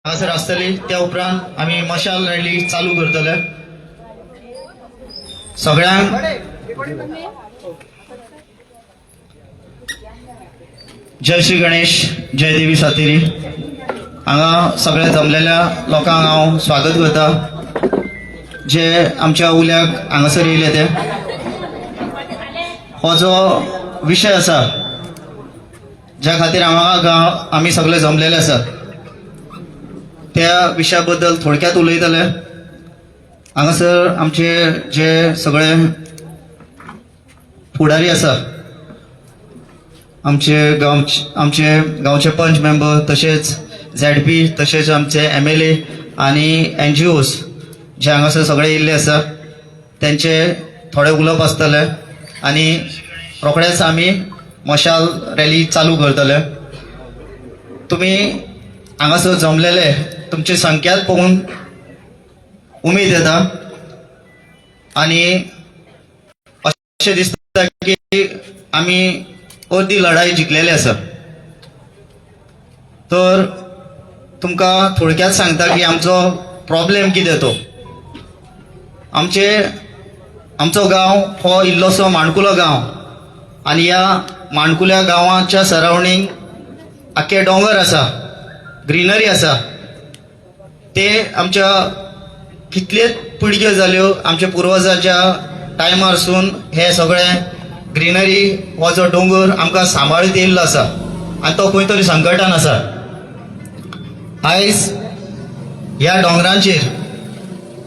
हांगासर आसतली त्या उपरांत आमी मशाल रॅली चालू करतले। सगळ्यांक जय श्री गणेश, जय देवी सातेरी। हांगा सगळ्या जमलेल्या लोकांक हांव स्वागत करता जे आमच्या उल्याक हांगासर येयले ते। हो जो विशय आसा ज्या खातीर आमी सगळे जमलेले आसा त्या विशया बद्दल थोडक्यात उलयतले। हांगासर आमचे जे सगळे फुडारी आसा, आमचे गांवचे पंच मेंबर, तशेंच झेडपी, तशेंच आमचे MLA आनी NGOs जे हांगासर सगळे येयल्ले आसा त्यांचे थोडे उलोवप आसतले आनी रोखडेच आमी मशाल रॅली चालू करतले। तुमी हांगासर जमलेले तुमची संख्यात पळोवन उमेद येता आनी अशें दिसता की आमी अर्दी लढाई जिखलेली आसा। तर तुमकां थोडक्यात सांगता की आमचो प्रॉब्लेम कितें तो। आमचो गांव हो इल्लोसो माणकुलो गांव आनी ह्या माणकुल्या गांवाच्या सरावंडींग आख्खे डोंगर आसा, ग्रीनरी आसा। ते आमच्या कितलेच पिळग्यो जाल्यो, आमच्या पुर्वजाच्या टायमारसून हे सगळे ग्रीनरी हो जो डोंगर आमकां सांबाळीत येयल्लो आसा आनी तो खंय तरी संकटान आसा। आयज ह्या डोंगरांचेर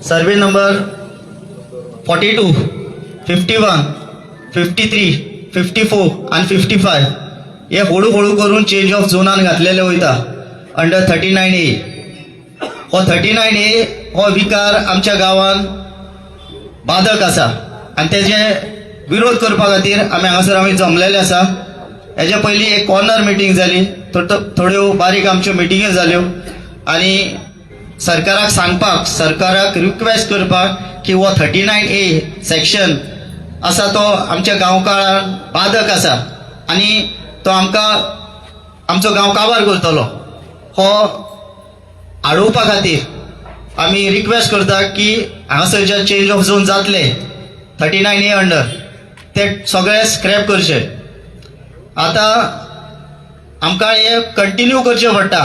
सर्वे नंबर 42, 51, 53, 54 आनी 55 हे हळू हळू करून चेंज ऑफ झोनान घातलेले वयता अंडर 39A। हो 39A हो विकार आमच्या गांवान बाधक आसा आनी तेजे विरोध करपा खातीर आमी जमलेले आसा। हेजे पयलीं एक कॉर्नर मिटींग जाली, थोड्यो बारीक आमच्यो मिटिंग्यो जाल्यो आनी सरकाराक सांगपाक, सरकाराक रिक्वेस्ट करपाक की हो 39A सेक्शन आसा तो आमच्या गांवकारांक बाधक आसा आनी तो आमचो गांव काबार करतलो। हो आडोवपा खातीर आमी रिक्वेस्ट करता की हांगासर जे चेंज ऑफ झोन जातले 39A अंडर ते सगळे स्क्रॅप करचे। आतां आमकां हे कंटिन्यू करचें पडटा,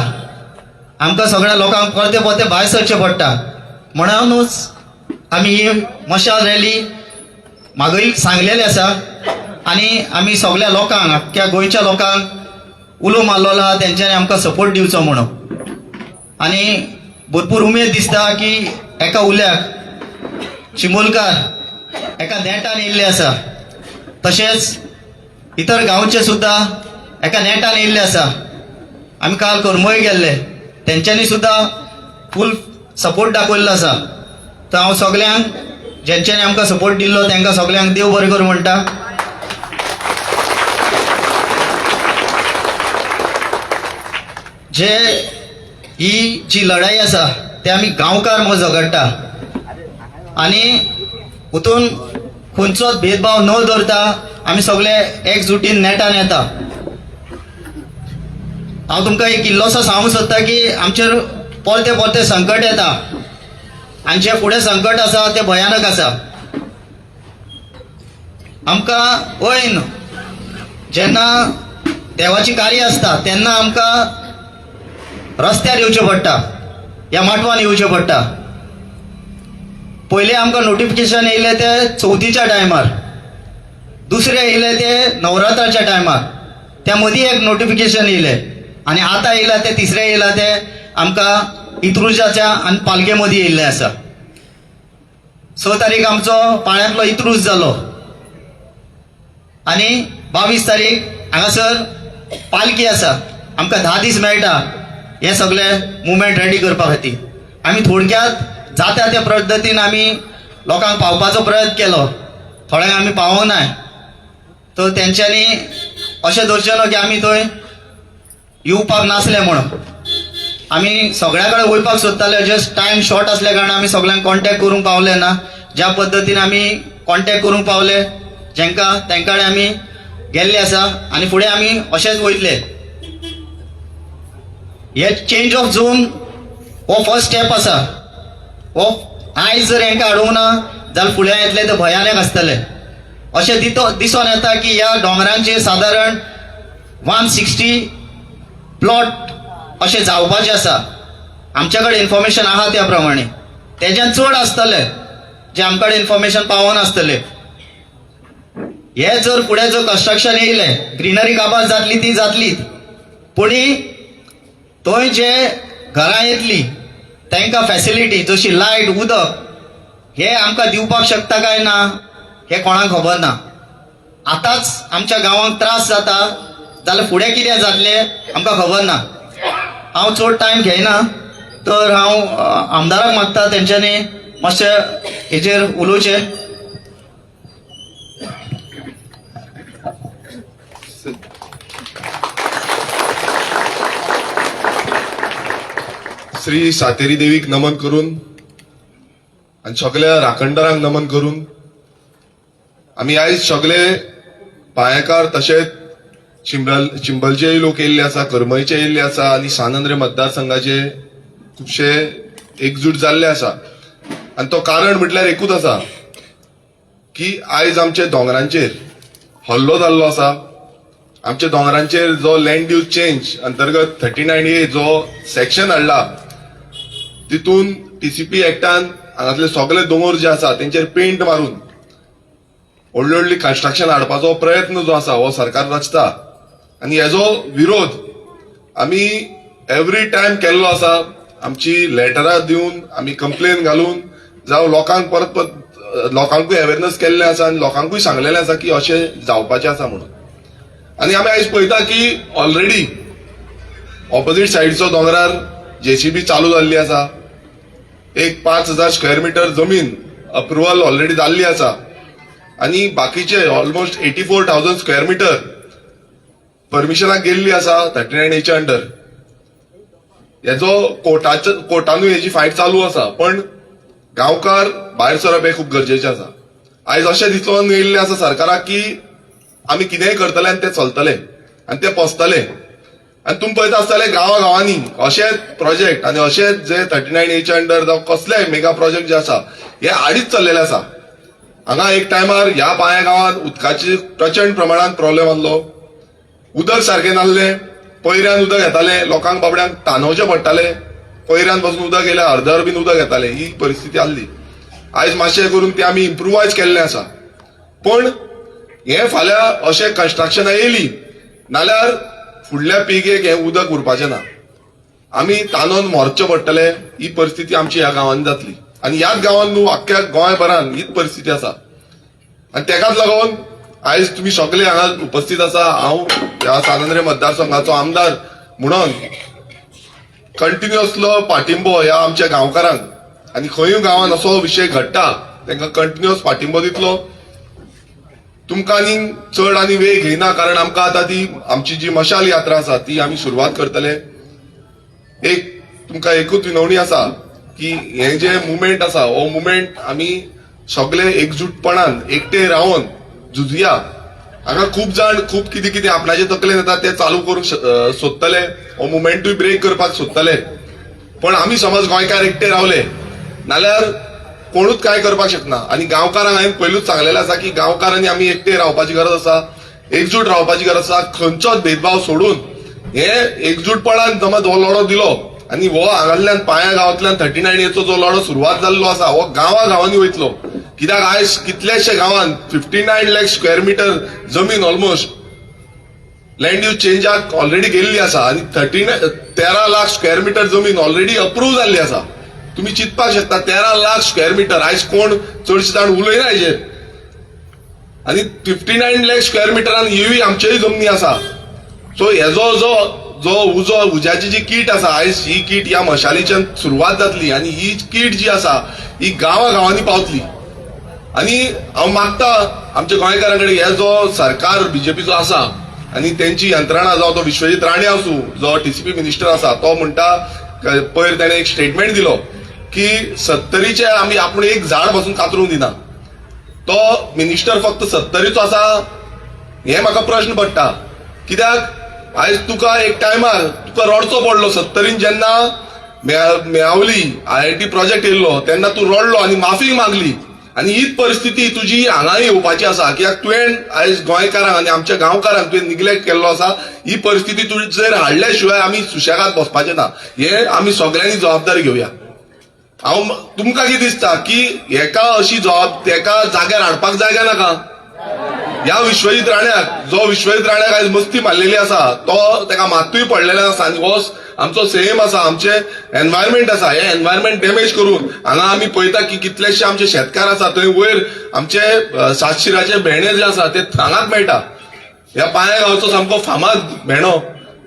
आमकां सगळ्या लोकांक परते भायर सरचें पडटा। म्हणूनच आमी ही मशाल रॅली मागय सांगलेली आसा आनी आमी सगळ्या लोकांक, अख्ख्या गोंयच्या लोकांक उलो मारलेलो आहा तेंच्यांनी आमकां सपोर्ट दिवचो म्हणून। आनी भरपूर उमेद दिसता की एका उल्याक चिंबोलकार एका नेटान येयल्ले आसा, तशेंच इतर गांवचे सुद्दां एका नेटान येयल्ले आसा। आमी काल करमळे गेल्ले, तेंच्यांनी सुद्दां फूल सपोर्ट दाखयल्लो आसा। तर हांव सगळ्यांक जेंच्यांनी आमकां सपोर्ट दिल्लो तांकां सगळ्यांक देव बरें करूं म्हणटा। ही जी लढाई आसा ते आमी गांवकार मगो झगडटा आनी हितून खंयचोच भेदभाव न दवरता आमी सगळे एकजुटीन नेटान येता। हांव तुमकां एक इल्लोसो सांगूंक सोदता की आमचेर परते संकट येता आनी जे फुडें संकट आसा ते भयानक आसा। आमकां वयन जेन्ना देवाची कार्य आसता तेन्ना आमकां रस्त्यार येवचें पडटा, ह्या माटवान येवचें पडटा। पयलीं आमकां नोटिफिकेशन येयलें ते चवथीच्या टायमार, दुसरें येयलें ते नवरात्राच्या टायमार, त्या मदीं एक नोटिफिकेशन येयलें आनी आतां येयलां ते तिसरें येयलां ते आमकां इत्रुजाच्या आनी पालगे मदीं येयल्लें आसा। 6 तारीख आमचो पाळ्यांतलो इत्रूज जालो आनी 22 तारीख हांगासर पालकी आसा। आमकां 10 दीस मेळटा हे सगळे मुवमेंट रेडी करपा खातीर। आमी थोडक्यात जाता त्या पद्दतीन आमी लोकांक पावपाचो प्रयत्न केलो, थोड्यांक आमी पावोंक ना। तर तेंच्यांनी अशें धरचें न्हू की आमी थंय येवपाक नासले म्हणून। आमी सगळ्या कडेन वयपाक सोदताले, जस्ट टायम शॉर्ट आसल्या कारणान आमी सगळ्यांक कॉन्टॅक्ट करूंक पावले ना। ज्या पद्दतीन आमी कॉन्टॅक्ट करूंक पावले तांच्या कडेन आमी गेल्ले आसा आनी फुडें आमी अशेंच वयतले। हे चेंज ऑफ झोन हो फर्स्ट स्टेप आसा. हो आयज जर हांकां हाडूंक ना जाल्यार फुडें येतले ते भयानक आसतले. अशें दिसून येता की ह्या दोंगरांचेर सादारण 160 प्लॉट अशें जावपाचे आसा. आमचे कडेन इन्फॉर्मेशन आहा त्या प्रमाणे. तेज्यान चड आसतले जे आमचे कडेन इन्फॉर्मेशन पावनासतले. हे जर फुडें जर कन्स्ट्रक्शन येयलें, ग्रीनरी काबार जातली ती जातलीच, पूण थंय जे घरां येतली तांकां फॅसिलिटी जशी लायट, उदक हे आमकां दिवपाक शकता काय ना हे कोणाक खबर ना. आतांच आमच्या गांवांक त्रास जाता जाल्यार फुडें कितें जातलें आमकां खबर ना. हांव चड टायम घेयना, तर हांव आमदाराक मागता तेंच्यांनी मातशें हेचेर उलोवचें. श्री सातेरी देवीक नमन करून आणि सगळ्या राखणदारांक नमन करून आम्ही आयज सगळे पायेकार तशेंच चिंबलचेय लोक येयल्ले आसा, करमयचे येयल्ले आसा आणि सानंद्रे मतदारसंघाचे खुबशे एकजूट जाल्ले आसा. आणि तो कारण म्हटल्यार एकूच आसा की आयज आमचे दोंगरांचेर हल्लो जाल्लो आसा. आमच्या दोंगरांचेर जो लँड यूज चेंज अंतर्गत 39A जो सेक्शन हाडला तितून TCP एक्टान हांगातले सगळे दोंगर जे आसा तेंचेर पेंट मारून व्हडली व्हडली कन्स्ट्रक्शन हाडपाचो प्रयत्न जो आसा हो सरकार रचता. आणि हेजो विरोध आमी एवरी टायम केल्लो आसा. आमची लेटरां दिवन आमी कंप्लेन घालून जावं लोकांक परत परत लोकांकूय अवेरनेस केल्लें आसा आनी लोकांकूय सांगलेलें आसा की अशें जावपाचें आसा म्हणून. आणि आमी आयज पळयता की ऑलरेडी ऑपोजीट सायडीचो दोंगरार JCB चालू जाल्ली आसा. एक 5000 स्क्वेअर मिटर जमीन अप्रुव्हल ऑलरेडी जाल्ली आसा आणि बाकीचे ऑलमोस्ट 84,000 स्क्वेअर मिटर परमिशनाक गेल्ली आसा 39A अंडर. हेजो कोर्टानूय हेजी फायट चालू आसा, पण गांवकार भायर सरप हे खूप गरजेचें आसा. आयज अशें दिसून येयल्लें आसा सरकाराक की आमी कितेंय करतले आनी तें चलतलें आनी तें पोसतलें. आणि तुम्ही पळयता आसतले गांवांनी अशेच प्रोजेक्ट आणि अशेच जे 39A अंडर जावं कसलेय मेगा प्रोजेक्ट जे आसा हे हाडीत चल्लेले आसा. हांगा एक टायमार ह्या पांया गांवांत उदकाची प्रचंड प्रमाणात प्रॉब्लेम आसलो. उदक सारखें नासलें, पयऱ्यान उदक येतालें, लोकांक बाबड्यांक तांदोवचें पडटालें. पयऱ्यान पासून उदक येयलें अर्दर बीन उदक येतालें, ही परिस्थिती आसली. आयज मातशें करून ती आमी इम्प्रुवायज केल्लें आसा. पण हे फाल्यां अशें कन्स्ट्रक्शनां येयली नाल्यार फुडल्या पिळगेक हे उदक उरपाचें ना. आमी तांदोवन मोरचें पडटलें, ही परिस्थिती आमची ह्या गांवांनी जातली. आणि ह्याच गांवांत न्हू अख्ख्या गोंयभरान हीच परिस्थिती आसा. आणि तेकाच लागून आयज तुम्ही सगळे हांगा उपस्थित आसा. हांव ह्या सानंद्रे मतदारसंघाचो आमदार म्हणून कंटिन्युअसलो पाठिंबो ह्या आमच्या गांवकारांक आनी खंयूय गांवांत असो विशय घडटा तांकां कंटिन्युअस पाठिंबो दितलो. तुमकां आनी चड आनी वेळ घेयना, कारण आमकां आतां ती आमची जी मशाल यात्रा आसा ती आमी सुरवात करतले. एक तुमकां एकूच विनवणी आसा की हे जे मुवमेंट आसा हो मुवमेंट आमी सगळे एकजूटपणान एकटे रावन झुजया. हांगा खूब जाण खूब कितें कितें आपणाचे तकलेन येता ते चालू करूंक सोदतले, हो मुवमेंटूय ब्रेक करपाक सोदतले. पण आमी समज गोंयकार एकटे रावले नाल्यार कोणूच काय करपाक शकना. आणि गांवकारांक हांवें पयलूच सांगलेलें आसा की गांवकारांनी आमी एकटे रावपाची गरज आसा, एकजूट रावपाची गरज आसा. खंयचोच भेदभाव सोडून हे एकजूटपणान समज हो लढो दिलो आणि हो हांगातल्यान पांया गांवांतल्यान 39A जो लढो सुरवात जाल्लो आसा हो गांवांनी वयतलो. कित्याक आयज कितलेशे गांवांत 59 लाख स्क्वेअर मिटर जमीन ऑलमोस्ट लँड यूज चेंजाक ऑलरेडी गेल्ली आसा आणि 13 लाख स्क्वेअर मिटर जमीन ऑलरेडी अप्रूव्ह जाल्ली आसा. तुम्ही चिंतपाक शकता 13 लाख स्क्वेअर मिटर. आयज कोण चडशे जाण उलयना हेजेर. आणि 59 लाख स्क्वेअर मिटरान ह्योय आमच्योय जमनी आसा. सो हेजो जो उज्याची जी कीट आसा आयज ही कीट ह्या मशालीच्यान सुरवात जातली आणि ही कीट जी आसा ही गांवांनी पावतली. आणि हांव मागता आमच्या गोंयकारांकडे हे जो सरकार बीजेपीचो आसा आणि त्यांची यंत्रणा जावं तो विश्वजीत राणे आसूं जो TCP मिनिस्टर आसा तो म्हणटा पयर ताणें एक स्टेटमेंट दिलो की 70चे आमी आपूण एक झाड पासून कातरूंक दिना. तो मिनिस्टर फक्त 70चो आसा हे म्हाका प्रश्न पडटा. कित्याक आयज तुका एक टायमार तुका रडचो पडलो 70 जेन्ना मेळावली IIT प्रोजेक्ट येयल्लो तेन्ना तूं रडलो आनी माफी मागली आनी हीच परिस्थिती तुजी हांगाय येवपाची आसा कित्याक तुवें आयज गोंयकारांक आनी आमच्या गांवकारांक तुवें निग्लेक्ट केल्लो आसा. ही परिस्थिती तुजी जर हाडल्या शिवाय आमी सुशेगाद बसपाचे ना. हे आमी सगळ्यांनी जबाबदारी घेवया. हांव तुमकां कितें दिसता की हेका अशी तेका जाग्यार हाडपाक जाय नाका. ह्या विश्वजीत राण्याक जो विश्वजीत राण्याक आयज मस्ती मारलेली आसा तो तेका मातूय पडलेले आसा आनी हो आमचो सेम आसा. आमचे एनवायरमेंट आसा हे एनवायरमेंट डॅमेज करून हांगा आमी पळयता की कितलेशे आमचे शेतकार आसा थंय वयर आमचे सातशिराचे भेंडे जे आसा ते हांगाच मेळटा. ह्या पांया गांवचो सामको फामाद भेंडो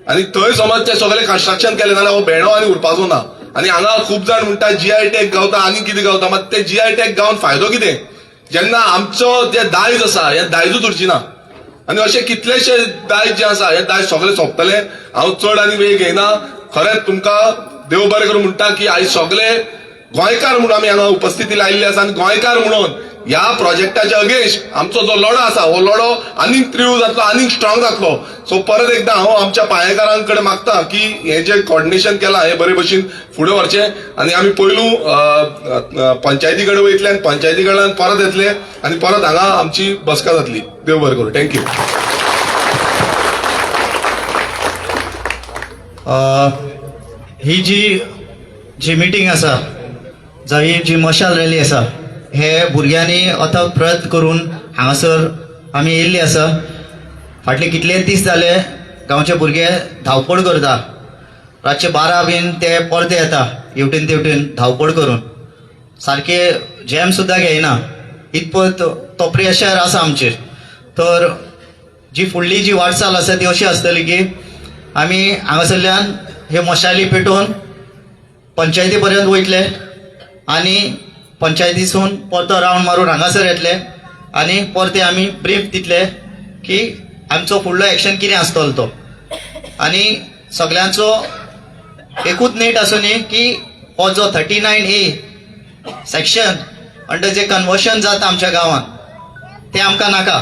आनी थंय समज ते सगळे कन्स्ट्रक्शन केले जाल्यार हो भेंडो आनी उरपाचो ना. आनी हांगा खूब जाण म्हणटा GI टॅग गावता आनी कितें गावता मात ते GI टॅग गावन फायदो कितें जेन्ना आमचो जे दायज आसा हे दायजूच उरची ना. आनी अशे कितलेशे दायज जे आसा हे दायज सगळे सोंपतले. हांव चड आनी वेळ घेयना. खरेंच तुमकां देव बरें करून म्हणटा की आयज सगळे गोंयकार म्हणून आमी हांगा उपस्थिती लायिल्ली आसा आनी गोंयकार म्हणून ह्या प्रोजेक्टाच्या अगेन्स्ट आमचो जो लढो आसा हो लढो आनीक तीव्र जातलो आनीक स्ट्रॉंग जातलो. सो परत एकदां हांव आमच्या पाळयेकारांकडे मागता की हे जे कॉर्डिनेशन केलां हे बरे भशेन फुडें व्हरचें आनी आमी पयलू पंचायती कडेन वयतले आनी पंचायती कडल्यान परत येतले आनी परत हांगा आमची बसका जातली. देव बरें करूं. थँक्यू. ही जी मिटींग आसा जावं जी मशाल रॅली आसा हे भुरग्यांनी अथक प्रयत्न करून हांगासर आमी येयल्ली आसा. फाटले कितलेच दीस जाले गांवचे भुरगे धांवपळ करता. रातचे 12 बीन ते परते येता हेवटेन तेवटेन धांवपळ करून सारखे जॅम सुद्दां घेयना. इतपत तो प्रेशर आसा आमचेर. तर जी फुडली जी वाटचाल आसा ती अशी आसतली की आमी हांगासरल्यान हे मशाली पेटोवन पंचायती पर्यंत वयतले आनी पंचायतीसून परतो रावंड मारून हांगासर येतले आनी परते आमी ब्रीफ दितले की आमचो फुडलो एक्शन कितें आसतलो तो. आनी सगळ्यांचो एकूच नेट आसूं न्ही की हो जो 39A सेक्शन अंडर जे कन्वर्शन जाता आमच्या गांवांत ते आमकां नाका.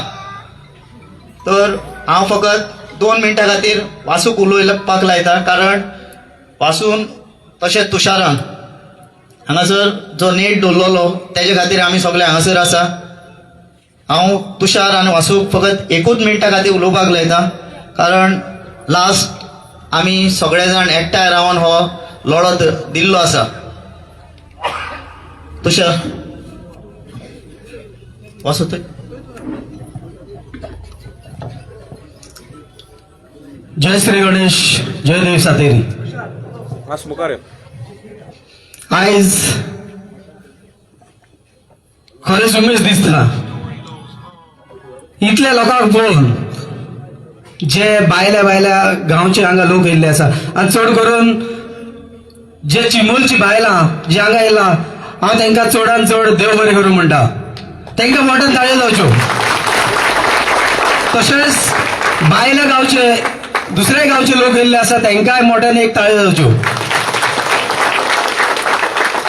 तर हांव फकत 2 मिनटां खातीर वासूक उलोवपाक लायता कारण वासून तशेंच तुशारान हांगासर जो नेट दवरलेलो तेजे खातीर आमी सगळे हांगासर आसा. हांव तुषार आनी वासूक फकत एकूच मिनटा खातीर उलोवपाक लायता कारण लास्ट आमी सगळे जाण एकठांय रावन हो लढो दिल्लो आसा. तुषार वासू तूं. जय श्री गणेश जय देव सातेरी. आयज खरेंच उमेद दिसता इतल्या लोकांक पळोवन जे भायल्या गांवचे हांगा लोक येयल्ले आसा आनी चड करून जे चिमोलची बायलां जे हांगा येयला हांव तांकां चडान चड देव बरें करूं म्हणटा. तांकां मोठ्यान ताळयो जावच्यो. तशेंच भायल्या गांवचे दुसऱ्या गांवचे लोक येयल्ले आसा तांकांय मोठ्यान एक ताळयो जावच्यो.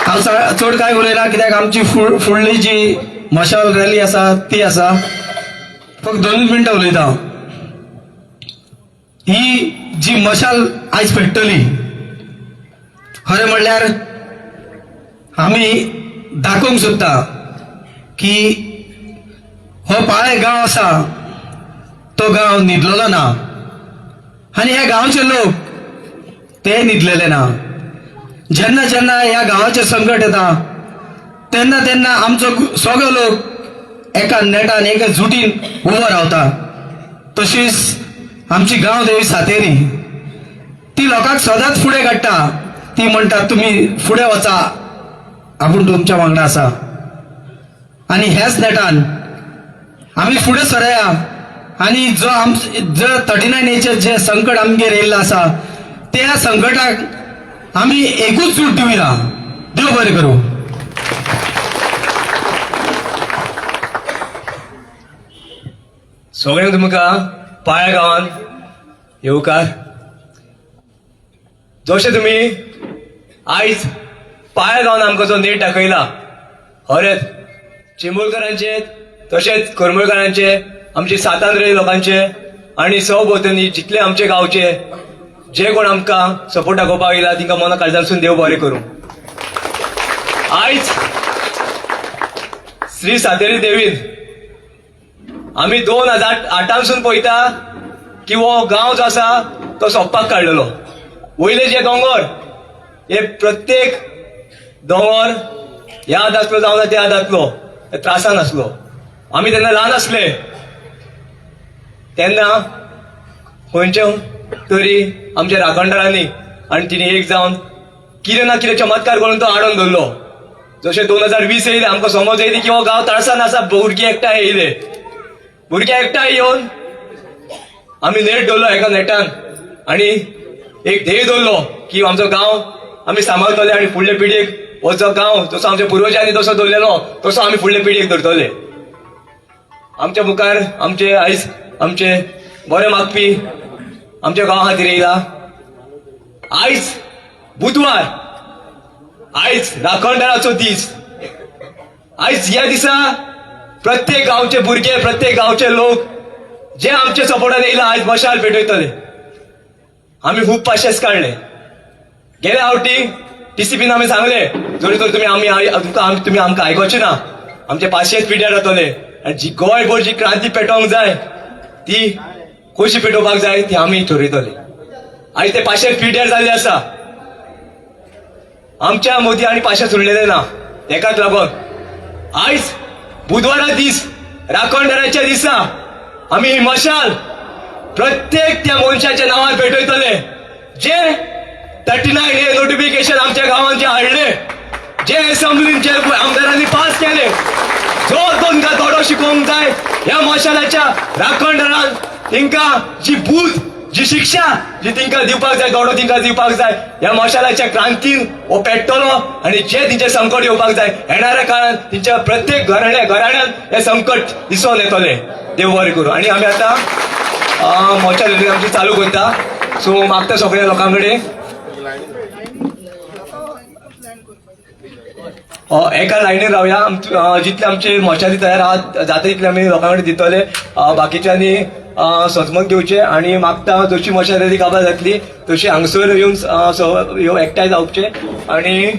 हांव चड कांय उलयना कित्याक आमची फुडली जी मशाल रॅली आसा ती आसा. फक्त 2 मिनटां उलयता. ही जी मशाल आयज पेट्टली खरें म्हणल्यार आमी दाखोवंक सोदता की हो पाळे गांव आसा तो गांव न्हिदलेलो ना आनी ह्या गांवचे लोक ते न्हिदलेले ना. जेन्ना जेन्ना ह्या गांवाचेर संकट येता तेन्ना तेन्ना आमचो सगळे लोक एका नेटान एका जुटीन उबो रावता. तशीच आमची गांव देवी सातेरी ती लोकांक सदांच फुडें काडटा. ती म्हणटा तुमी फुडें वचा आपूण तुमच्या वांगडा आसा. आनी ह्याच नेटान आमी फुडें सरया आनी जो 39Aचें जे संकट आमगेर येयल्लें आसा त्या संकटाक आमी एकूच सूट दिवया. देव बरें करूं. सगळ्यांक तुमकां पाळ्या गांवांत येवकार. जशें तुमी आयज पाळ्या गांवांत आमकां जो नेट दाखयला खरेंच चिंबोलकरांचे तशेंच करमळकरांचे आमचे सातांद्रे लोकांचे आनी सभोवतणी जितले आमचे गांवचे जे कोण आमकां सपोर्ट दाखोवपाक येयला तिंका मना काळजांसून देव बरें करूं. आयज श्री सातेरी देवीन आमी 2008 पळयता की हो गांव जो आसा तो सोंपपाक काडलेलो. वयले जे दोंगर हे प्रत्येक दोंगर याद आसलो जावं ना याद आसलो त्रासान आसलो. आमी तेन्ना ल्हान आसले तेन्ना खंयचे तरी आमच्या राखणदारांनी आनी तिणी एक जावन कितें ना कितें चमत्कार करून तो हाडून दवरलो. जशें 2020 येयले आमकां समज येयली की हो गांव तळसान आसा. भुरगे एकठांय येयले. भुरगे एकठांय येवन आमी नेट दवरलो एका नेटान आनी एक ध्येय दवरलो की आमचो गांव आमी सांबाळटले आनी फुडले पिढीक हो जो गांव जसो आमच्या पुर्वजांनी जसो दवरलेलो तसो आमी फुडले पिढीक धरतले. आमच्या मुखार आमचे आयज आमचे बरे मागपी आमच्या गांवा खातीर येयला. आयज बुधवार, आयज राखणदाराचो दीस. आयज ह्या दिसा प्रत्येक गांवचे भुरगे प्रत्येक गांवचे लोक जे आमचे सपोर्टान येयला आयज मशाल पेटयतले. आमी खूब पाशेस काडले. गेल्या फावटी टीसीपीन आमी सांगले जरी तर तुमी आमकां आयकोचे ना आमचे पाशेस पिड्यार जातले आनी जी गोंयभर जी क्रांती पेटोवंक जाय ती कशी पेटोवपाक जाय ती आमी ठरयतले. आयज ते पाशेस पिड्यार जाल्ले आसा. आमच्या मोदी आनी पाशेस उरलेले ना. तेकाच लागून आयज बुधवारा दीस राखणदाराच्या दिसा आमी ही मशाल प्रत्येक त्या मनशाच्या नांवार पेटयतले जे 39 हे नोटिफिकेशन आमच्या गांवांत जे हाडले, जे असेंब्लीन जे आमदारांनी पास केले, जो तांकां थोडो शिकोवंक जाय ह्या मशालाच्या राखणदारान तिंकां जी बूध जी शिक्षा जी तिंकां दिवपाक जाय थोडो तिंकां दिवपाक जाय. ह्या मशालाच्या क्रांतीन हो पेट्टलो आनी जे तिंचे संकट येवपाक जाय येणाऱ्या काळात तिंच्या प्रत्येक घराण्यान हे संकट दिसून येतले. देव बरें करूं. आनी आमी आतां मशाल आमची चालू करता. सो मागता सगळ्या लोकां कडेन एका लायनीन रावया. जितले आमचे मशाली तयार जाता तितले आमी लोकां कडेन दितले. बाकीच्यांनी सजमत घेवचे आनी मागता जशी मशाल रेडी काबार जातली तशी हांगसर येवन एकठांय जावचे आनी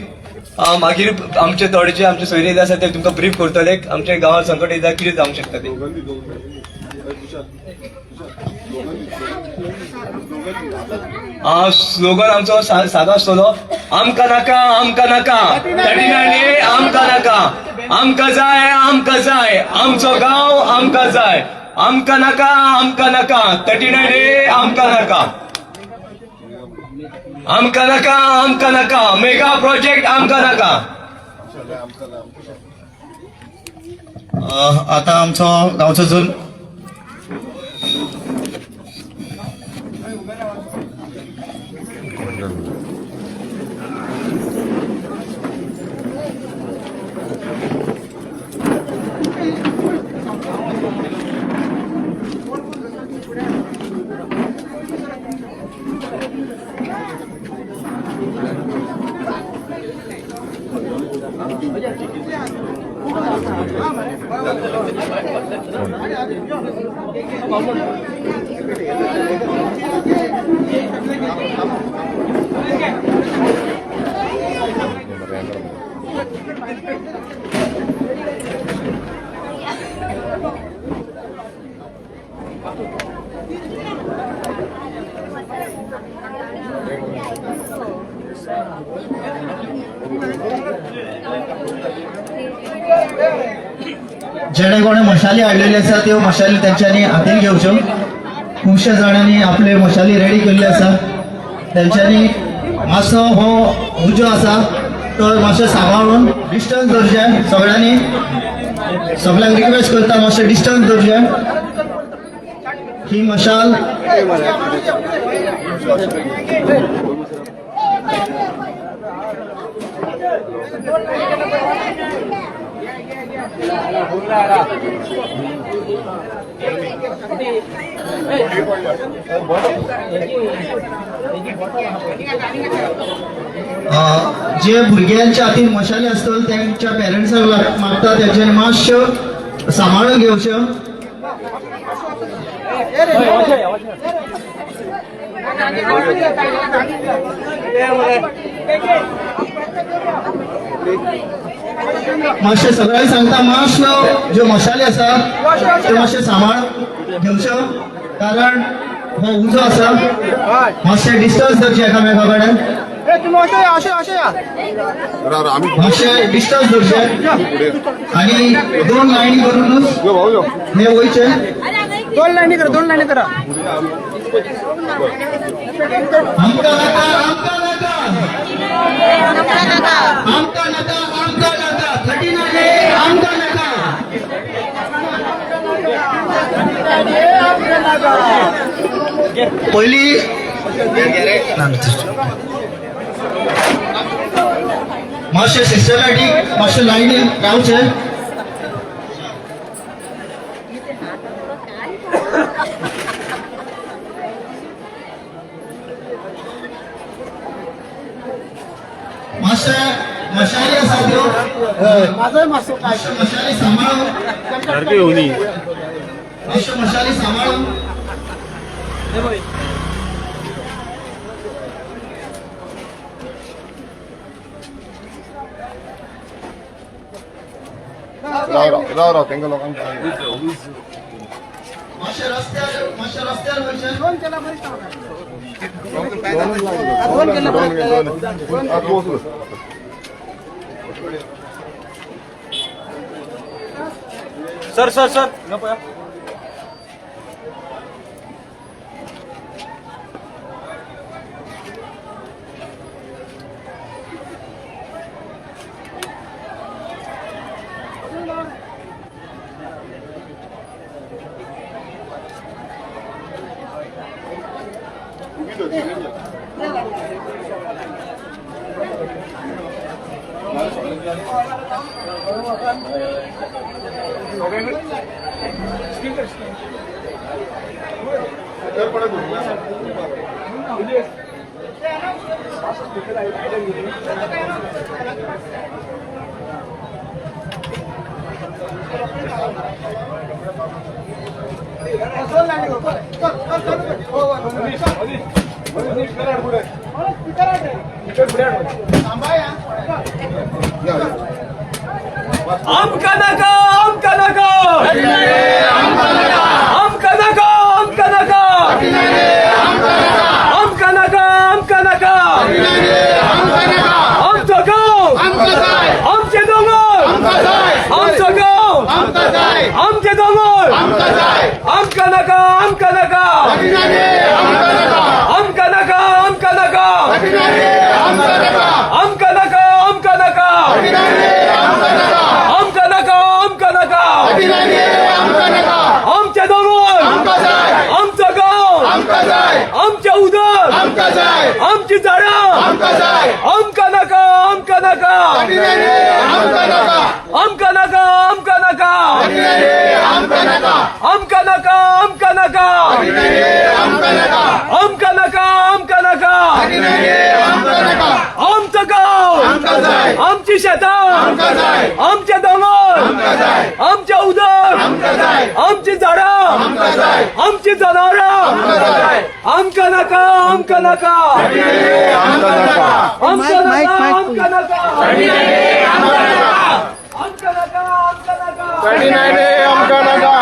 मागीर आमचे थोडे जे आमचे सोयरे आसा ते तुमकां ब्रीफ करतले आमच्या गांवांत संकट येता कितें जावंक शकता ते. स्लोगन आमचो सादो आसतलो आमकां नाका आमकां नाका 39 आमकां नाका आमकां जाय आमचो गांव आमकां जाय आमकां नाका 39 आमकां नाका मेगा प्रोजेक्ट आमकां नाका. आता आमचो गांवचो जो जेणे कोणे मशाली हाडलेली आसा त्यो मशाली तेंच्यांनी हातीन घेवच्यो. खुबश्या जाणांनी आपले मशाली रेडी केल्ले आसा. तेंच्यांनी मातसो हो उजो आसा तो मातसो सांबाळून डिस्टन्स दवरचे. सगळ्यांक रिक्वेस्ट करता मातशें डिस्टन्स दवरचे. ही मशाल जे भुरग्यांच्या हातीन मशाली आसतल्यो त्यांच्या पेरंट्सांक मागता तेंच्यांनी मातश्यो सांबाळून घेवच्यो. मातशें सगळ्यांक सांगता मातशें ज्यो मशाली आसा त्यो मातशें सांबाळ घेवच्यो कारण हो उजो आसा मातशें डिस्टन्स धरचें एकामेका कडेन मातशें डिस्टन्स धरचें आनी 2 लायनी करूनच हे वयचे 2 लाईनी करा आमकां नाका आमकां नाका 39 आमकां नाका पयलीं मातशें सिस्टमॅटीक मातशें लायनीन रावचें मातशें मशाली आसा त्यो मातशें मशाली सांबाळून मातशें मशाली सांबाळून राव तेंका लोकांक मातशें रस्त्यार वयचें सर आमका नका आमका नका आमका नका आमका नका आमका नका आमका नका आमचं गाव आमचे डोंगर आमचं गाव आमचे डोंगर आमका नका आमका नका आमका नका आमका नका आमका नका आमका नका आमका नका आमका नका आमचे डोंगर आमचं गाव आमचे उदक आमची झाडा आमका नका आमका नका आमका नका आमका नका आमका नका आमका नका आमका नका आमका नका आमचं गाव आमची शेतां आमचे डोंगर आमचे उदक आमची झाडां आमची जनावरां आमका नका आमका नका आमका नका आमका नका आमका नका आमका नका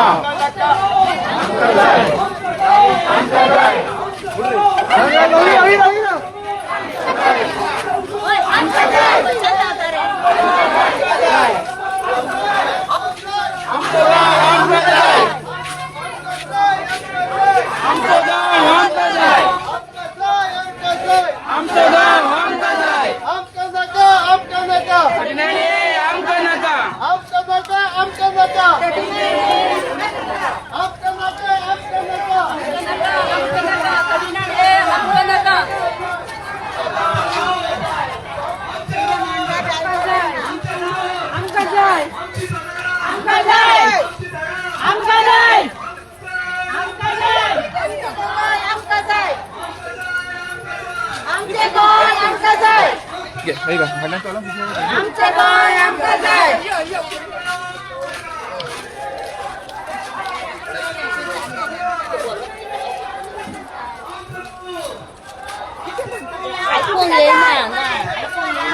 ऐकून घे ना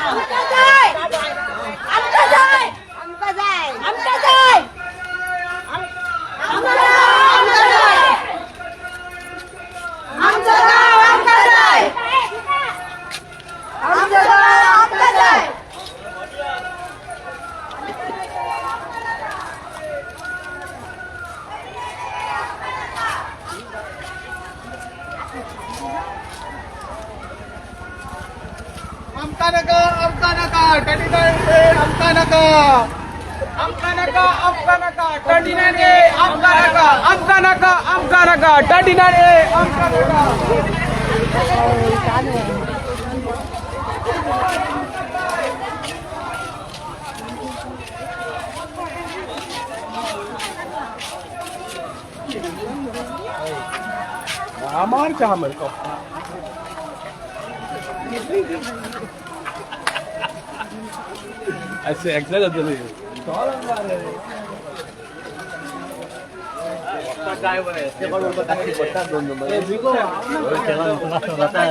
आमका जाय आमका जाय आमका जाय आमका जाय आमका जाय आमचं गाव आमका जाय आमचं गाव आमका जाय आमका नका आमका नका टडीनाडे आमका नका आमका नका आमका नका टडीनाडे आमका नका आमका नका आमका नका टडीनाडे आमका नका আমার চাহামের কথা ऐसे एक्सरसाइज होते नहीं काय बरं ते बरोबर टाकी पडता 2 नंबर हे बिको त्याला होता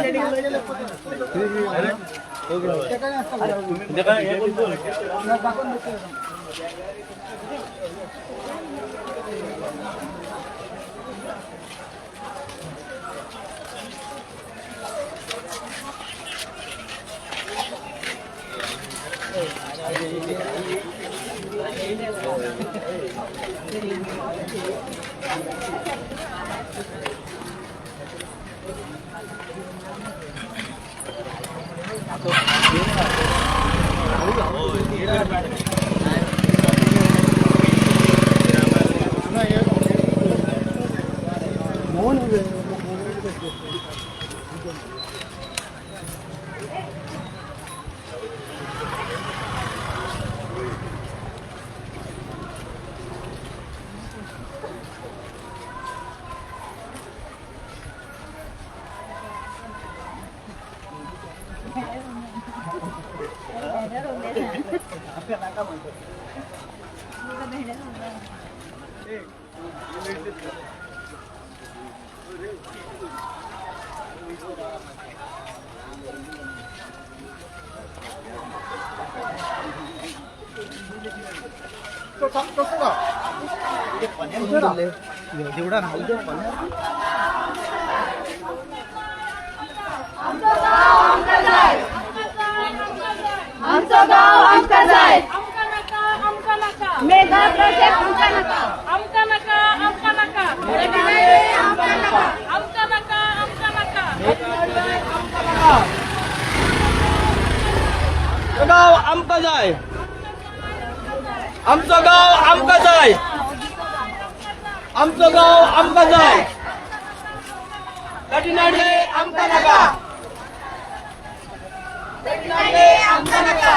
देखा हे बोलतो आमचं गाव आमका जाय मेगा प्रोजेक्ट आमका नका आमका नका आमका नका आमका नका आमका नका आमका नका गाव आमका जाय आमचं गाव आमका जाय आमचं गाव आमका जाय टडीनाडे आमका नका टडीनाडे आमका नका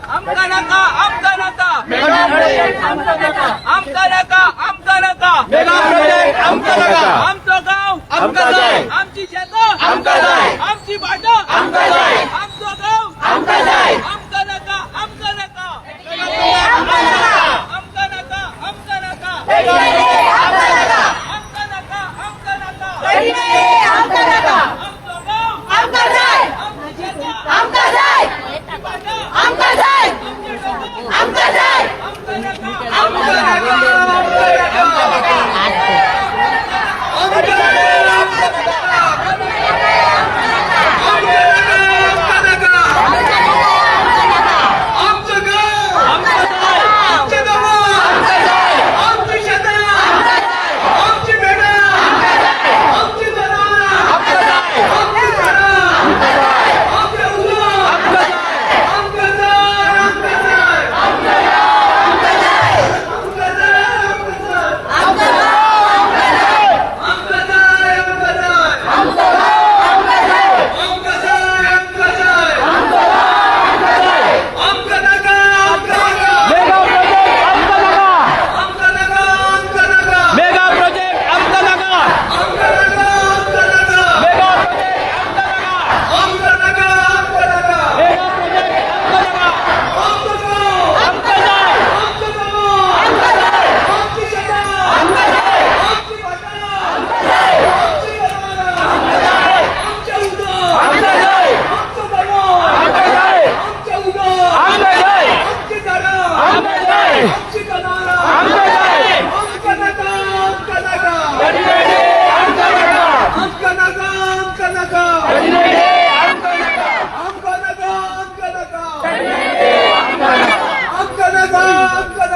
आमका जाय आमका जाय आमचं गाव आमका जाय आमची शेतं आमका जाय आमची भाषा आमका जाय आमचं गाव आमका जाय आमका नका आमका नका आमका नका आमका नका आमका नका आमका नका आमका नका आमचं गाव आमका जाय आमची शेतं आमका जाय आमका जाय आमका जाय आमका नका आमका नका आमचं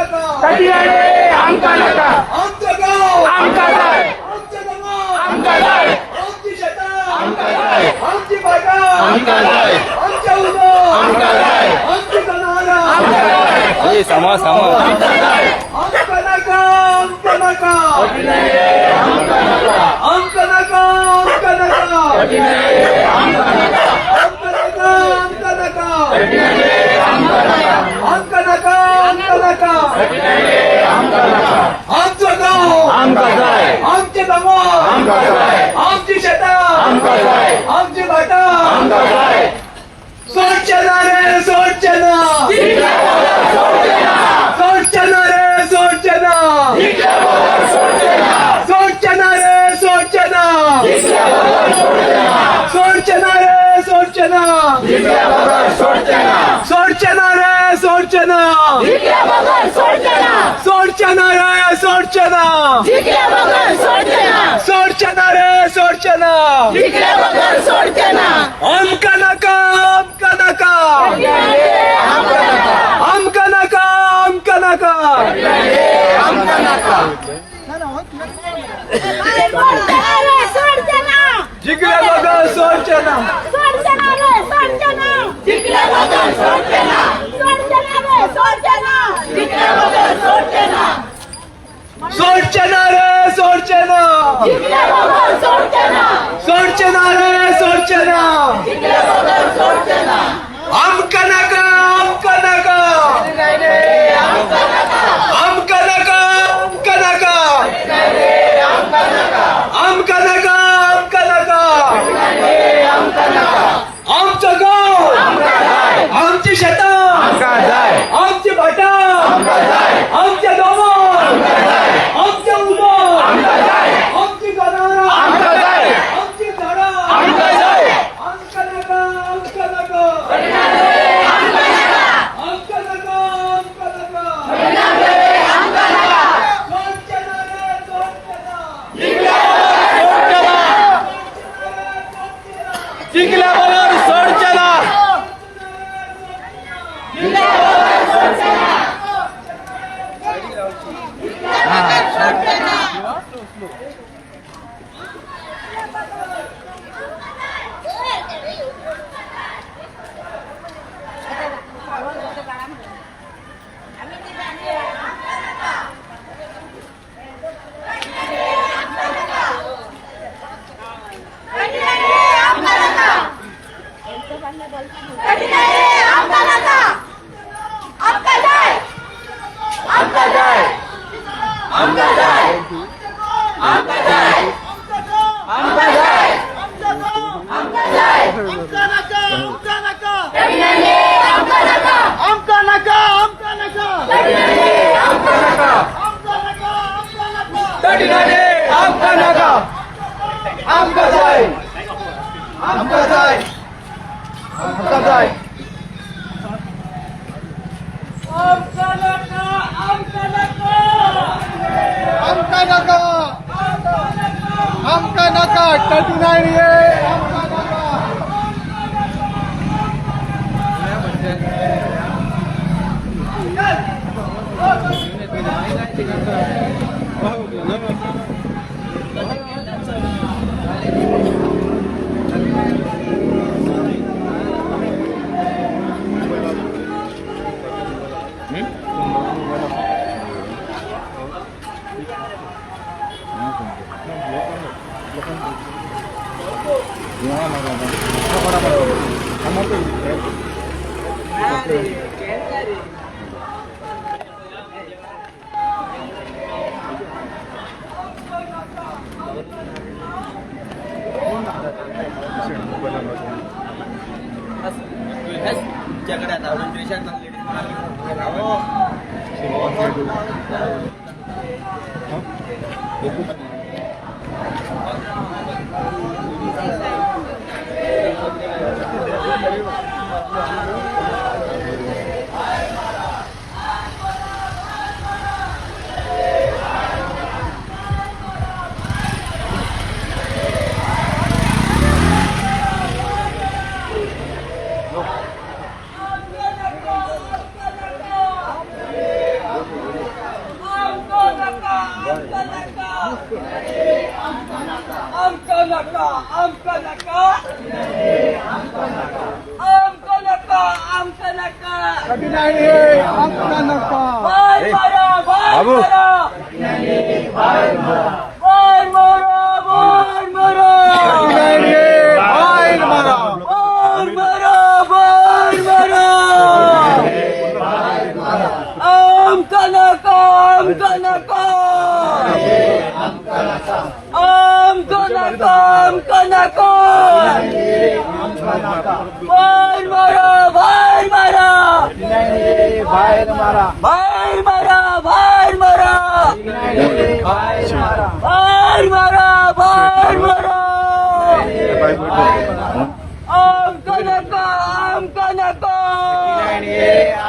नका कटियाळे आमका नका आमचं गाव आमका जाय आमचं गाव आमका जाय आमची शेतं आमका जाय आमची बागा आमका जाय आमच्या उदो आमका जाय आमची जनावरं आमका जाय सामा सामा आमका जाय आमचं नका आमचं नका कटियाळे आमका नका आमचं नका आमचं नका कटियाळे आमका नका आमचं नका आमचं नका कटियाळे आमका नका आमचं नका आमचं नका कटियाळे आमका नका आमचं गाव आमका जाय आमचे जनावर आमका जाय आमची शेतं आमका जाय आमची बागा आमका जाय सोडचना रे सोडचना सोडचना रे सोडचना सोडचना रे सोडचना सोडचना रे सोडचना सोडचना रे सोडचना सोडचना रे सोडचना सोडचना रे सोडचना आमका नका आमका नका आमका नका आमका नका जिंकल्या बघा सोडचना सोडचना रे सोडचना सोडचना रे सोडचना आमका नका आमका नका आमका नका आमका नका आमका नका आमका नका आमचं गाव आमची शेतं आमची भाटा आमच्या गावात आमच्या उदो आमची जनावरं आमची झाडं आमका नका आमका नका आमका नका आमका नका सोडचना रे सोडचना जिंकल्या बरोबर सोडचना आमका नका कठीण नका आमका नका आमका नका आमका नका बाहेर मारा बाहेर मारा बाहेर मारा बाहेर मारा बाहेर मारा बाहेर मारा आमका नका आमका नका आमका नका आमका नका बाहेर मारा बाहेर मारा बाहेर मारा बाहेर मारा बाहेर मारा बाहेर मारा बाहेर मारा आमका नका आमका नका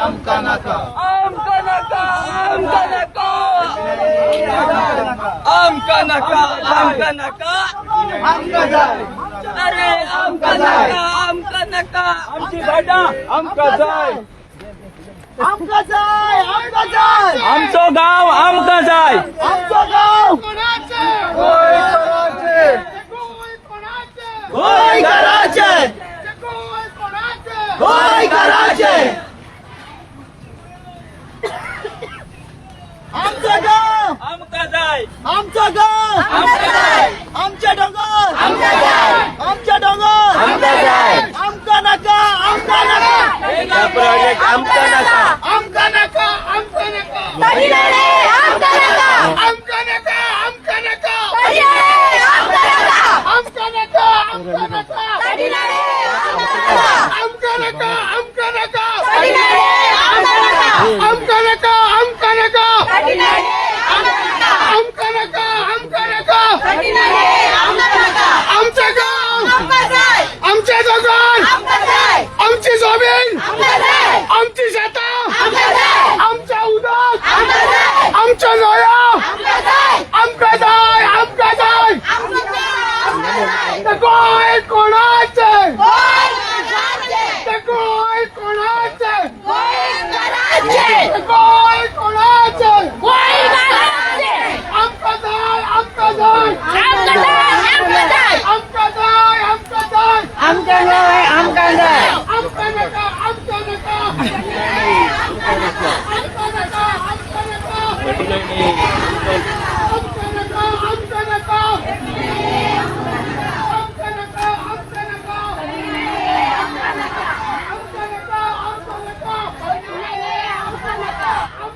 आमका नका आमका नका आमका नका आमका नका आमका नका अरे आमका नका आमका नका आमची भाटा आमका जाय आमका जाय आमका जाय आमचो गाव आमका जाय आमचो गाव कोणाचे होय कराचे होय कराचे आमचं गाव आमका जाय आमचं गाव आमका जाय आमचे डोंगर आमका जाय आमचे डोंगर आमका जाय आमका नका आमका नका हा प्रोजेक्ट आमका नका आमका नका आमका नका तरीने आमका नका आमका नका आमका नका तरीने आमका नका आमका नका आमका नका तरीने आमका नका आमका नका तरीने आमका नका आमका नका आमका नका तरीने आमका नका आमका नका तरीने आमका नका आमचे गाव आमका जाय आमचे डोंगर आमका जाय आमची जमीन आमका जाय आमची शेतं आमका जाय आमचा उदक आमका जाय आमच्या नळ्या आमका जाय आमका जाय आमका जाय ते गोय कोणाचे ते गोय कोणाचे ते गोय कोणाचे आमका जाय आमका जाय आमका जाय आमका जाय आमका जाय आमका जाय आमका जाय आमका नका आमका नका आमका नका आमका नका आमका नका आमका नका आमका नका आमका नका आमका नका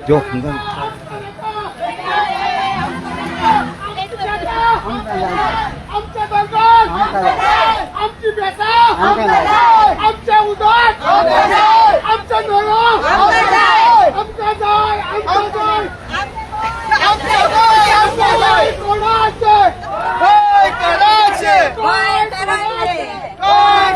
जो आमच्या बंगाल आमची बेटा आमच्या उदक आमच्या नळा आमका जाय आमका जाय आमका जाय आमका जाय कोणाचे होय कोणाचे होय कराचे होय कराचे होय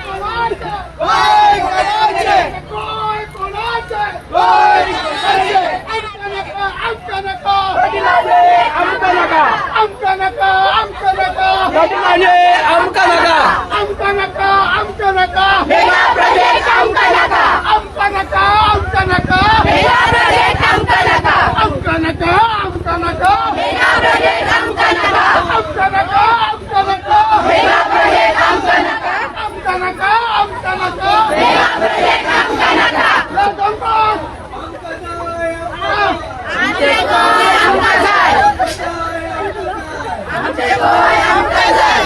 कोणाचे होय कराचे होय कोणाचे होय कराचे आमका नका आमका नका आमका नका आमका नका आमका नका आमका नका आमका नका मेगा प्रोजेक्ट आमका नका आमका नका आमका नका मेगा प्रोजेक्ट आमका नका आमका नका आमका नका मेगा प्रोजेक्ट आमका नका आमका नका आमका नका मेगा प्रोजेक्ट आमका नका आमका नका आमका नका मेगा प्रोजेक्ट आमका नका आमचे गोय आमका जाय आमचे गोय आमका जाय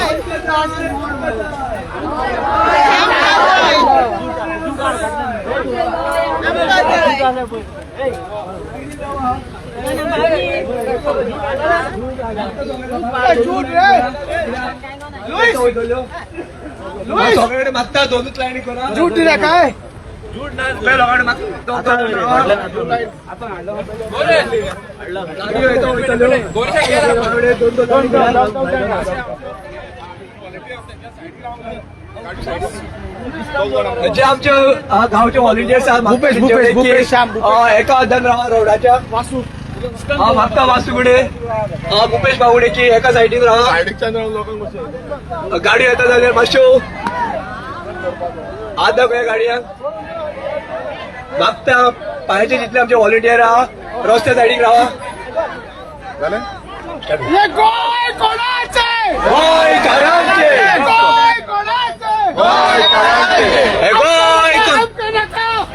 सगळे मागता दोनच लाईनी करा झूट रे काय झूट नाही लोकांकडे मागता जे आमचे गावचे व्हॉलेंटियर्स भूपेश एका अध्यनराव रोडाच्या मागता वासुगुडे भूपेश बावुडेची एका सायडीन राहा गाडी येता जाल्यार मातश्यो आत दाखोया गाडयांक मागता पांयाचे जितले आमचे व्हॉलेंटियर आहा रस्त्या सायडीक राहा गोय कोणाचे गोय कराचे गोय कराचे हे गोय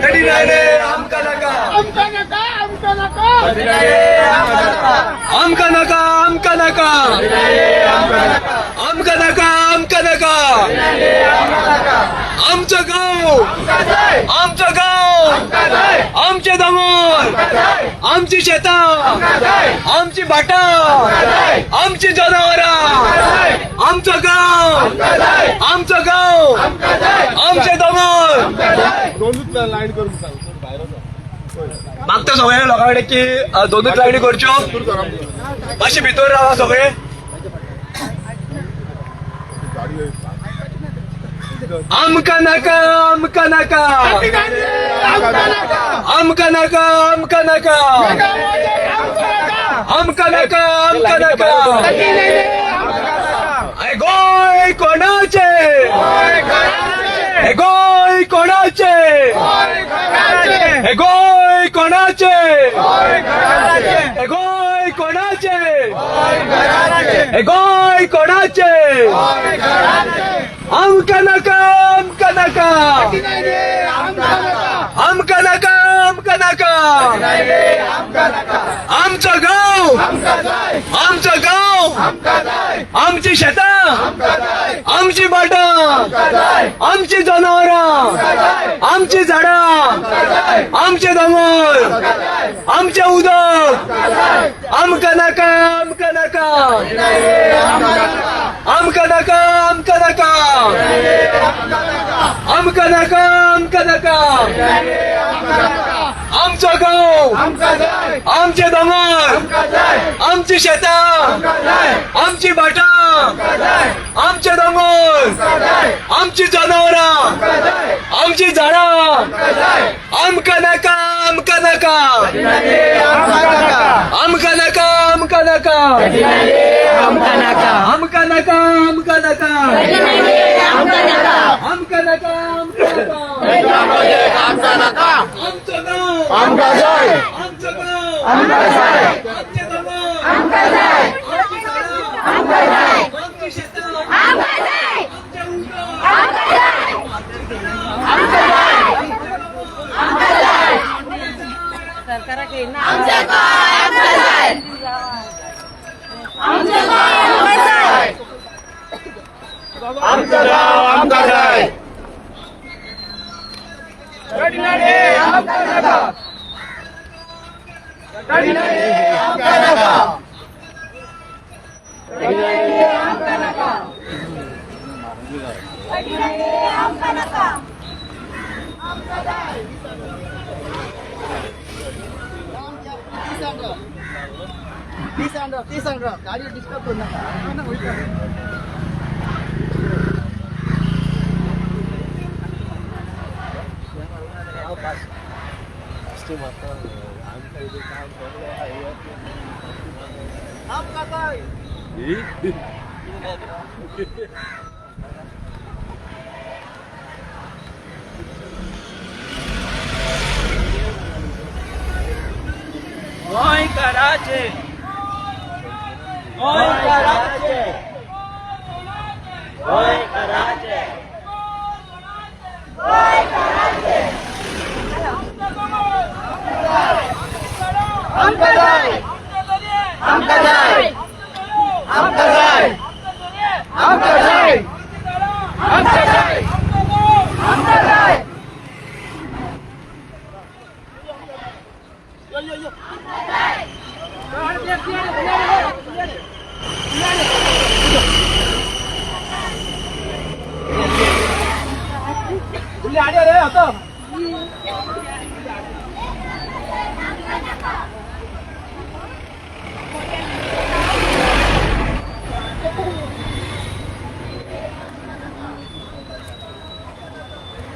कधी नाही रे आमका नका कधी नाही रे आमका नका आमका नका आमका नका आमका नका आमचं गाव आमचं गाव आमचे दमन आमची शेतं आमची भाटा आमची जनावरं आमचं गाव आमचे दमन मागता सगळे लोकांकडे की दोनूच लाईनी करच्यो मातशे भितर रावा सगळे आमका नका आमका नका आमका नका आमका नका आमका नका आमका नका अरे गोय कोणाचे हे गोय कोणाचे हे गोय कोणाचे हे गोय कोणाचे हे गोय कोणाचे आमका नका आमका नका आमका नका आमका नका आमचं गाव आमची शेतं आमची बाटा आमची जनावरं आमची झाडं आमचे दमन आमचे उदक आमका नका आमका नका आमका नका आमका नका आमका नका आमका नका आमचं गाव आमचे दमन आमची शेतं आमची बाटा आमचे दमन आमची जनावरं आमची झाडं आमका नका आमका नका आमका नका आमका नका आमका नका आमका नका आमका नका आमका नका आमका नका आमचं गाव आमका जाय आमचं गाव आमका जाय आमचे दमन आमका जाय आमची झाडं आमका जाय आमची शेतं आमका जाय आमचे उदक आमका जाय आमका जाय आमका जाय सरकाराकडे आमचं गाव आमका जाय आमचं गाव आमका जाय आमचं गाव आमका जाय आमका नका आमका नका आमका नका आमका नका गाडी डिस्टर्ब करू नका गोय कराचे गोय कराचे गोय कराचे गोय कराचे आमका जाय आमका जाय आमका जाय आमका जाय आमका जाय आमका जाय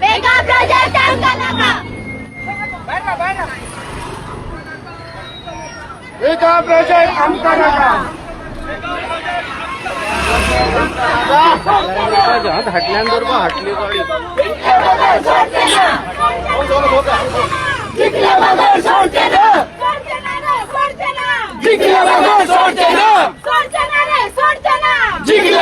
मेगा प्रोजेक्ट आमका नका एका प्रोजेक्ट आमका नका जिंकल्या बगैर सोडते ना जिंकल्या बगैर सोडते ना जिंकल्या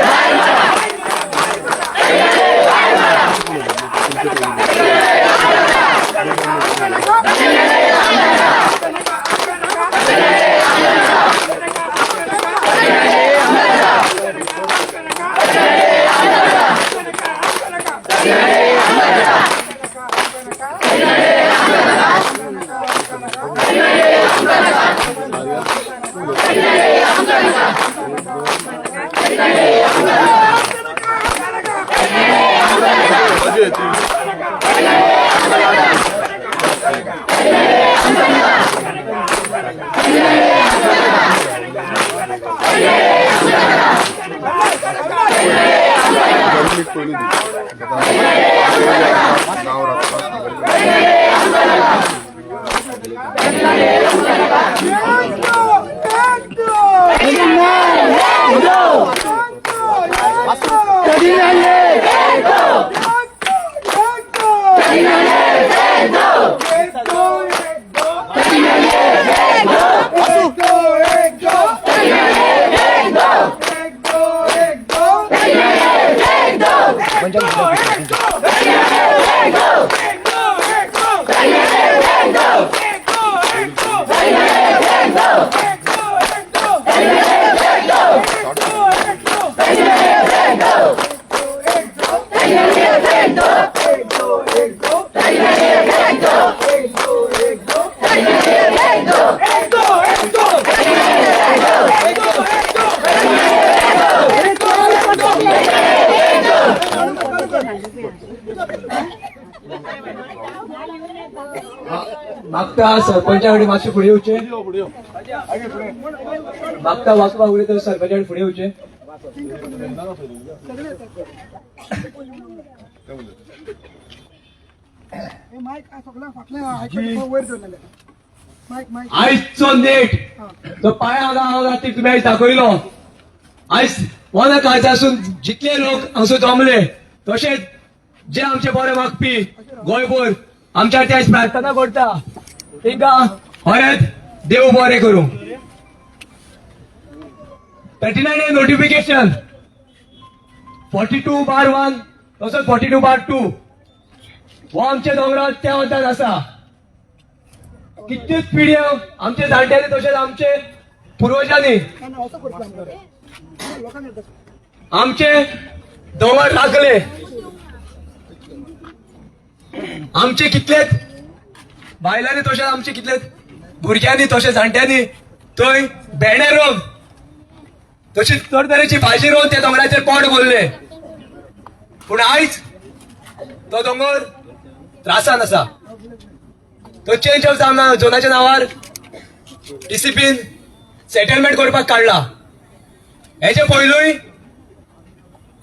मागता सरपंचाकडे मातशे फुडें येवचे मागता वाचपाक उलय तर सरपंचाकडे फुडें येवचे आयजचो नेट तो पांयां राती मॅच दाखयलो आयज वना काळजासून जितले लोक हांगसर जमले तशेंच जे आमचे बरे मागपी गोंयभर आमच्या ते आयज प्रार्थना करता तांकां खरेंच देव बरें करूं 39 नोटिफिकेशन 42/1 तसोच 42/2 हो आमच्या दोंगरात त्या वतान आसा कितल्योच पिढयो आमचे जाणट्यांनी तशेंच आमचे पुर्वजांनी आमचे दोंगर राखले आमचे कितलेच बायलांनी तशेंच आमचे कितलेच भुरग्यांनी तशेंच जाणट्यांनी थंय भेंडे रोवन तशीच तरेची भाजी रोवन त्या दोंगराचेर पोट भरले पूण आयज तो दोंगर त्रासान आसा तो चेंज ऑफ झोनाच्या नांवार डीसीपीन सेटलमेंट करपाक काडला हेचे पयलूय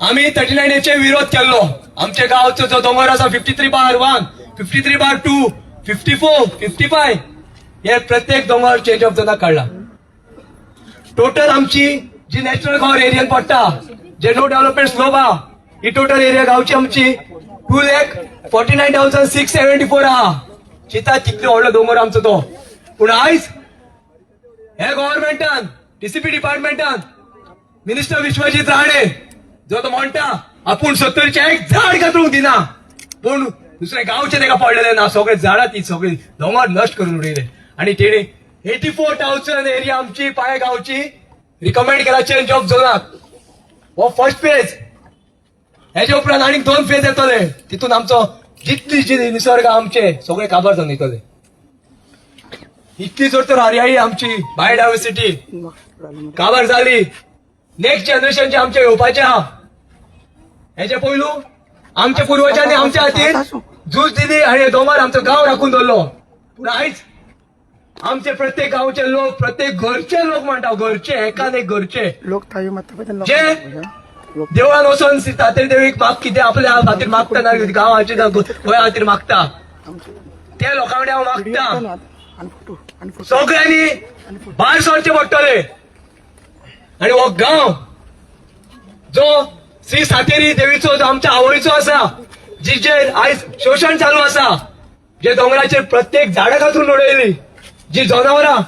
आमी 39 विरोध केल्लो आमच्या गांवचो जो दोंगर आसा 53/1 53/2 54 55 हे प्रत्येक दोंगर चेंज ऑफ झोनाक काडला टोटल आमची जी नॅशनल गव्हर एरियन पडटा जे नो डेव्हलपमेंट स्लोप आहा ही टोटल एरिया गावची आमची 2,49,674 आहा चिता कितलो व्हडलो दोंगर आमचो तो पूण आयज हे गव्हर्मेंटान डीसीपी डिपार्टमेंटान मिनिस्टर विश्वजीत राणे जो तो म्हणटा आपूण 70चे एक झाड कातरूंक दिना पूण दुसरे गांवचे ताका पडलेले ना सगळे झाडां ती सगळी दोंगर नश्ट करून उडयले आणि तेणी 84,000 एरिया आमची पाय गांवची रिकमेंड केला चेंज ऑफ झोनाक हो फर्स्ट फेज हेच्या उपरांत आनीक 2 फेज येतले तितून आमचो जितली जी निसर्ग आमचे सगळे काबार जावन येतले इतली जर तर हरियाळी आमची बायोडायव्हर्सिटी काबार जाली नेक्स्ट जनरेशन जे आमचे येवपाचे आहा हेचे पयलू आमच्या पुर्वजांनी आमच्या खातीर झूज दिली आणि दोंगर आमचो गांव राखून दवरलो पूण आयज आमचे प्रत्येक गांवचे लोक प्रत्येक घरचे लोक म्हणटा घरचे एकान एक घरचे जे देवळान वचून तातेर देवीक माग कितें आपल्या खातीर मागता ना गांवाचे गोंया खातीर मागता त्या लोकां कडेन हांव मागता सगळ्यांनी भायर सरचे पडटले आणि हो गांव जो श्री सातेरी देवीचो जो आमच्या आवयचो आसा जिचेर आयज शोषण चालू आसा जे दोंगराचेर प्रत्येक झाडां कातरून उडयली जी जनावरां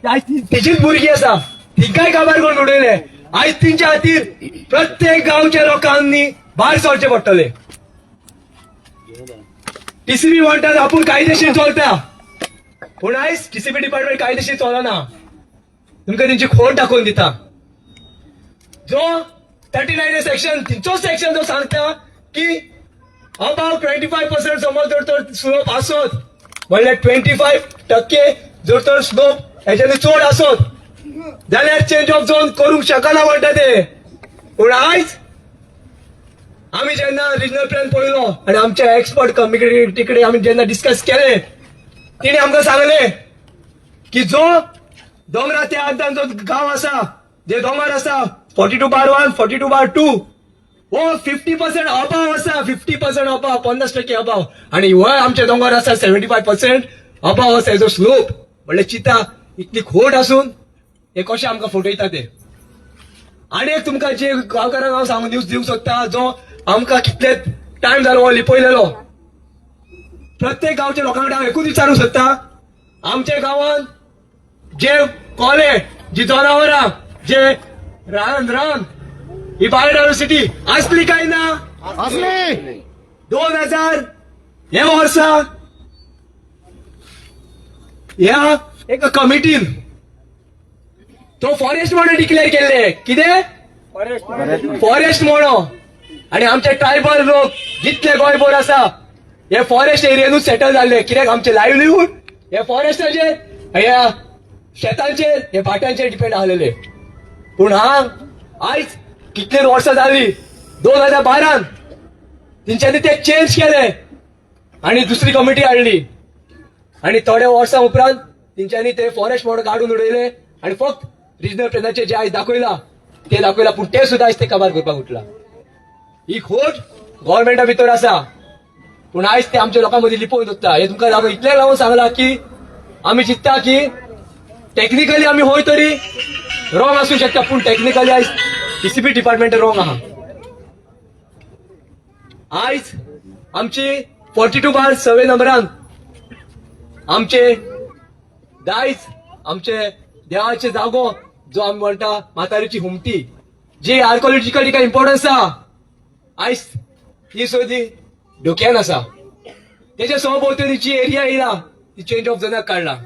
आयज तेचीच भुरगीं आसा तिकाय काबार करून उडयले आयज तिंच्या खातीर प्रत्येक गांवच्या लोकांनी भायर सरचे पडटले टीसीबी म्हणटात आपूण कायदेशीर चलता पूण आयज टीसीबी डिपार्टमेंट कायदेशीर चलना तुमकां तेंची खोट दाखोवन दिता जो 39 सेक्शन तिचो सेक्शन जो सांगता की अबाउट 25% समज जर तर स्लोप आसत म्हणल्यार 25% जर तर स्लोप हेच्यानी चड आसत जाल्यार चेंज ऑफ झोन करूंक शकना म्हणटा ते पूण आयज आम्ही जेन्ना रिजनल प्लॅन पळयलो आणि आमच्या एक्सपर्ट कमिटीकडे आम्ही जेन्ना डिस्कस केले, तिने आमकां सांगले की जो दोंगरा त्या आदान जो गांव आसा, जे दोंगर आसा 42/1, 42/2, हो 50% अभाव आसा, 50% अभाव, 50% अभाव. आणि हो आमचे दोंगर आसा 75% अभाव आसा. हेजो स्लोप म्हणल्यार चिता इतली खोट आसून हे कशें आमकां फटयता ते. आनी एक तुमकां जे गांवकारांक हांव सांगून दिवंक सोदता, जो आमकां कितले टायम जालो हो लिपयलेलो, प्रत्येक गांवच्या लोकांकडे हांव एकूच विचारूंक सोदता, आमच्या गांवांत जे कोले, जी जनावरां, जे रान ही बायोडायव्हर्सिटी असली काय ना? असली. 2000 हे वर्सा ह्या एका कमिटीन तो फॉरेस्ट म्हणून डिक्लेअर केले. कितें? फॉरेस्ट म्हणून. आणि आमचे ट्रायबल लोक जितले गोंयभर आसा हे फॉरेस्ट एरियेनूच सेटल जाल्ले. कित्याक आमचे लायव्हलीहूड हे फॉरेस्टाचेर, ह्या शेतांचेर, हे भाटांचेर डिपेंड आसलेले. पूण आयज कितले वर्सां जाली, 2012 तेंच्यांनी ते चेंज केले आणि दुसरी कमिटी हाडली. आणि थोड्या वर्सां उपरांत तेंच्यांनी ते फॉरेस्ट म्हणून काडून उडयले आणि फक्त रिजनल प्लॅनाचेर जे आयज दाखयला ते दाखयला, पूण ते सुद्दां आयज ते काबार करपाक उठला. ही खोट गव्हर्नमेंटा भितर आसा, पूण आयज ते आमच्या लोकां मदीं लिपोवन दवरता. हे तुमकां लागून इतले लागून सांगला की आमी चिंतता की टेक्निकली आमी होय तरी रॉंग आसूं शकता, पूण टेक्निकली आयज पीसीबी डिपार्टमेंट रॉंग आहा. आयज आमची 42/6 नंबरान आमचे दायज, आमचे देवाचे जागो, जो आमी म्हणटा म्हातारीची हुमटी, जी आर्कोलॉजिकल तिका इम्पॉर्टन्स आहा, आयज ही सोदी धोक्यान आसा. तेच्या सभोवतणीची एरिया येयला ती चेंज ऑफ झोनाक काडला.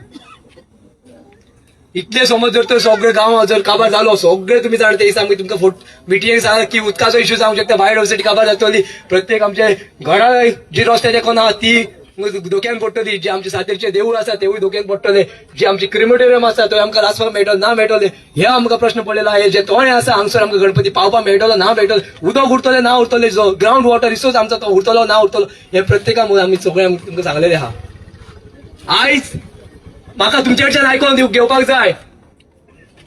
इतले समज जर तर सगळे गांव जर काबार जालो, सगळे तुम्ही जाणते दिसा आमी तुमकां मिटिंगेक सांगला की उदकाचो इश्यू जावंक शकता, बायोडायव्हर्सिटी काबार जातली, प्रत्येक आमचे घरा जी रस्त्याचे कोण आहा ती धोक्यान पडटली, जे आमचे सातेरचे देवूळ आसा तेवूय धोक्यान पडटले, जे आमचे क्रिमेटोरियम आसा तो आमकां रासपाक मेळटलो ना मेळटले, हे आमकां प्रश्न पडलेलो आहे. जे तोणे आसा हांगसर आमकां गणपती पावपाक मेळटलो ना मेळटलो, उदक उरतले ना उरतले, जो ग्राउंड वॉटर रिसोर्स आमचा तो उरतलो ना उरतलो, हे प्रत्येकाक आमी सगळे तुमकां सांगलेले आहा. आयज म्हाका तुमचे कडच्यान आयकोन घेवपाक जाय,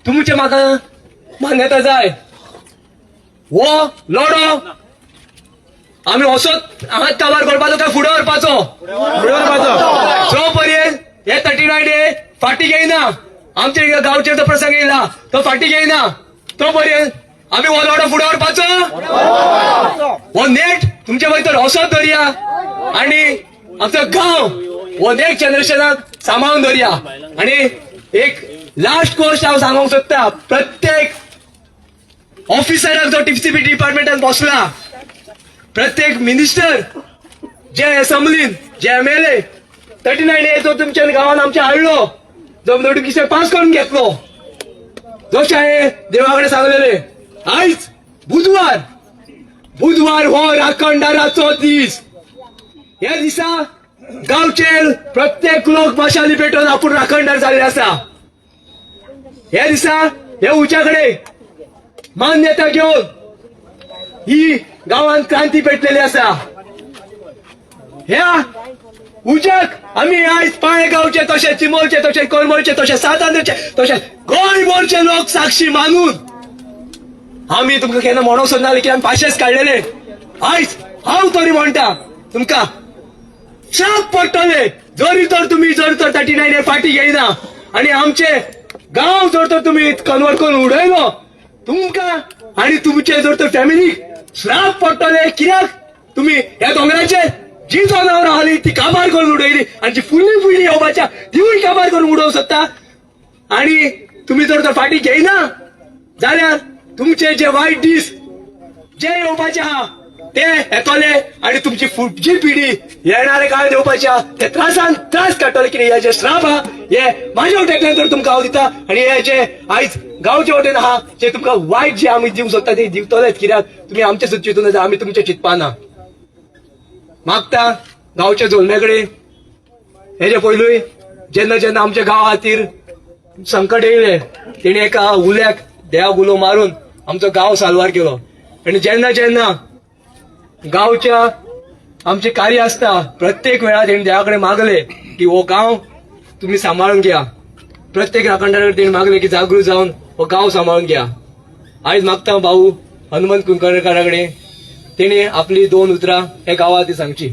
तुमचे म्हाका मान्यता जाय. हो लढो आमी वसत हांगाच काबार करपाचो काय फुडें व्हरपाचो? जो पर्यंत हे 39 डे फाटी घेयना, आमचे गांवचेर जो प्रसंग येयला तो फाटी घेयना, तो पर्यंत आमी हो लढो फुडें व्हरपाचो. हो नेट तुमचे भितर वसत धरया आणि आमचो गांव हो नेक्स्ट जनरेशनाक सांबाळून धरया. आणि एक लास्ट गोष्ट हांव सांगूंक सोदता, प्रत्येक ऑफिसराक जो टीसीबी डिपार्टमेंटान बसला, प्रत्येक मिनिस्टर, जे असेंब्लीन, जे MLA 39 डे जो तुमच्या गावात आमच्या हाडलो, जो नोटिफिकेशन पास करून घेतलो, जशें हांवें देवाकडे सांगलेले, आयज बुधवार हो राखणदाराचो दीस. ह्या दिसा गांवचे प्रत्येक लोक मशाली पेटोवन आपूण राखणदार जाल्ले आसा. ह्या दिसा हे उच्याकडे मान्यता घेवन ही गांवांत क्रांती पेटलेली आसा. ह्या उज्याक आमी आयज पाळेगांवचे, तशें चिमोलचे, तशें करमळचे, तशें सातांद्रचे, तशें गोंयभरचे लोक साक्षी मानून आमी तुमकां केन्ना म्हणूंक सोदनाले की आमी पाशेस काडलेले. आयज हांव तरी म्हणटा तुमकां शाप पडटले जरी तर तुम्ही 39 डे फाटी घेयना आणि आमचे गांव जर तर तुम्ही कन्वर्ट करून उडयलो, तुमकां आणि तुमचे जर तर फॅमिलीक श्राप पडटले. कित्याक तुम्ही ह्या दोंगराचेर जी जनावरां आसली ती काबार करून उडयली आणि जी फुडली पिढी येवपाच्या तिवूय काबार करून उडोवंक सोदता. आणि तुम्ही जर तर फाटी घेयना जाल्यार तुमचे जे वायट दीस जे येवपाचे आहा ते येतले आणि तुमची फुडची पिढी येणारे काळ येवपाच्या ते त्रासान त्रास काडटले. कितें हे जे श्राप आहा हे म्हाज्या वटेंतल्यान तर तुमकां हांव दिता आणि हे जे आयज गांवचे वटेन आहा जे तुमकां वायट जे आमी दिवंक सोदता ते दिवतलेच. कित्याक तुमी आमचे सुद्दां चिंतून येता, आमी तुमचे चिंतपाना. मागता गांवचे जोडण्याकडे हेजे पयलूय जेन्ना जेन्ना आमच्या गांवा खातीर संकट येयले तेणी एका उल्याक देवाक उलो मारून आमचो गांव साल्वार केलो. आणि जेन्ना जेन्ना गावच्या आमचे कार्य असता प्रत्येक वेळा त्यांनी देवाकडे मागले की हो गाव तुम्ही सांभाळून घ्या. प्रत्येक राखणदाराकडे त्यांनी मागले की जागृत जाऊन हो गाव सांभाळून घ्या. आयज मागता भाऊ हनुमंत कुंकळकराकडे तेणे आपली 2 उतरां हे गावात सांगची.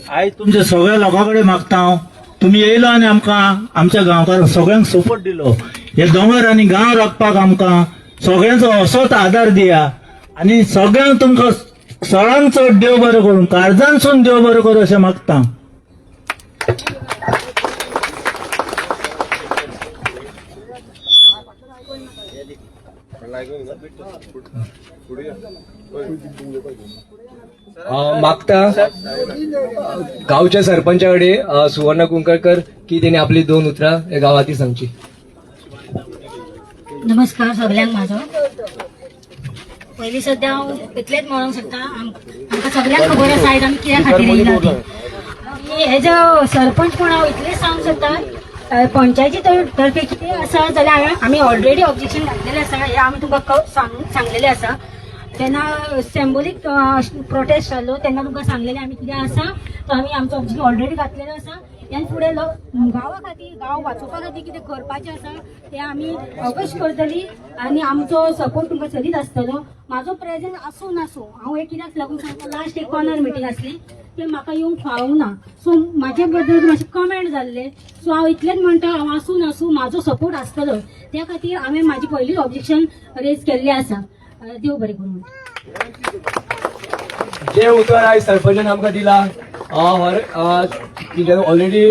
आयज तुमच्या सगळ्या लोकांकडे मागता हांव तुम्ही येयलो आनी आमकां आमच्या गांवकारांक सगळ्यांक सपोर्ट दिलो. हे दोंगर आनी गांव राखपाक आमकां सगळ्यांचो असोच आदार दिया आनी सगळ्यांक तुमकां चडांत चड देव बरें करूं, काळजानसून देव बरें करूं अशें मागता. मागता गावच्या सरपंचाकडे सुवर्ण कुंकळकर की त्यांनी आपली 2 उतरां हे गावात सांगची. नमस्कार सगळ्यांक म्हाजो. पयलीं सद्या हांव इतलेंच म्हणूंक सोदतां आमकां सगळ्यांक खबर आसा आयज आमी कित्या खातीर येयला ती. हे जो सरपंच म्हण हांव इतलेंच सांगूंक सोदतां पंचायती तर्फे कितें आसा जाल्यार आमी ऑलरेडी ऑब्जेक्शन घातलेलें आसा. हे आमी तुमकां सांगलेलें आसा. तेन्ना सिंबॉलीक प्रोटेस्ट जाल्लो तेन्ना तुमकां सांगलेलें आमी कितें आसा तो आमी आमचो ऑब्जेक्शन ऑलरेडी घातलेलो आसा. ह्या फुडें गांवा खातीर गांव वाचोवपा खातीर कितें करपाचें आसा तें आमी अवश्य करतलीं आनी आमचो सपोर्ट तुमकां सदींच आसतलो. म्हाजो प्रेजेंट आसूं नासूं हांव एक कित्याक लागून सांगता लास्ट एक कॉर्नर मिटींग आसली तें म्हाका येवंक फावूंक ना. सो म्हाजे बद्दल मातशें कमेंट जाल्ले. सो हांव इतलेंच म्हणटा हांव आसूं नासूं म्हाजो सपोर्ट आसतलो. त्या खातीर हांवें म्हाजी पयलीच ऑब्जेक्शन रेज केल्लें आसा. देव बरें करूं. जे उतर आयज सरपंचान आमकां दिला ऑलरेडी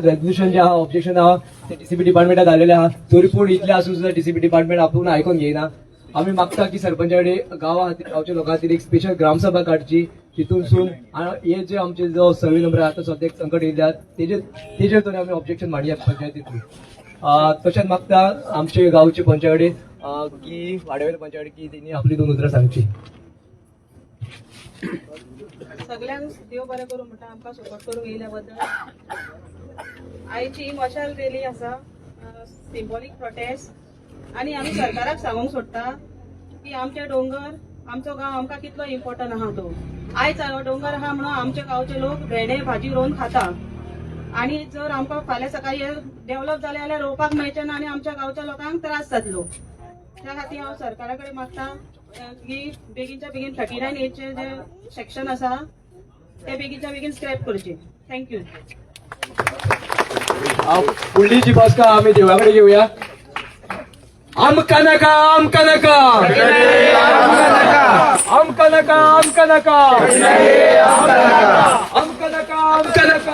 रेझोल्युशन जे आहा ऑब्जेक्शन आहा ते डीसीपी डिपार्टमेंटात आलेले आहा. तरी पूण इतले आसून सुद्दां डीसीपी डिपार्टमेंट आपूण आयकून घेयना. आमी मागता की सरपंचाकडे गांवच्या लोकां खातीर एक स्पेशल ग्रामसभा काडची. तितूनसून हे जे आमचे जो सर्वे नंबर आतां सद्याक संकट येयल्यात तेजेर तर आमी ऑब्जेक्शन मांडया पंचायतींतली. तशेंच मागता आमचे गांवचे पंचायती की वाड्यावेले पंचायती की तेणी आपली 2 उतरां सांगची. सगळ्यांक देव बरें करूं म्हणटा आमकां सपोर्ट करूंक येयल्या बद्दल. आयची ही मशाल रॅली आसा सिंबॉलीक प्रोटेस्ट आनी आमी सरकाराक सांगूंक सोदता की आमचे डोंगर आमचो गांव आमकां कितलो इम्पॉर्टंट आहा तो. आयज डोंगर आहा म्हणून आमचे गांवचे लोक भेंडे भाजी रोवन खाता आनी जर आमकां फाल्यां सकाळी डेव्हलप जालें जाल्यार रोवपाक मेळचें ना आनी आमच्या गांवच्या लोकांक त्रास जातलो. त्या खातीर हांव सरकारा कडेन मागता की बेगीनच्या बेगीन 39A जे सेक्शन आसा ते बेगीनच्या बेगीन स्क्रॅप करचे. थँक्यू. फुडली जी बसका आमी देवळा कडेन घेवया. आमकां नाका आमकां नाका आमकां नाका आमकां नाका आमकां नाका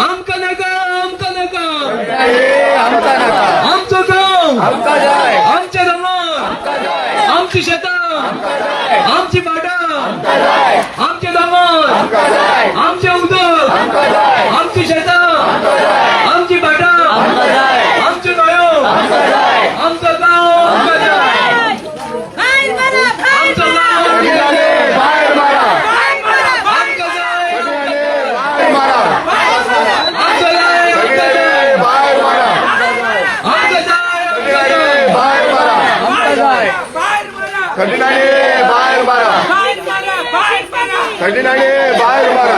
आमकां नाका आमकां नाका आमकां आमचो गांव आमचे दोंगर आमची शेतां आमची भाटां आमचे दोंगर आमचे उदक आमची शेतां आमची भाटां आमच्यो न्हंयो आमचो गांव आमकां जाय. आमचो गांव आमकां जाय. 39A बाहेर मारा. 39A बाहेर मारा.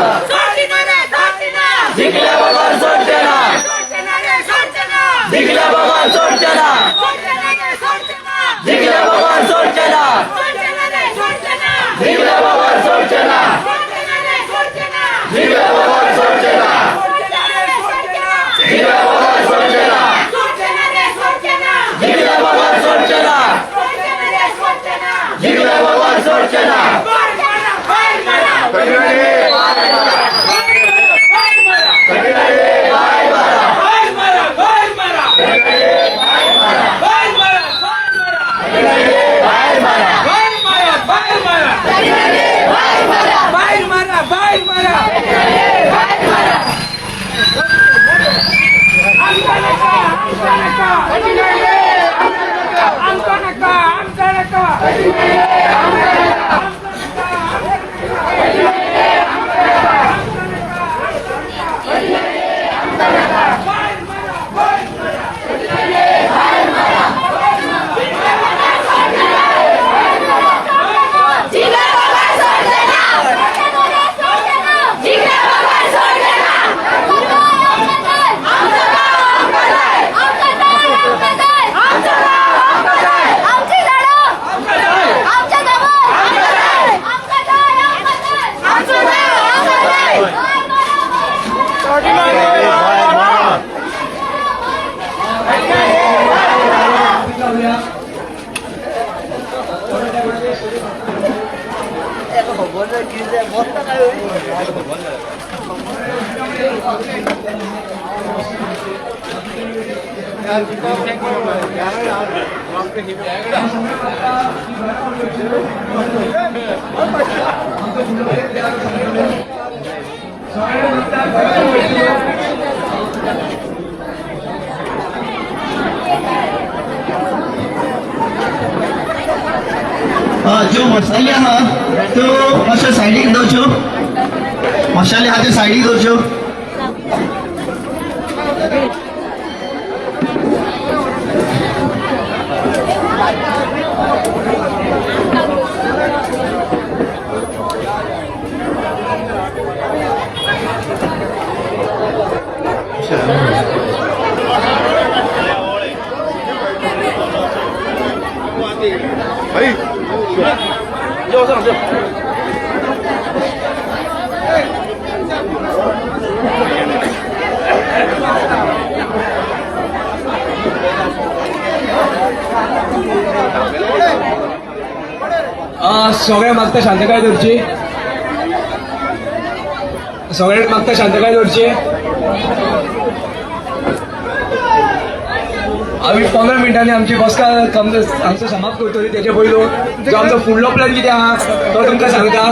जो मसाले आहा तो मातशे सायडीक दवरच्यो मसाले आहा ते सायडीक दवरच्यो सगळे मागता शांतकाय दवरची सगळ्यांक मागता शांतकाय दवरची आम्ही 15 मिनिटांनी आमची बसका आमचं समाप्त करतली त्याच्या पयलू जो आमचो फुडलो प्लॅन कितें आहा तो तुमकां सांगता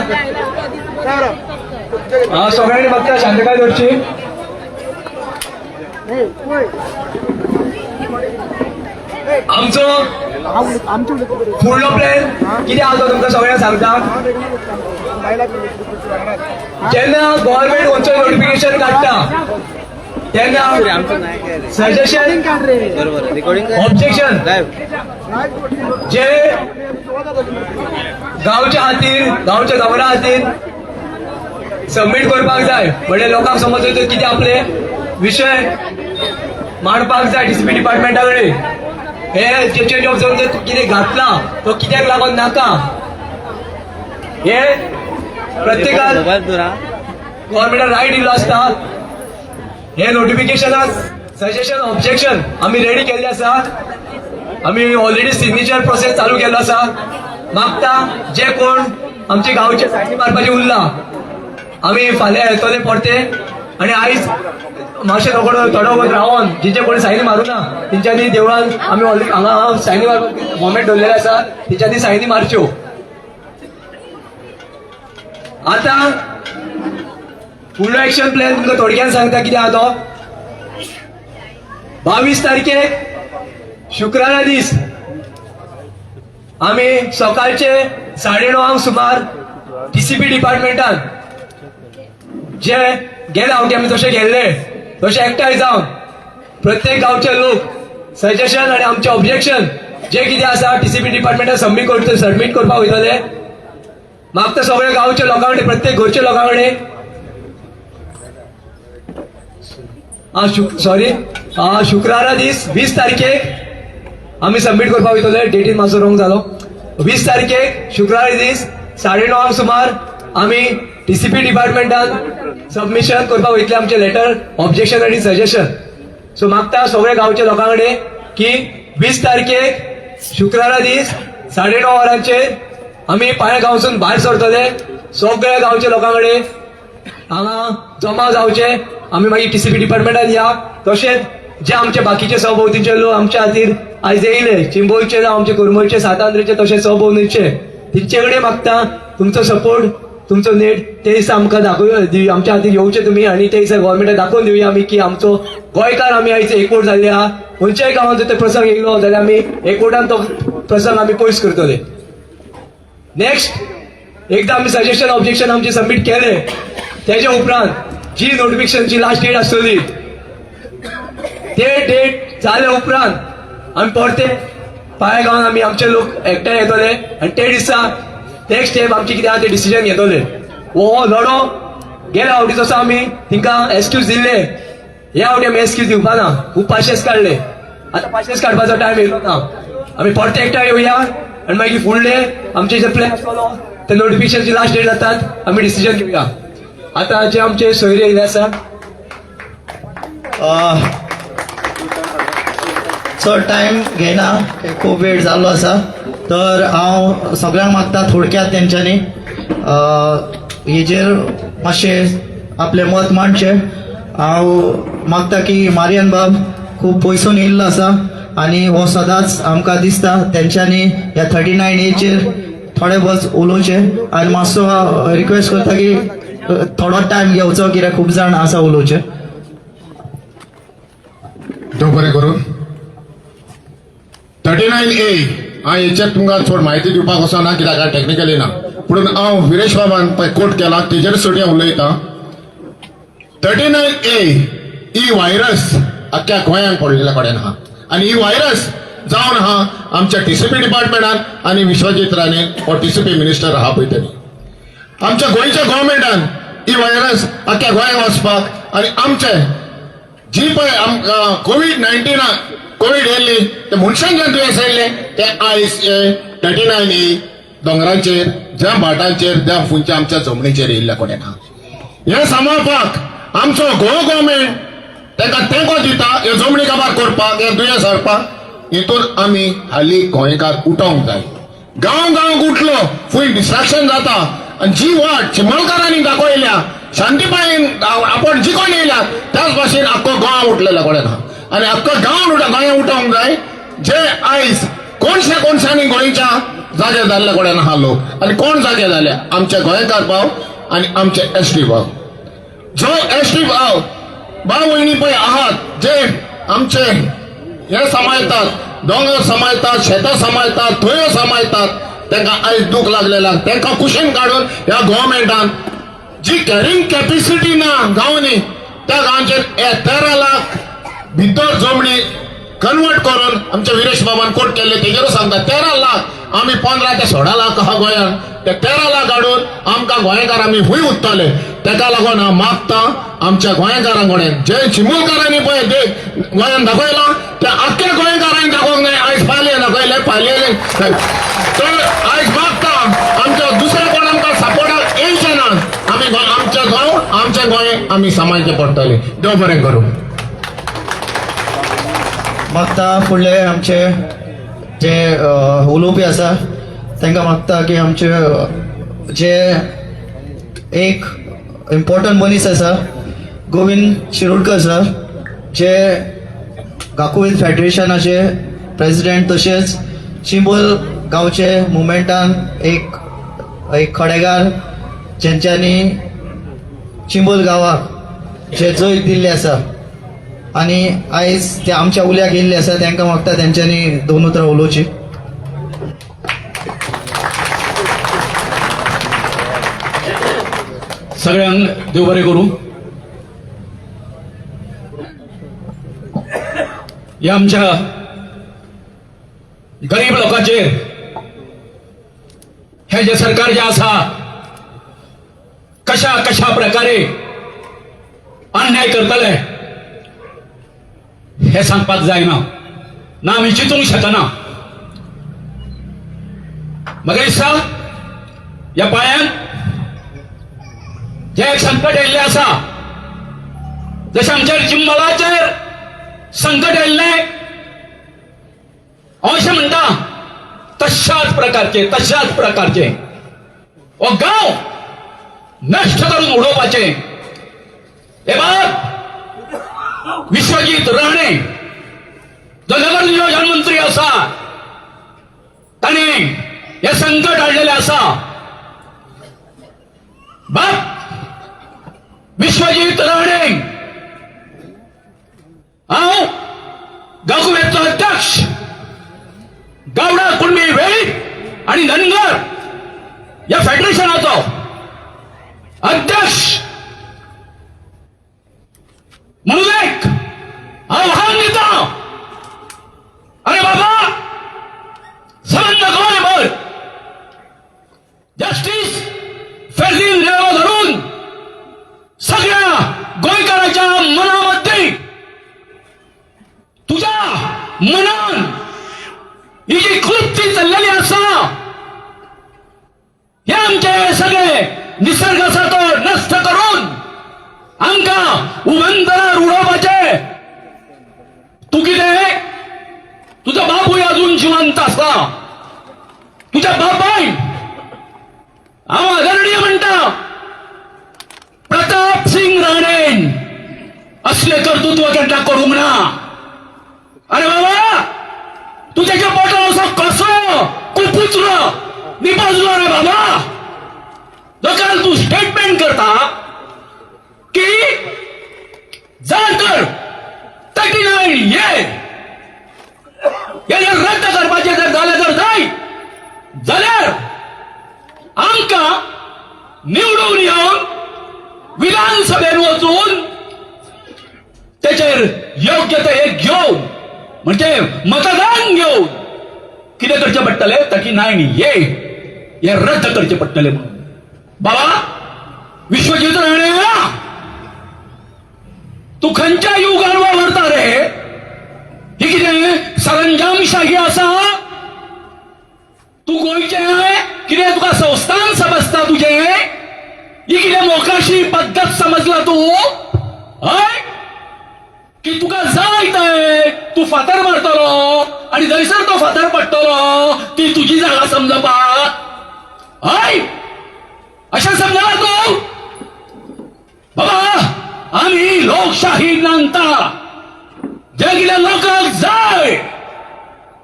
सगळ्यांनी मागता शांतकाय दवरची आमचो फुडलो प्लॅन कितें आहा तो तुमकां सगळ्यांक सांगता जेन्ना गव्हर्नमेंट खंयचो नोटिफिकेशन काडटा तेन्ना सजेशन ऑब्जेक्शन जे गांवच्या खातीर गांवच्या गव्हर्नरा खातीर सबमीट करपाक जाय म्हणजे लोकांक समज कितें आपले विशय मांडपाक जाय डीसीपी डिपार्टमेंटा कडेन हे जे चेंज ऑफ झोन कितें घातला तो कित्याक लागून नाका हे प्रत्येकाक गव्हर्नमेंटान रायट दिलो आसता हे नोटिफिकेशनाक सजेशन ऑब्जेक्शन आम्ही रेडी केल्ले आसा आम्ही ऑलरेडी सिग्नेचर प्रोसेस चालू केलो आसा मागता जे कोण आमचे गांवचे सायटी मारपाचे उरला आम्ही फाल्यां येतले परते आणि आयज मातशें थोडो वगत रावन जे कोणी सायनी मारूना तेंच्यांनी देवळान आमी ऑलरेडी हांगा सायनी मारपाक मोमेंट दवरलेले आसा तेंच्यांनी सायनी मारच्यो आतां फुडलो एक्शन प्लॅन तुमकां थोडक्यान सांगता कितें आहा तो 22 तारखेक शुक्रारा दीस आमी सकाळचे 9:30 सुमार टीसीपी डिपार्टमेंटान जे गेल्या फावटी आमी तशे गेल्ले तशे एकठांय जावन प्रत्येक गांवचे लोक सजेशन आनी आमचे ऑब्जेक्शन जे कितें आसा टीसीपी डिपार्टमेंटान सबमीट करपाक वयतले म्हाका सगळ्या गांवच्या लोकां कडेन प्रत्येक घरच्या लोकां कडेन शुक्रारा दीस 20 तारखेक आम्ही सबमीट करपाक वयतले डेटीन मातसो रॉंग जालो 20 तारखेक शुक्रारा दीस 9:30 सुमार आम्ही टीसीपी डिपार्टमेंटान सबमिशन करपाक वयतले आमचे लेटर ऑब्जेक्शन आनी सजेशन सो मागता सगळ्या गांवच्या लोकां कडेन की 20 तारखेक शुक्रारा दीस 9:30 वरांचेर आम्ही पाळ्या गांवसून भायर सरतले सगळ्या गांवच्या लोकां कडेन हांगा जमा जावचे आम्ही मागीर टीसीपी डिपार्टमेंटान या तशेंच जे आमचे बाकीचे सहभोवतीचे लोक आमच्या खातीर आयज येयले चिंबोयचे जावं आमचे कुरमोलचे सातांद्रेचे तशेंच सहभोवनीचे तेंचे कडेन मागता तुमचो सपोर्ट तुमचो नेट ते दिसा आमकां दाखोव आमच्या हातीक येवचे तुमी आनी ते दिसा गव्हर्मेंटाक दाखोवन दिवया आमी की आमचो गोंयकार आमी आयज एकवट जाल्ले आहा. खंयच्याय गांवांत जर तो प्रसंग येयलो जाल्यार आमी एकवटान तो प्रसंग आमी पयस करतले. नेक्स्ट एकदा आमी सजेशन ऑब्जेक्शन आमचे सबमीट केले तेच्या उपरांत जी नोटिफिकेशनची लास्ट डेट आसतली ते डेट जाल्या उपरांत आमी परते पाळ्या गांवांत आमी आमचे लोक एकठांय येतले आनी ते दिसा नेक्स्ट स्टेप आमचे कितें आहा ते डिसिजन घेतले. हो लढो गेल्या फावटी जसो आमी तिंका एक्सक्यूज दिल्ले ह्या फावटी आमी एक्सक्यूज दिवपा ना. खूब पाशेस काडले, आतां पाशेस काडपाचो टायम येयलो ना. आमी परते एकठांय येवया आनी मागीर फुडले आमचे जे प्लॅन आसतलो ते नोटिफिकेशनची लास्ट डेट जातात आमी डिसिजन घेवया. आतां जे आमचे सोयरे येयले आसा चड टायम घेयना, खूब वेळ जाल्लो आसा, तर हांव सगळ्यांक मागता थोडक्यात तेंच्यांनी हेजेर मातशें आपलें मत मांडचें. हांव मागता की मारियन बाब खूब पयसून येयल्लो आसा आनी हो सदांच आमकां दिसता तेंच्यांनी ह्या 39A थोडे बस उलोवचें आनी मातसो रिक्वेस्ट करता की थोडो टायम घेवचो कित्याक खूब जाण आसा उलोवचे. देव बरें करूं. 39A हांव हेचेर तुमकां चड म्हायती दिवपाक वचना कित्याक काय टॅक्निकली ना, पूण हांव विरेश बाबान पळय कोट केला तेजेर सुटी हांव उलयतां. 39A ही व्हायरस आख्ख्या गोंयांक पडलेल्या कडेन आहा आनी ही व्हायरस जावन आहा आमच्या TCP डिपार्टमेंटान आनी विश्वजीत राणे हो TCP मिनिस्टर आहा पळय तेणी. आमच्या गोंयच्या गव्हर्मेंटान ही व्हायरस आख्ख्या गोंयांक वचपाक आनी आमचे जी पळय आमकां कोविड येयल्ली ते मनशांचे दुयेंस येयल्ले ते आयज 39A दोंगरांचेर ज्या भाटांचेर ज्या फुंच्या आमच्या जमनीचेर येयल्ल्या कडेन आहा. हे सांबाळपाक आमचो गोवा गव्हर्मेंट तांकां तेंको दिता ह्यो जमनी काबार करपाक हे दुयेंस हाडपाक. हितून आमी हालीं गोंयकार उठोवंक जाय. गांव उठलो फूल डिस्ट्रॅक्शन जाता आनी जी वाट चिमलकारांनी दाखयल्या शांतीपायेन आपण जिखून येयल्यात त्याच भाशेन आख्खो गोंय उठलेल्या कडेन आहा आनी आख्खो गोंय उठोवंक जाय. जे आयज कोणशांनी गोंयच्या जागे जाल्ल्या कडेन आहा लोक आनी कोण जागे जाल्या आमचे गोंयकार भाव आनी आमचे ST भाव. जो ST भाव भयणी पळय आहात जे आमचे हे सांबाळतात, दोंगर सांबाळतात, शेतां सांबाळतात, थंयो सांबाळतात, तांकां आयज दूख लागलेला तांकां कुशीन काडून ह्या गव्हर्मेंटान जी कॅरिंग कॅपॅसिटी ना गांवांनी त्या गांवांचेर 13 लाख भितर जमनी कन्वर्ट करून आमच्या विरेश बाबान कोट केल्ले तेजेरूच सांगता 13 लाख आमी 15 ते 16 लाख आहा गोंयांत ते 13 लाख हाडून आमकां गोंयकार आमी हूंय उत्तले. तेका लागून हांव मागता आमच्या गोंयकारां कडेन जे चिमूलकारांनी पळय गोंयांत दाखयला ते आख्ख्या गोंयकारांनी दाखोवंक जाय. आयज फाल्यां दाखयले फाल्यां तर आयज मागता आमच्या दुसरे कोण आमकां सपोर्टाक येवचे ना. आमी आमचे गांव आमचें गोंय आमी सांबाळचें पडटलें. देव बरें करूं. मागता फुडले आमचे जे उलोवपी आसा तांकां मागता की आमचे जे एक इम्पॉर्टंट मनीस आसा गोविंद शिरोडकर सर जे गाकुवील फेडरेशनाचे प्रेसिडेंट तशेंच चिंबोल गांवचे मुवमेंटान एक खडेगार जेंच्यांनी चिंबोल गांवाक जे जैत दिल्ले आसा आनी आयज ते आमच्या उल्याक येयल्ले आसा तांकां मागता तेंच्यांनी 2 उतरां उलोवची. सगळ्यांक देव बरें करूं. ह्या आमच्या गरीब लोकांचेर हे जे सरकार जे आसा कशा प्रकारे अन्याय करतले हे सांगपाक जायना ना आमी चिंतूंक शकना. म्हाका दिसता ह्या पाळ्यान जे एक संकट येयल्लें आसा जशें आमच्या चिंबलाचेर संकट येयल्लें हांव अशें म्हणटा तशाच प्रकारचे हो गांव नश्ट करून उडोवपाचे. हे बाब विश्वजीत राणे जो नगर नियोजन मंत्री आसा ताणें हे संकट हाडलेलें आसा. या फेडरेशनाचो अध्यक्ष म्हणून एक आव्हान दिता. अरे बाबा, संबंध गोंयभर जस्टिस फेर्जीन रेवा धरून सगळ्या गोंयकारांच्या मनामध्ये तुझ्या मनान ही जी कृती चाललेली आसा हे आमचे सगळे निसर्ग आसा तो नष्ट करून आमकां उबंदरार उडोवपाचे. तू कितें, तुजो बापूय अजून जिवंत आसा. तुझ्या बापाय हांव आदरणीय म्हणटा प्रताप सिंग राणेन असले कर्तृत्व केन्ना करूंक ना. अरे बाबा, तू त्याच्या पोटावर असो कसो कुपुत्र निपाजलो रे बाबा. जर तू स्टेटमेंट करता की जर तर 39 हे रद्द करपाचे जर जालें जर जाय जाल्यार आमकां निवडून येवन विधानसभेत वचून त्याचेर योग्य ते एक घेवन म्हणजे मतदान घेवन कितें करचें पडटलें 39 हे रद्द करचें पडटलें म्हणून. बाबा विश्वजीत राणे, तू खंयच्या युगान वावरता रे? ही कितें सरंजामशाही आसा? तू गोंयचें कितें तुका संस्थान समजता तुजें? ही कितें मोकाशी पद्दत समजला तू? हय, की तुका जाय थंय तू फातर मारतलो आणि थंयसर तो फातर पडटलो ती तुजी जागा समजपाक? हय, अशें समजला तू? बाबा, आम्ही लोकशाही नांदता. जे कितें लोकांक जाय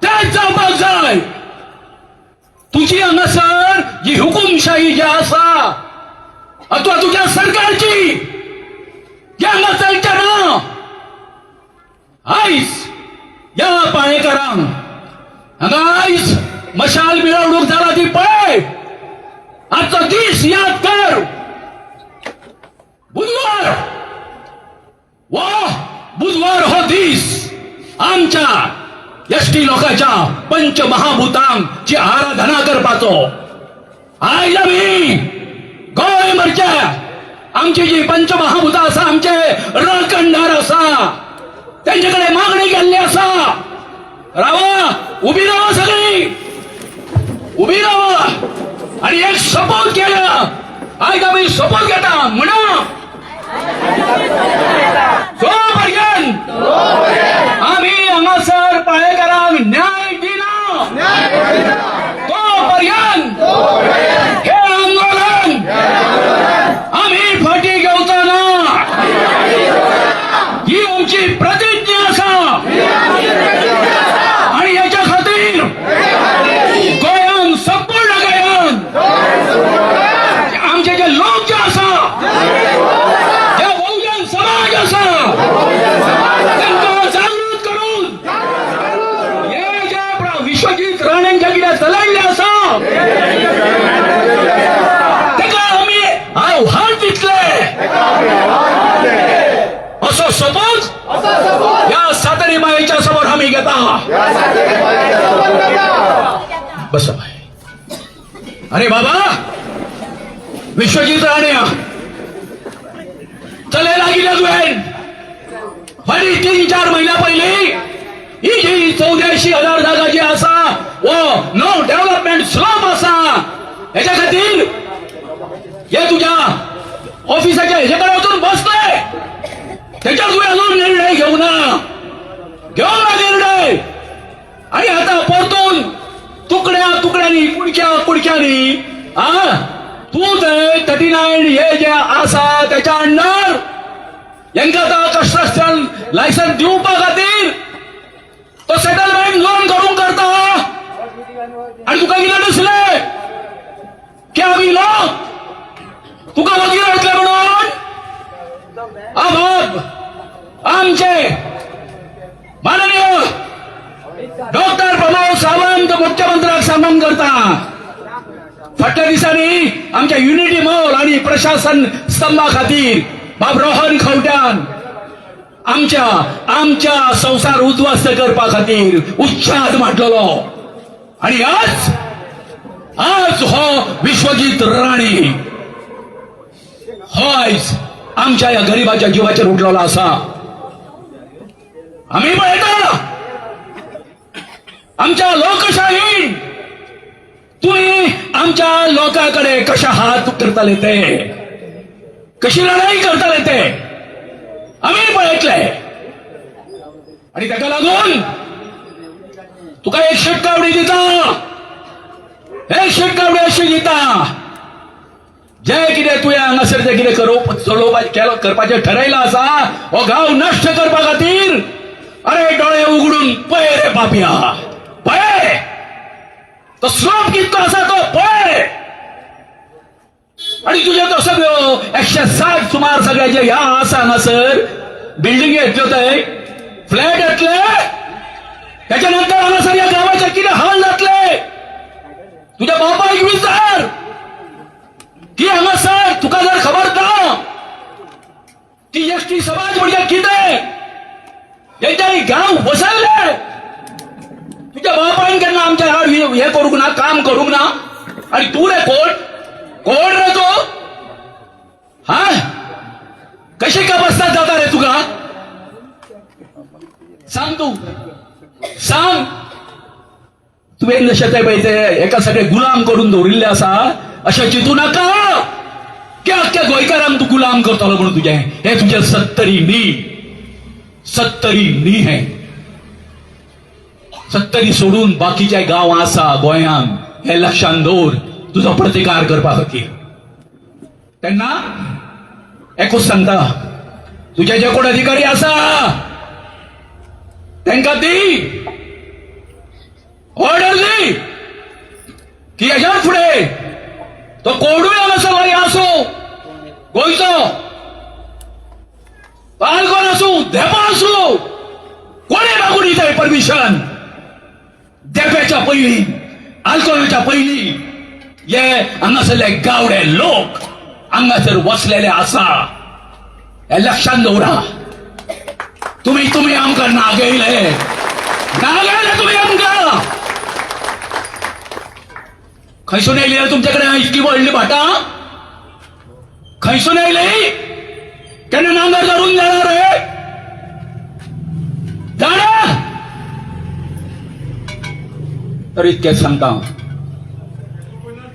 तेच जावपाक जाय. तुजी हांगासर जी हुकुमशाही जी आसा अथवा तुज्या सरकारची जे हांगा चलचें ना. आयज या पाळेकारांक हांगा आयज मशाल मिरवणूक जाला ती पळय. आजचो दीस याद कर. बुधवार बुधवार हो दीस आमच्या एसटी लोकांच्या पंचमहाभूतांची आराधना करपाचो. आयज आमी गोंयभरच्या आमची जी पंचमहाभूतां आसा, आमचे राखणदार आसा, त्यांचे कडेन मागणी केल्ली आसा. रावा, उबी रावा, सगळी उबी रावा आणि एक शपथ केला. आयज आमी शपथ घेता म्हणा जोपर्यंत आम्ही हांगासर पाळेकारांक न्याय दिना तोपर्यंत हे आंदोलन आम्ही फाटी घेवचो ना. ही आमची प्रतिज्ञा आसा आणि याच्या खातीर गोंयान संपूर्ण गोंयान आमचे जे लोक जे आसा, जे बहुजन समाज आसा, त्यांना जागृत करून हे जे विश्वजीत राणेंच्या कितें चलयल्लें आसा तेका आमी आव्हान दितले. असो सपोज या सातेरी मायेच्या समोर आमी घेता. बस. अरे बाबा, विश्वजीत राणे चले लागिले तुवें फाटी 3-4 महिन्या पयलीं ही जी 84,000 जागा जी आसा वो नो डेव्हलपमेंट स्लॉप आसा हेच्या खातीर हे तुझ्या ऑफिसाच्या हेजे कडेन वचून बसले. त्याच्यावर तुवें अजून निर्णय घेवं ना निर्णय. आणि आता परतून तुकड्या तुकड्यांनी कुडक्यांनी तू ते 39 हे जे आसा त्याच्या अंडर यांका कन्स्ट्रक्शन लायसन्स दिवपा खातीर तो सेटलमेंट लोन करून करता. आणि तुका कितें दिसले की आमी लोक तुका वकील हाडटले म्हणून? बाब, आमचे माननीय डॉक्टर प्रमोद सावंत मुख्यमंत्र्याक सांगून करता फाटल्या दिसांनी आमच्या युनिटी मॉल आणि प्रशासन स्तंभा खातीर बाब रोहन खंवट्यान आमच्या संसार उद्ध्वस्त करपा खातीर उच्छाद मांडलेलो आणि आज हो विश्वजीत राणे हो आयज आमच्या या गरिबाच्या जीवाचेर उठलेलो आसा. आम्ही पळयता आमच्या लोकशाहीन तुम्ही आमच्या लोकांकडे कशा हात करताले ते, कशी लढाई करताले ते आम्ही पळयतले. आणि ताका लागून तुका एक शिटकावडी दिता, एक शिटकावडी अशी दिता, जे कितें तुवें हांगासर जे कितें करपाचें ठरयलां आसा हो गांव नश्ट करपा खातीर, अरे डोळे उगडून पळय रे पापया, पळय तो स्लोप कितको आसा तो पळय. आणि तुझे तो सगळ्यो 160 सुमार सगळे जे ह्या आसा हांगासर बिल्डिंगी येतल्यो थंय, फ्लॅट येतले, त्याच्या नंतर हांगासर ह्या गांवाचे कितें हाल जातले तुझ्या बापायक विचार की हांगासर तुका जर खबर ना ती एसटी समाज म्हणजे कितें, तेंच्यांनी गांव बसयले, तुझ्या बापायन केन्ना आमच्या हे करूंक ना, काम करूंक ना, आणि तू रे कोण रे तो, हा कशी कपासतात जाता रे तुका, सांग तू सांग. तुवें जशें ते पळय ते एका सगळे गुलाम करून दवरिल्ले आसा अशें चिंतू नाका की अख्ख्या गोंयकारांक तूं गुलाम करतलो म्हणून तुजें हे तुजें सत्तरी न्ही हे सत्तरी सोडून बाकीचे गांव आसा गोंयांत हे लक्षांत दवर तुजो प्रतिकार करपा खातीर. तेन्ना एकूच सांगता, तुजे जे कोण अधिकारी आसा तांकां दी ऑर्डर दी की हेच्या फुडें तो कोणूय हांगासर आसूं गोंयचो, पालगोन आसूं, देपा आसूं, कोणें मागून दिता परमिशन, देप्याच्या पयलीं आल्कोनाच्या पयलीं हे हांगासरले गावडे लोक हांगासर वसलेले आसा हे लक्षांत दवरा. तुम्ही आमकां नागयले तुम्ही आमकां खंयसून येयली रे तुमचे कडेन इतकी व्हडली भाटां, खंयसून येयली, केन्ना नांगर धरून जाणार रे जाणा. तर इतकेच सांगता,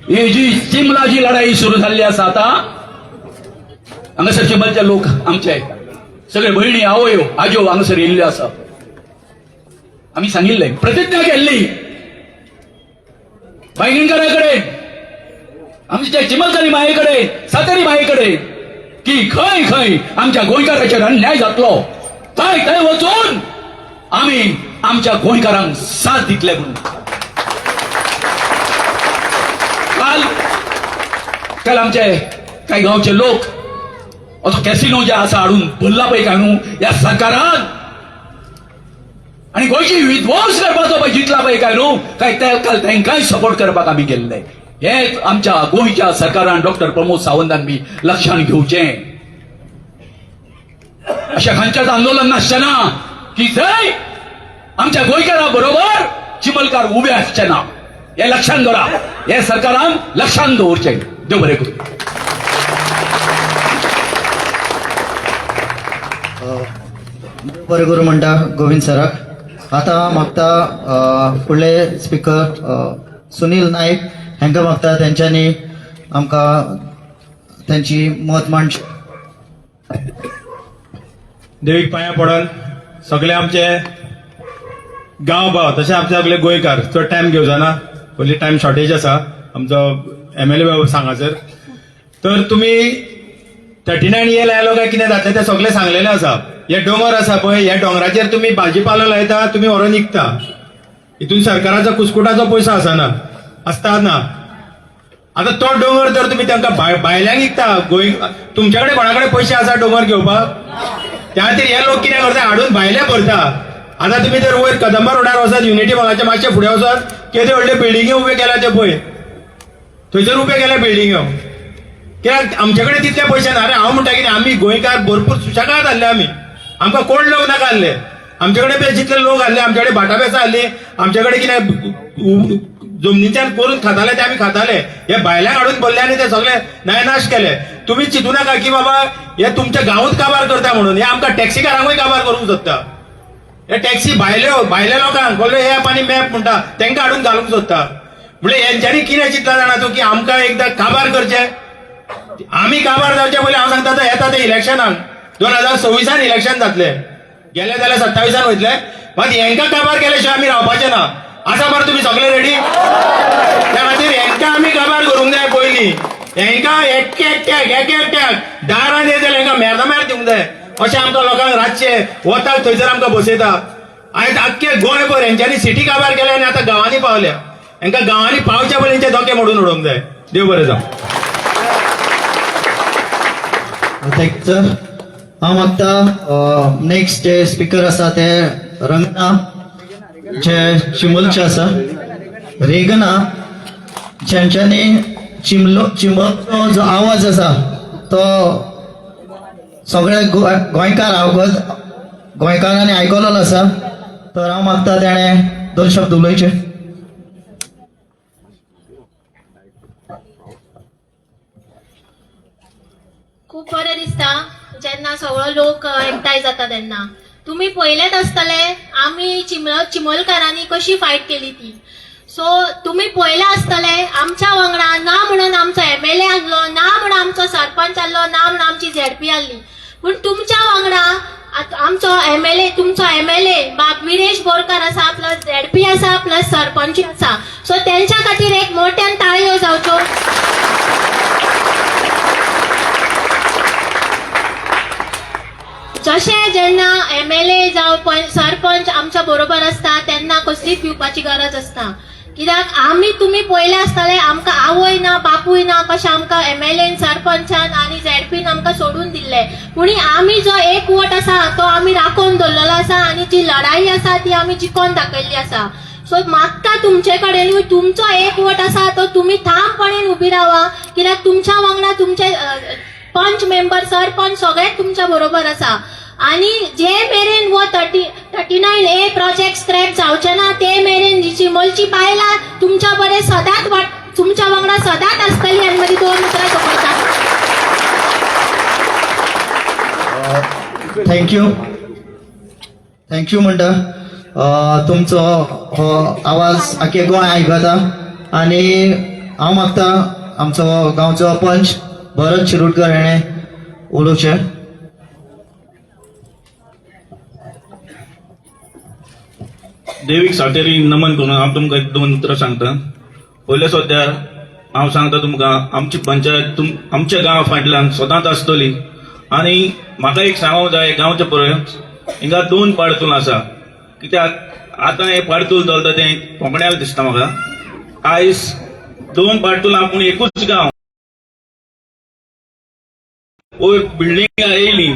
ही जी चिमलाची लढाई सुरू झाली आसा आता हांगासर चिंबलचे लोक आमचे सगळे भयणी आवयो आजो हांगासर येयल्ले आसा. आम्ही सांगिल्लें प्रतिज्ञा केल्ली बायगीणकारा कडेन, आमच्या चिमलकानी माये कडेन, सातेरी माये कडेन की खंय आमच्या गोंयकाराचेर अन्याय जातलो थंय वचून आम्ही आमच्या गोंयकारांक साथ दितले म्हणून. काल आमचे काही गांवचे लोक असो कॅसिनो जे आसा हाडून भरला पळय काय न्हू ह्या सरकारान, आणि गोंयची विध्वंस करपाचो पळय जितला पळय काय न्हू काय काल तांकांय सपोर्ट करपाक आमी गेल्ले. हे आमच्या गोंयच्या सरकारान डॉक्टर प्रमोद सावंतान बी लक्षांत घेवचें. अशें खंयचेच आंदोलन नासचेना की जंय आमच्या गोंयकारा बरोबर चिमलकार उबे आसचे ना, हे लक्षांत दवरा. हे सरकारान लक्षांत दवरचें. देव बरें करूं. बरें करूं म्हणटा गोविंद सराक. आतां मागता फुडले स्पीकर सुनील नाईक हांकां मागता तेंच्यांनी आमकां त्यांची मत मांडची. देवीक पांयां पडोन सगळे आमचे गांव भाव तशें आमचे सगळे गोंयकार चड टायम घेवचो ना, पयलीं टायम शॉर्टेज आसा आमचो MLA बाबा सांगासर. तर तुमी 39 ये लायलो काय कितें जातलें तें सगळें सांगलेलें आसा. हे दोंगर आसा पळय ह्या दोंगराचेर तुमी भाजीपालो लायता, तुमी व्हरोन विकता, हितून सरकाराचो कुस्कुटाचो पयसो आसना, आसता ना. आतां तो दोंगर जर तुमी तांकां भायल्यांक विकता, तुमचे कडेन कोणा कडेन पयशे आसा दोंगर घेवपाक, त्या खातीर हे लोक कितें करता हाडून भायले भरता. आतां तुमी जर वयर कदंबा रोडार वचत युनिटी मॉलाच्या मातशे फुडें वचत केदे व्हडले बिल्डिंगी उबे केल्या ते पळय, थंयसर उबे केल्या बिल्डिंग्यो कित्याक आमचे कडेन तितले पयशे ना. अरे हांव म्हणटा कितें, आमी गोंयकार भरपूर सुशेगाद आहले, आमकां कोण लोक नाका आहले. आमचे कडेन पळय जितले लोक आहले, आमचे कडेन भाटां बेसां आहली, आमचे कडेन कितें जमनीच्यान करून खाताले ते आमी खाताले. हे भायल्यान हाडून भरले आनी ते सगळे नायनाश केले. तुमी चिंतू नाका की बाबा हे तुमच्या गांवूच काबार करता म्हणून. हे आमकां टॅक्सीकारांकूय काबार करूंक सोदता. हे टॅक्सी भायल्या लोकांक कसले एप आनी मॅप म्हणटा तांकां हाडून घालूंक सोदता. म्हणजे हेंच्यांनी कितें चिंतला जाणा तूं की आमकां एकदां काबार करचें. आमी काबार जावचे पयलीं हांव सांगता आतां येता ते इलेक्शनाक 2026 इलेक्शन जातले. गेले जाल्यार 27 वयतले. मात हेंकां काबार केल्या शिवाय आमी रावपाचे ना. आसा मरे तुमी सगळे रेडी? त्या खातीर हेंकां आमी काबार करूंक जाय पयलीं. हेंकां एकट्याक दारान येत जाल्यार हेंकां मेर दिवंक जाय. अशें आमकां लोकांक रातचे वताक थंयसर आमकां बसयता. आयज आख्खे गोंयभर हेंच्यांनी सिटी काबार केल्या आनी आतां गांवांनी पावल्या. हेंकां गांवांनी पावच्या पयलीं हेंचे धोके मोडून उडोवंक जाय. देव बरें जावं. Thank you sir. हांव मागता नेक्स्ट जे स्पीकर आसा ते रंगना जे चिंबलचे आसा, रेगना ज्यांच्यांनी चिंबलचो जो आवाज आसा तो सगळे गोंयकारांनी आयकलेलो आसा. तर हांव मागता तेणें 2 शब्द उलयचे. खूप बरें दिसता जेन्ना सगळो लोक एकठांय जाता तेन्ना. तुम्ही पयलेच आसतले आमी चिमलकारांनी कशी फायट केली ती. सो तुम्ही पयले आसतले आमच्या वांगडा ना म्हणून आमचो MLA आसलो, ना म्हणून आमचो सरपंच आसलो, ना म्हणून आमची ZP आसली. पूण तुमच्या वांगडा आमचो MLA, तुमचो MLA बाब विरेश बोरकार आसा, प्लस ZP आसा, प्लस सरपंच आसा. सो तेंच्या खातीर एक मोठ्यान ताळयो जावच्यो. जशें जेन्ना MLA जावं सरपंच आमच्या बरोबर आसता तेन्ना कसलीच भिवपाची गरज आसता. कित्याक आमी तुमी पयले आसतले आमकां आवय ना बापूय ना कशें आमकां MLA सरपंचान आनी ZPन आमकां सोडून दिल्ले. पूण आमी जो एकवट आसा तो आमी राखून दवरलेलो आसा आनी जी लढाई आसा ती आमी जिखोवन दाखयल्ली आसा. सो मागता तुमचे कडेनूय तुमचो एकवट आसा तो तुमी ठामपणेन उबी रावा. कित्याक तुमच्या वांगडा तुमचे पंच मेंबर सरपंच सगळे तुमच्या बरोबर आसा. आणि जे मेरेन वो 39A प्रोजेक्ट स्क्रॅप जावचे ना ते मेरेन जी चिंबलची बायलां तुमच्या बरें सदांच तुमच्या वांगडा सदांच आसतली आनी मागीर 2 उतरां सोंपयता. थँक्यू म्हणटा. तुमचो हो आवाज आख्खे गोंय आयकता. आनी हांव मागता आमचो गांवचो पंच भरत शिरोडकर हेणें उलोवचें. देवीक सातेरी नमन करून हांव तुमकां 2 उतरां सांगता. पयले सद्यार हांव सांगता तुमकां आमची पंचायत आमच्या गांवा फाटल्यान सदांच आसतली. आनी म्हाका एक सांगूंक जाय गांवचे पळय हिंगा 2 पाडतूल आसा. कित्याक आतां हे पाडतूल चलता तें कोंकण्याक दिसता म्हाका. आयज 2 पाडतूल पूण एकूच गांव बिल्डिंगां येयली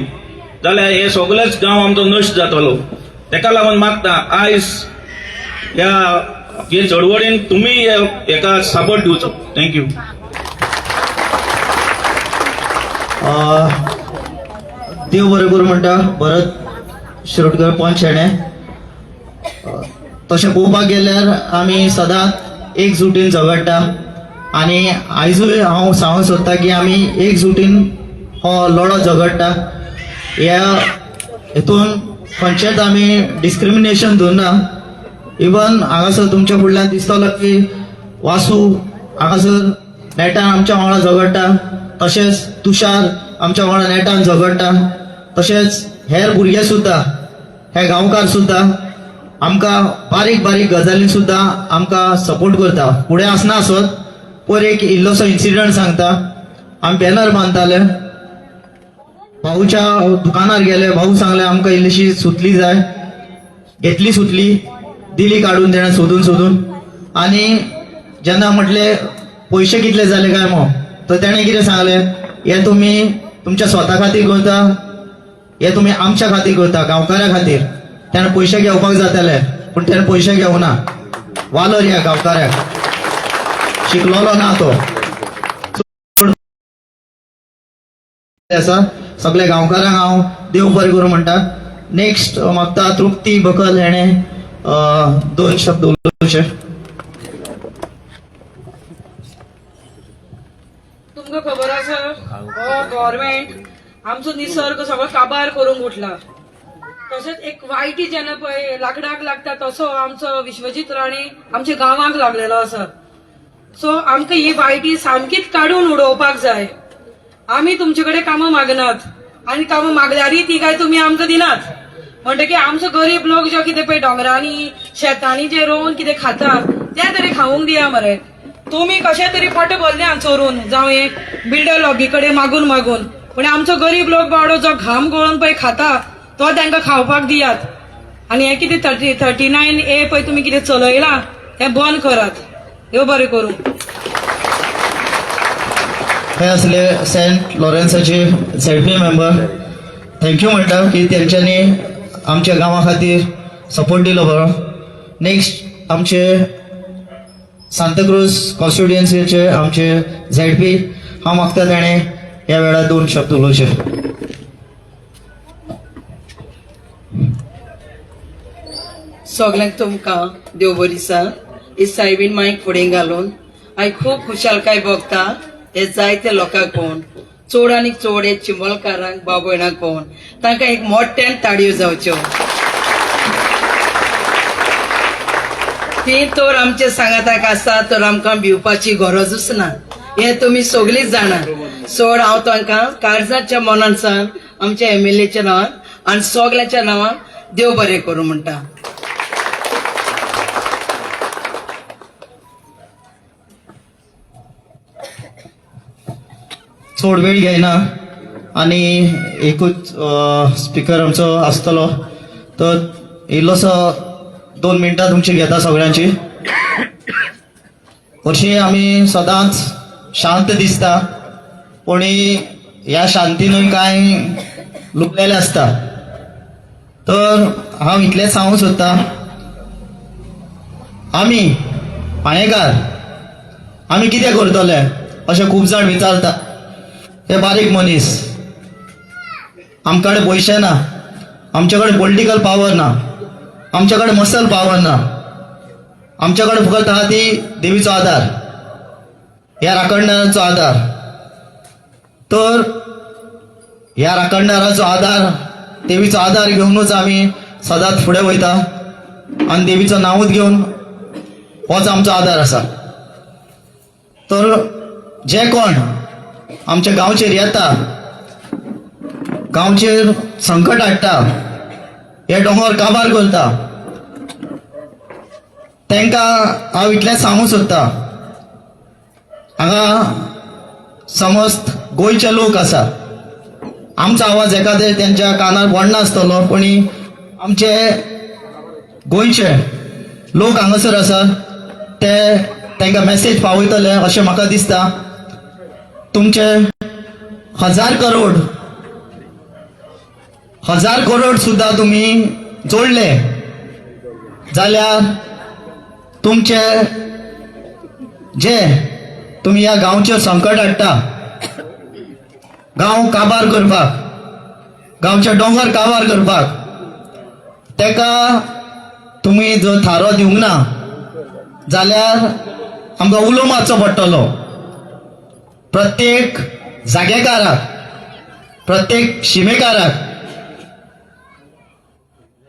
जाल्यार हे सगळेच गांव आमचो नश्ट जातलो. तेका लागून मागता आयज हे चळवळीन तुमी हेका सपोर्ट दिवचो. थँक्यू. देव बरें करूं म्हणटा भरत शिरोडकर पंच हेणें. तशें पळोवपाक गेल्यार आमी सदांच एकजुटीन झगडटा आनी आयजूय हांव सांगूंक सोदता की आमी एकजुटीन हो लढो झगडटा. ह्या हेतून खंयचेच आमी डिस्क्रिमिनेशन दवरना. इवन हांगासर तुमच्या फुडल्यान दिसतलो की वासू हांगासर नेटान आमच्या वांगडा झगडटा, तशेंच तुषार आमच्या वांगडा नेटान झगडटा, तशेंच हेर भुरगे सुद्दां हे गांवकार सुद्दां आमकां बारीक बारीक गजालींक सुद्दां आमकां सपोर्ट करता. फुडें आसना आसत पयर एक इल्लोसो इन्सिडंट सांगता. आमी बॅनर बांदताले, भाऊच्या दुकानार गेले, भाऊ सांगले आमकां इल्लीशी सुतली जाय. घेतली सुतली, दिली काडून तेणें सोदून सोदून. आनी जेन्ना म्हटले पयशे कितले जाले काय मो, तर तेणें कितें सांगलें, हे तुमी तुमच्या स्वता खातीर करता, हे तुमी आमच्या खातीर करता, गांवकाऱ्या खातीर. तेणें पयशे घेवपाक जाताले पूण तेणें पयशे घेवना. वालोर ह्या गांवकाऱ्याक शिकलोलो ना तो. आसा सगळ्या गांवकारांक हांव देव बरें करूं म्हणटा. नेक्स्ट मागता तृप्ती बकल हेणे 2 शब्द उलोवचे. तुमकां खबर आसा हो गव्हर्मेंट आमचो निसर्ग सगळो काबार करूंक उठला. तशेंच एक वायटी जेन्ना पळय लाकडाक लागता तसो आमचो विश्वजीत राणे आमच्या गांवांक लागलेलो आसा. सो आमकां ही वायटी सामकीच काडून उडोवपाक जाय. आमी तुमचे कडेन कामां मागनात आनी कामां मागल्यारय ती काय तुमी आमकां दिनात. म्हणटकीर आमचो गरीब लोक जो कितें पळय दोंगरांनी शेतांनी जे रोवन कितें खाता ते तरी खावंक दिया मरे. तुमी कशे तरी पोट भरले चोरून जावं एक बिल्डर लॉबी कडेन मागून मागून, पण आमचो गरीब लोक बावडो जो घाम गळोवन पळय खाता तो तांकां खावपाक दियात. आनी हे कितें 39A पळय तुमी कितें चलयलां तें बंद करात. देव बरें करूं. हे असले सेंट लॉरेन्साचे ZP मेंबर. थँक्यू म्हणटा की तेंच्यांनी आमच्या गांवा खातीर सपोर्ट दिलो बरो. नेक्स्ट आमचे सांताक्रूज कॉन्स्टिट्युएन्सीचे आमचे ZP हांव मागता ताणें ह्या वेळार 2 शब्द उलोवचे. सगळ्यांक तुमकां देव बरी दिसा. ही सायबीन मायक फुडें घालून हांव खूब खुशालकाय भोगता हे जायते लोकांक पळोवन. चड आनी चड हे चिंबलकारांक भाव भयणांक पळोवन तांकां एक मोठ्यान ताळयो जावच्यो. ती तर आमच्या सांगाताक आसा तर आमकां भिवपाची गरजूच ना हे तुमी सगळींच जाणा. चड हांव तांकां काळजाच्या मनानसान आमच्या MLAच्या नांवान आनी सगल्याच्या नांवान देव बरें करूं म्हणटा. चड वेळ घेयना आनी एकूच स्पीकर आमचो आसतलो तर इल्लोसो 2 मिनटां तुमची घेता सगळ्यांची. हरशीं आमी सदांच शांत दिसता पूण ह्या शांतीनूय कांय लुकलेले आसता. तर हांव इतलेंच सांगूंक सोदता आमी पाळेकार आमी कितें करतले अशें खूब जाण विचारता. हे बारीक मनीस आमचे कडेन पयशे ना, आमचे कडेन पॉलिटिकल पावर ना, आमचे कडेन मसल पावर ना, आमचे कडेन फकत आहा ती देवीचो आदार, ह्या राखणदाराचो आदार. तर ह्या राखणदाराचो आदार देवीचो आदार घेवनूच आमी सदांच फुडें वयता आनी देवीचो नांवूच घेवन होच आमचो आदार आसा. तर जे कोण आमच्या गांवचेर येता, गांवचेर संकट हाडटा, हे दोंगर काबार करता, तांकां हांव इतलेंच सांगूंक सोदता. हांगा समस्त गोंयचे लोक आसा. आमचो आवाज एखादे तेंच्या कानार पडना आसतलो पूण आमचे गोंयचे लोक हांगासर आसा ते तांकां मेसेज पावयतले अशें म्हाका दिसता. तुमचे 1000 करोड सुद्धा तुम्ही जोडले जाल्यार तुमचे जे तुम्ही ह्या गांवचेर संकट हाडटा, गांव काबार करपाक, गांवचे दोंगर काबार करपाक, तेका तुम्ही जर थारो दिवंक ना जाल्यार आमकां उलो मारचो पडटलो. प्रत्येक जागेकाराक, प्रत्येक शिमेकाराक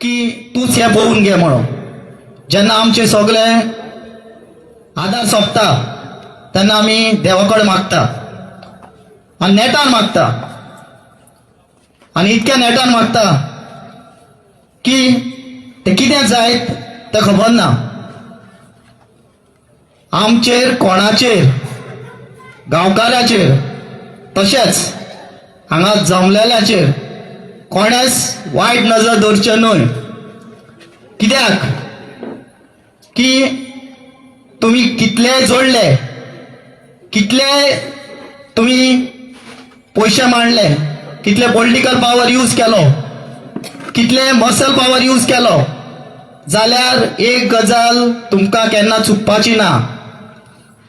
की तूच हे पळोवन घे म्हणून. जेन्ना आमचे सगळे आदार सोंपता तेन्ना आमी देवा कडेन मागता आनी नेटान मागता आनी इतक्या नेटान मागता की ते कितें जायत तें खबर ना. आमचेर कोणाचेर गांवकाराचेर तशेंच हांगा जमलेल्याचेर कोणेच वायट नजर दवरचे न्हय. कित्याक की तुमी कितले जोडले, कितले तुमी पयशे मांडले, कितले पॉलिटिकल पावर यूज केलो, कितले मसल पावर यूज केलो जाल्यार एक गजाल तुमकां केन्ना चुकपाची ना.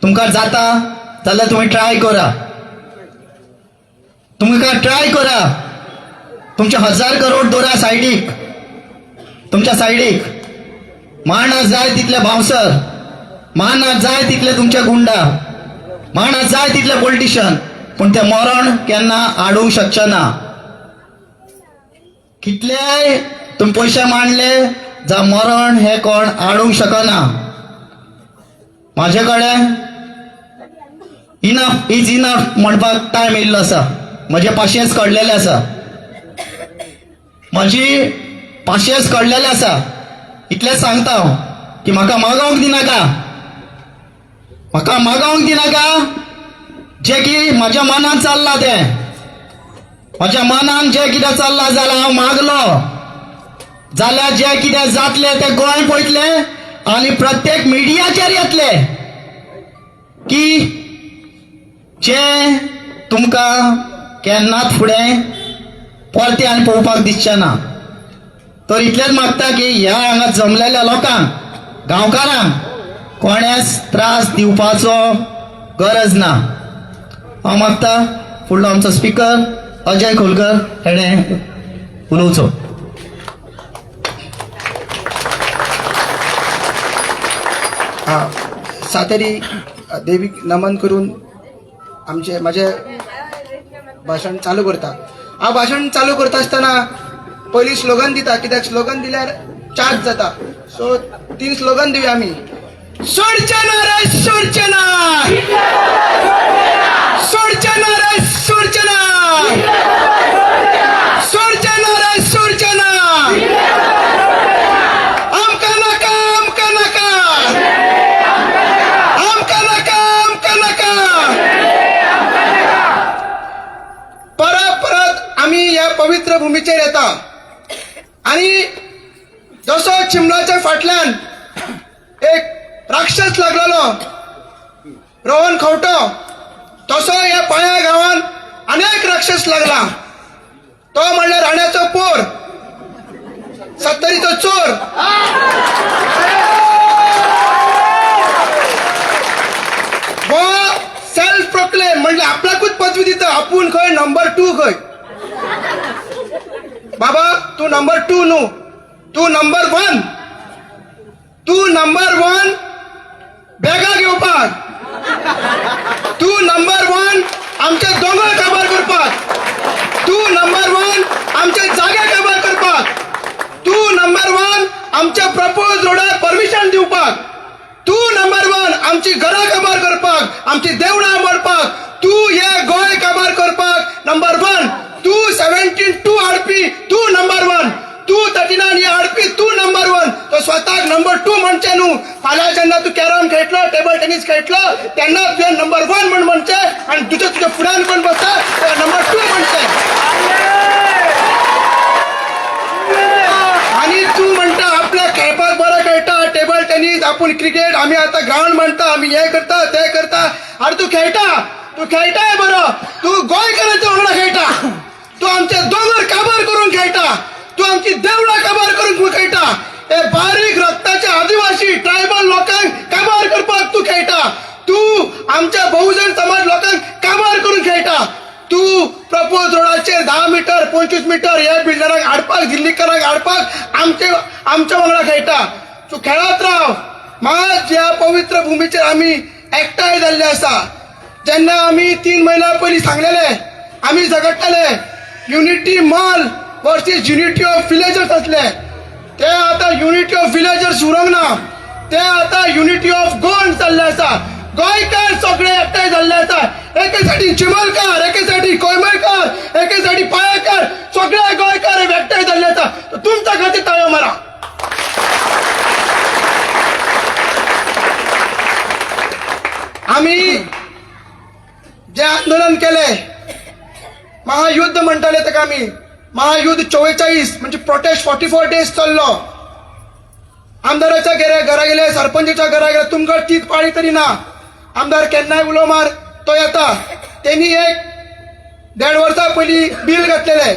तुमकां जाता जाल्यार तुम्ही ट्राय करा. तुमकां ट्राय करा, तुमचे 1000 करोड दवरा सायडीक, तुमच्या सायडीक. मारना जाय तितले बावसर, मारना जाय तितले तुमचे गुंडा, मारना जाय तितले पॉलिटिशियन, पण ते मरण केन्ना आडूंक शकचे ना. कितलेय तुम्ही पयशे मांडले जा मरण हे कोण आडूंक शकना. माझे कडेन इनफ इज इनफ म्हणपाक टायम येयल्लो आसा. म्हजे पाशयेंस कळलेले आसा, म्हजी पाशयेंस कळलेले आसा. इतलेंच सांगता हांव की म्हाका मागोवंक दिनाका, म्हाका मागोवंक दिनाका. जे की म्हाज्या मनान चल्लां तें, म्हाज्या मनान जे कितें चल्लां जाल्यार हांव मागलो जाल्यार जे कितें जातले ते गोंय पळयतले आनी प्रत्येक मिडियाचेर येतले की जे तुमकां केन्नाच फुडें परते आनी पळोवपाक दिसचे ना. तर इतलेंच मागता की ह्या हांगा जमलेल्या लोकांक, गांवकारांक कोणेच त्रास दिवपाचो गरज ना. हांव मागता फुडलो आमचो स्पीकर अजय खोलकर हेणें उलोवचो. सातेरी देवीक नमन करून माझे भाशण चालू करता. हांव भाशण चालू करता आसतना पयलीं स्लोगन दिता, कित्याक स्लोगन दिल्यार चार्ज जाता. सो 3 स्लोगन दिवया आमी. सोडचे ना रे सोडचे ना, सोडचे ना रे सोडचे ना, सोडचे ना रे सोडचे ना, आमकां नाका आमकां नाका, आमकां नाका आमकां नाका. परत आमी ह्या पवित्र भुमीचेर येता आणि जसो चिमणाच्या फाटल्यान एक राक्षस लागलेलो रोहन खंवटो, तसो ह्या पाळ्या गांवान अनेक राक्षस लागला. तो म्हणल्यार राण्याचो पोर, सत्तरीचो चोर, हो सेल्फ प्रोक्लेम म्हणजे आपल्याकूच पदवी दिता, आपूण खंय नंबर 2 खंय. बाबा तू नंबर 2 न्हू, तू नंबर 1. तू नंबर 1 बॅगा घेवपाक, तू नंबर 1 आमचे दोंगर काबार करपाक, तू नंबर 1 आमचे जागे काबार करपाक, तू नंबर 1 आमच्या प्रपोज रोडार परमिशन दिवपाक, तू नंबर 1 आमची घरां काबार करपाक, आमची देवळां मोडपाक, तू हे गोंय काबार करपाक नंबर 1. तू 17-2 हाडपी तू नंबर 1, तू 39 हाडपी तू नंबर 1. तो स्वताक नंबर 2 म्हणचे न्हू. फाल्यां जेन्ना तू कॅरम खेळटलो, टेबल टेनिस खेळटलो तेन्ना तुवें नंबर 1 म्हण म्हणचे आनी तुझ्या फुड्यान कोण बसता ते नंबर 2 म्हणचे. आणि तू म्हणटा आपल्या खेळपाक बरं खेळटा, टेबल टेनिस, आपूण क्रिकेट, आम्ही आता ग्राउंड म्हणटा, आम्ही हे करता ते करता. अरे तू खेळटाय बरं, तू गोंयकारांच्या वांगडा खेळटा, तू आमचे दोंगर काबार करून खेळटा, तू आमची देवळां काबार करून खेळटा. हे बारीक रक्ताचे आदिवासी ट्रायबल लोकांक काबार करपाक तू खेळटा, तू आमच्या बहुजन समाज लोकांक काबार करून खेळटा. तू प्रपोज रोडाचेर 10 मीटर 25 मीटर हे बिल्डरांक हाडपाक, दिल्लीकरांक हाडपाक आमच्या वांगडा खेळटा. तू खेळत राव. मात ह्या पवित्र भुमीचेर आमी एकठांय जाल्ले आसा. जेन्ना आमी 3 महिन्या पयलीं सांगलेले आमी झगडटाले unity mall versus unity of villagers असले, ते आता युनिटी ऑफ विलेजर्स उरोंक ना, ते आता युनिटी ऑफ गोंड चालले आसा. गोंयकार सगळे एकठांय जाल्ले आसा. एके सायडीन चिमलकार, एके सायडीन कोयमेकर, एके सायडीन पाळेकर, सगळे गोंयकार एकठांय जाल्ले आसा. तुमच्या खातीर ताळयो मारा. आमी जे आंदोलन केले, महायुद्ध म्हणटाले ताका आमी, महायुद्ध 44 म्हणजे प्रोटेस्ट 44 डेज चल्लो. आमदाराच्या घरा गेले, सरपंचाच्या घरा गेले, तुमकां तीच पाळी तरी ना. आमदार केन्नाय उलो मार तो येता. त्यांनी एक 1.5 वर्सां पयलीं बील घातलेले,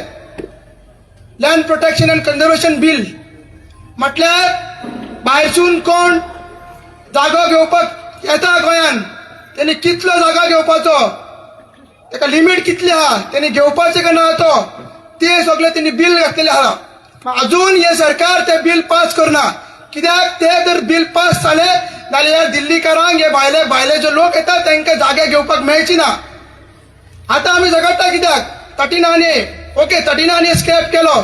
land protection and conservation bill. म्हटल्यार भायरसून कोण जागो घेवपाक येता गोंयान, त्यांनी कितलो जागा घेवपाचो ताका लिमिट कितली आहा त्यांनी घेवपाचे का ना तो ते सगळे त्यांनी बिल घातलेले आहा अजून हे सरकार ते बिल पास करना कित्याक ते जर बिल पास जाले जाल्यार दिल्लीकारांक हे भायले भायले जे लोक येतात तांकां जागे घेवपाक मेळची ना आता आमी झगडटा कित्याक 39A ओके 39A स्क्रॅप केलो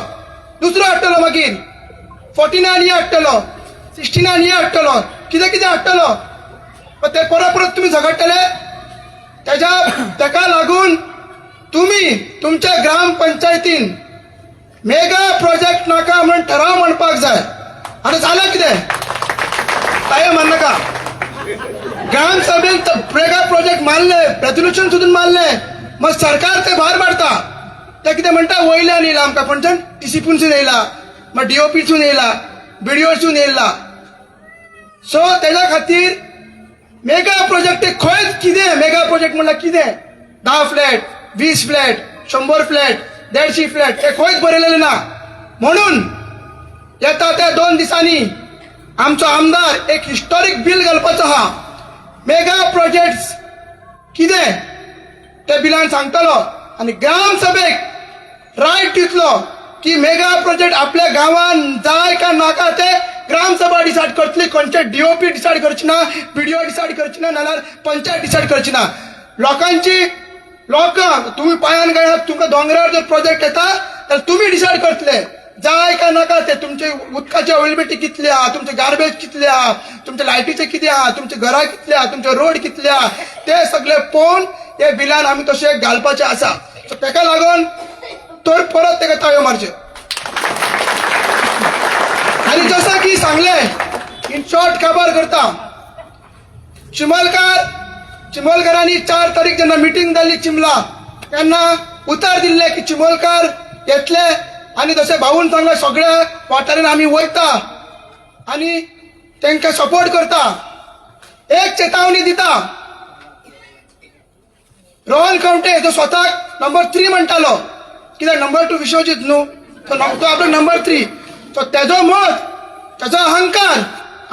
दुसरो हाडटलो मागीर 49A हाडटलो 69A हाडटलो कितें कितें हाडटलो पण ते परत परत तुम्ही झगडटले ताका लागून तुम्ही तुमच्या ग्रामपंचायतीन मेगा प्रोजेक्ट नाका म्हणून ठराव म्हणपाक जाय आता झालं कितें काय म्हणनाका ग्रामसभेत मेगा प्रोजेक्ट मारले रेझोल्युशन सुद्धा मारले मग सरकार ते भायर मारता ते कितें म्हणटा वयल्यान येयला आमकां खंयच्यान टीसीपीसून येयला मग डीओपीसून येयला बीडीओसून येयला सो तेज्या खातीर मेगा प्रोजेक्ट ते खंयच कितें मेगा प्रोजेक्ट म्हणल्यार कितें 10 फ्लॅट 20 फ्लॅट 100 फ्लॅट 150 फ्लॅट ते खंयच बरयलेले ना म्हणून येता त्या 2 दिसांनी आमचो आमदार एक हिस्टॉरिक बिल घालपाचो आहा मेगा प्रोजेक्ट्स कितें ते बिलान सांगतलो आणि ग्रामसभेक रायट दितलो की मेगा प्रोजेक्ट आपल्या गांवान जाय का नाका ते ग्रामसभा डिसायड करतली खंयचे डीओपी डिसायड करची ना बीडीओ डिसायड करची ना नाल्यार पंचायत डिसायड करची ना लोकांची तुम्ही पायान गायनात तुमकां दोंगरार जर प्रोजेक्ट येता जाल्यार तुम्ही डिसायड करतले जाय का नाका ते तुमचे उदकाची अवेलेबिलिटी कितली आहा तुमचे गार्बेज कितले आहा तुमचे लायटीचे कितें आहा तुमचे घरां कितले आहा तुमचे रोड कितले आहा ते सगळे पळोवन हे बिलान आमी तशे घालपाचे आसा सो ताका लागून तर परत ताका ताळयो मारचे आणि जसं की सांगले इन शॉर्ट खबर करता चिमोलकारांनी 4 तारीख जेन्ना मिटींग जाल्ली चिमला तेन्ना उतर दिल्ले की चिमोलकार येतले आणि जसे भाऊन सांगले सगळ्या वाठारान आमी वयता आणि तांकां सपोर्ट करता एक चेतावणी दिता रोहन खंवटे जो स्वताक नंबर 3 म्हणटालो कित्याक नंबर 2 विश्वजीत न्हू तो आपलो नंबर 3 सो तेजो मत तेजो अहंकार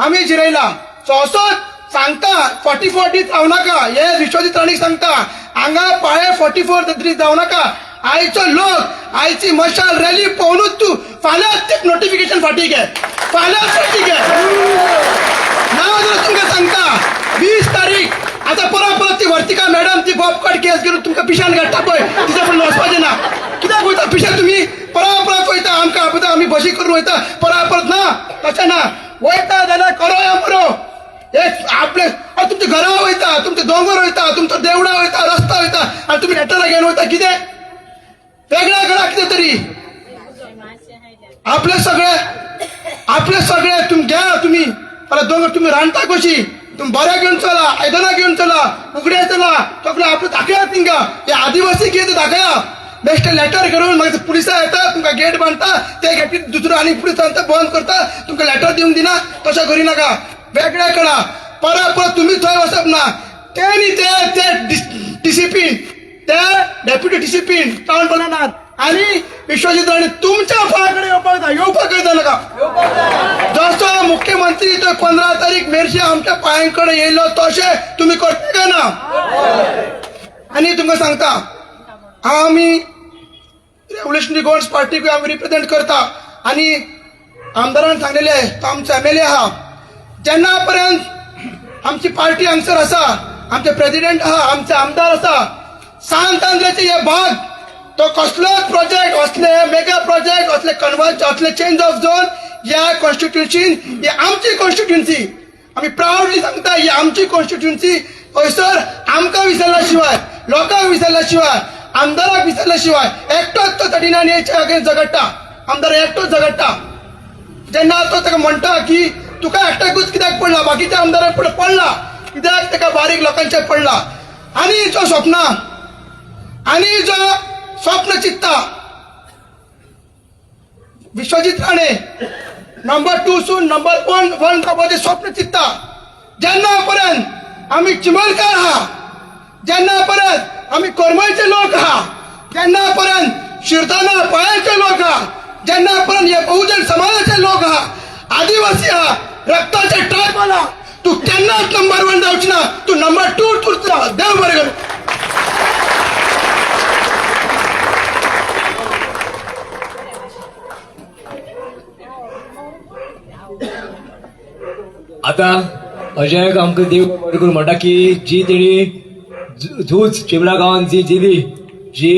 आमी जिरयला सो असोच सांगता 44 दीस जावं नाका हे विश्वजीत राणीक सांगता हांगा पाळे 44 दीस जावं नाका आयचो लोक आयची मशाल रॅली पळोवनूच तू फाल्यांच ते नोटिफिकेशन फाटी घे फाल्यांच फाटी घे नाव जर तुमकां सांगता 20 तारीख आता परत ती वर्तिका मॅडम ती बॉबकट केस घेऊन तुमकां पिशान घालता पळय तिच्या पण वचपाचें ना कित्याक वयता पिशा तुमी परत वयता आमकां आमी बशी करून वयता परत ना तशें ना वयता जाल्यार करो या बरो आपले तुमच्या घरा वयता तुमचे दोंगर वयता तुमचो देवळा वयता रस्ता वयता आनी तुमी लेटरां घेवन वयता कितें वेगळ्या घरा कितें तरी आपले सगळे तुम्ही घ्या तुम्ही दोंगर तुम्ही रांदता कशी तुम्ही बऱ्या घेऊन चला आयदनां घेऊन चला उगड्या चला सगळं आपलं दाखया तिंगा हे आदिवासी कितें दाखया बेश्टे लेटर करून मागीर पुलिसां येता तुमकां गेट बांदता ते गेटीत दुसरो आनी पुलिसांचा बंद करता तुमकां लेटर दिवंक दिना तशें करी नाका वेगळ्या करा परत तुम्ही थंय वचप ना ते डिसिप्लीन ते डेप्युटी डिसिप्लीन टाउन प्लॅनर आणि विश्वजीत राणे तुमच्या फळाकडे येवपाक नाका जसो मुख्यमंत्री तो 15 तारीख मेरशी आमच्या पायांकडे येयलो तशें तुम्ही करता काय ना आणि तुमकां सांगता आमी रेव्होल्युशनरी गोल्ड्स पार्टीक आमी रिप्रेझेंट करता आणि आमदारान सांगलेले तो आमचो MLA आहा जेन्ना पर्यंत आमची पार्टी हांगसर आसा आमचे प्रेसिडेंट आहा आमचे आमदार आसा सांत आंध्रेचे हे भाग तो कसलोच प्रोजेक्ट असले मेगा प्रोजेक्ट असले कन्वर्ज असले चेंज ऑफ झोन या कॉन्स्टिट्युन्सीन ही आमची कॉन्स्टिट्युन्सी आम्ही प्राऊडली सांगता ही आमची कॉन्स्टिट्युन्सी हयसर आमकां विसरल्या शिवाय लोकांक विसरल्या शिवाय आमदाराक विसरल्या शिवाय एकटोच तो 39A अगेन्स्ट झगडटा आमदार एकटोच झगडटा जेन्ना तो ताका म्हणटा की तुका एकट्याकूच कित्याक पडला बाकीच्या आमदाराक पडला कित्याक ताका बारीक लोकांचे पडला आणि जो स्वप्न चित्ता विश्वजीत राणे नंबर 2 सून नंबर 1 जावपाचें स्वप्न चित्ता जेन्ना पर्यंत आमी चिमलकार आहा जेन्ना पर्यंत आमी कोरमयचे लोक आहा जेन्ना पर्यंत शिरदाना पाळ्याचे लोक आहा जेन्ना पर्यंत हे बहुजन समाजाचे लोक आहा आदिवासी आहा रक्ताचे ट्रायबल आहा तू केन्नाच नंबर 1 जावची ना तू नंबर 2 तुरता देव बरें करूं आता अजय आमकां देव बरें करून म्हणटा की जी तेणी झूज चिमला गांवांत जी दिली, जी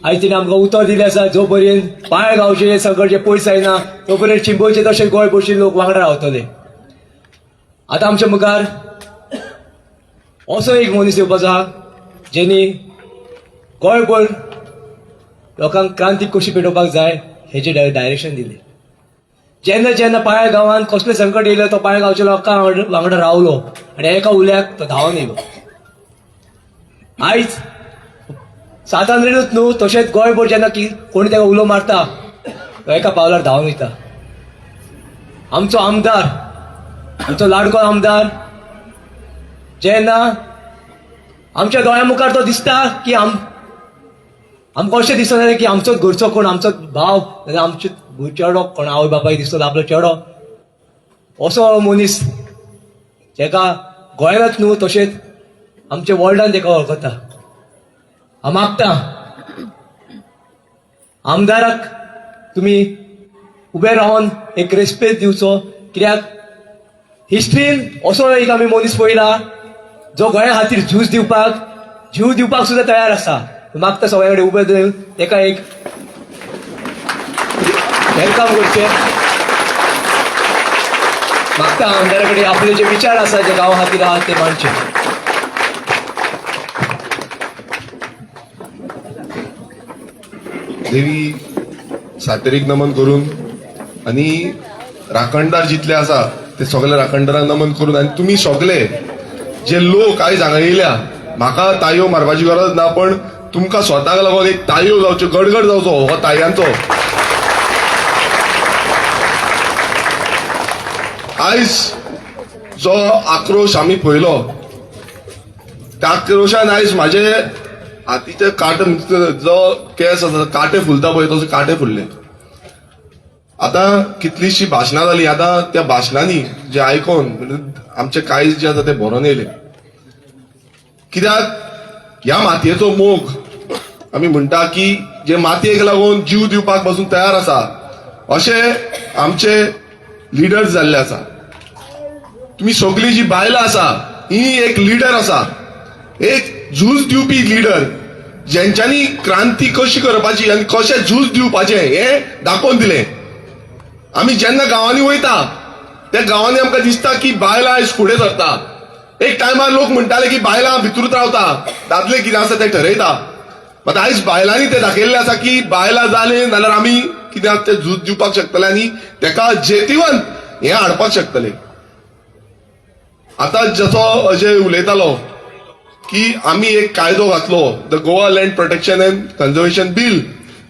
आयज तिणें आमकां उतर दिलें आसा, जो पर्यंत पाय गांवचे संकट जे पयस जायना तो पर्यंत चिंबोचे तशें गोंय भरशीं लोक वांगडा रावतले. आतां आमच्या मुखार असो एक मनीस येवपाचो आहा जेणी गोंयभर लोकांक क्रांती कशी पेटोवपाक जाय हेचे डायरेक्शन दिले. जेन्ना जेन्ना पाळ्या गांवांत कसलें संकट येयलें तो पाळ्या गांवच्या लोकांक वांगडा रावलो आनी एका उल्याक तो धांवन येयलो. आयज सातांद्रेनूच न्हू तशेंच गोंयभर जेन्ना कोणी ताका उलो मारता तो एका पावलार धांवन वयता. आमचो आमदार, आमचो लाडको आमदार जेन्ना आमच्या दोळ्या मुखार तो दिसता की आमकां अशें दिसना की आमचोच घरचो कोण, आमचोच भाव नाजाल्यार आमचो चेडो कोण आवय बापायक दिसतो आपलो चेडो, असो मनीस जेका गोंयांत न्हू तशेंच आमच्या वर्ल्डान तेका वळखता. हांव मागता आमदाराक तुमी उबे रावन एक रेस्पेद दिवचो, कित्याक हिस्ट्रीन असो एक आमी मनीस पळयला जो गोंया खातीर झूज दिवपाक, जीव दिवपाक सुद्दां तयार आसा. मागता सगळे कडेन उबे धरून तेका एक वेलकम करचें. मागता आमदारा कडेन आपले जे विचार आसा जे गांवा खातीर आहा ते मांडचे. देवी सातेरीक नमन करून आणि राखणदार जितले आसा ते सगळे राखणदारांक नमन करून आनी तुमी सगळे जे लोक आयज हांगा येयल्या, म्हाका ताळयो मारपाची गरज ना, पण तुमकां स्वताक लागून एक ताळयो जावच्यो, गडगड जावचो हो ताळयांचो. आयज जो आक्रोश आमी पळयलो त्या आक्रोशान आयज म्हाजे हातीचे काटे, जो केस आसा काटे फुलता पळय तसो काटे फुलले. आतां कितलीशी भाशणां जाली, आतां त्या भाशणांनी जे आयकोन आमचे काळीज जे आसा ते भरोन येयले. कित्याक ह्या मातयेचो मोग आमी म्हणटा की जे मातयेक लागून जीव दिवपाक पासून तयार आसा अशे आमचे लिडर्स जाल्ले आसा. तुम्ही सगळी जी बायलां आसा ही एक लिडर आसा, एक झूज दिवपी लिडर, ज्यांच्यांनी क्रांती कशी करपाची आनी कशें झूज दिवपाचें हे दाखोवन दिलें. आमी जेन्ना गांवांनी वयता त्या गांवांनी आमकां दिसता की बायलां आयज फुडें सरता. एक टायमार लोक म्हणटाले की बायलां भितरूच रावता, दादले कितें आसा ते ठरयता. मात आयज बायलांनी ते दाखयल्लें आसा की बायलां जाले जाल्यार आमी कितें ते झूज दिवपाक शकतले आनी तेका जेतिवंत हें हाडपाक शकतले. आतां जसो अजय उलयतालो की आमी एक कायदो घातलो, the Goa land protection and conservation bill,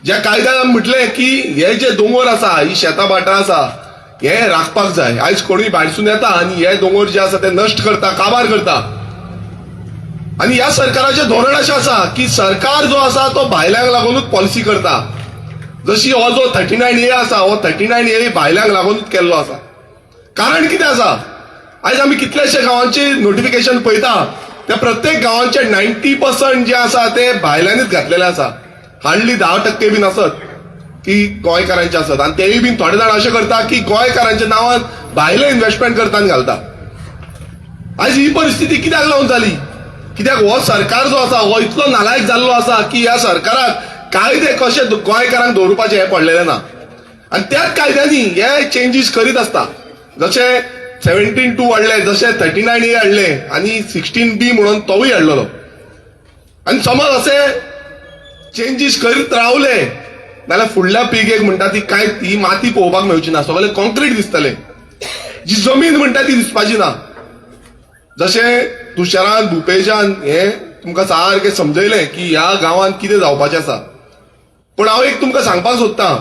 ज्या कायद्यान म्हटलें की हे जे दोंगर आसा, ही शेतां भाटां आसा, हे राखपाक जाय. आयज कोणूय भायरसून येता आनी हे दोंगर जे आसा ते नश्ट करता, काबार करता. आनी ह्या सरकाराचें धोरण अशें आसा की सरकार जो आसा तो भायल्यांक लागूनच पॉलिसी करता. जशी हो जो 39A आसा, हो 39A भायल्यांक लागूनच केल्लो आसा. कारण कितें आसा, आयज आमी कितलेशे गांवांचे नोटिफिकेशन पळयता, त्या प्रत्येक गांवांचे 90% जे आसा ते भायल्यांनीच घातलेले आसा. हार्डली 10% बीन आसत की गोंयकारांचे आसत. आनी तेय बीन थोडे जाण अशें करता की गोंयकारांच्या नांवान भायले इन्व्हेस्टमेंट करता आनी घालता. आयज ही परिस्थिती कित्याक लागून जाली? कित्याक हो सरकार जो आसा हो इतलो नालायक जाल्लो आसा की ह्या सरकाराक कायदे कशे गोंयकारांक दवरपाचे हे पडलेले ना. आनी त्याच कायद्यांनी हे चेंजीस करीत आसता. जशे 17(2) हाडले, जशे 39A हाडले आनी 16B म्हणून तोवूय हाडलेलो. आनी समज असे चेंजीस करीत रावले जाल्यार फुडल्या पिळगेक म्हणटा ती काय ती माती पळोवपाक मेळची ना, सगळे कॉन्क्रीट दिसतले. जी जमीन म्हणटा ती दिसपाची ना. जशे तुशारान भुपेशान हे तुमकां सारखे समजयलें की ह्या गांवांत कितें जावपाचें आसा. पण हांव एक तुमकां सांगपाक सोदतां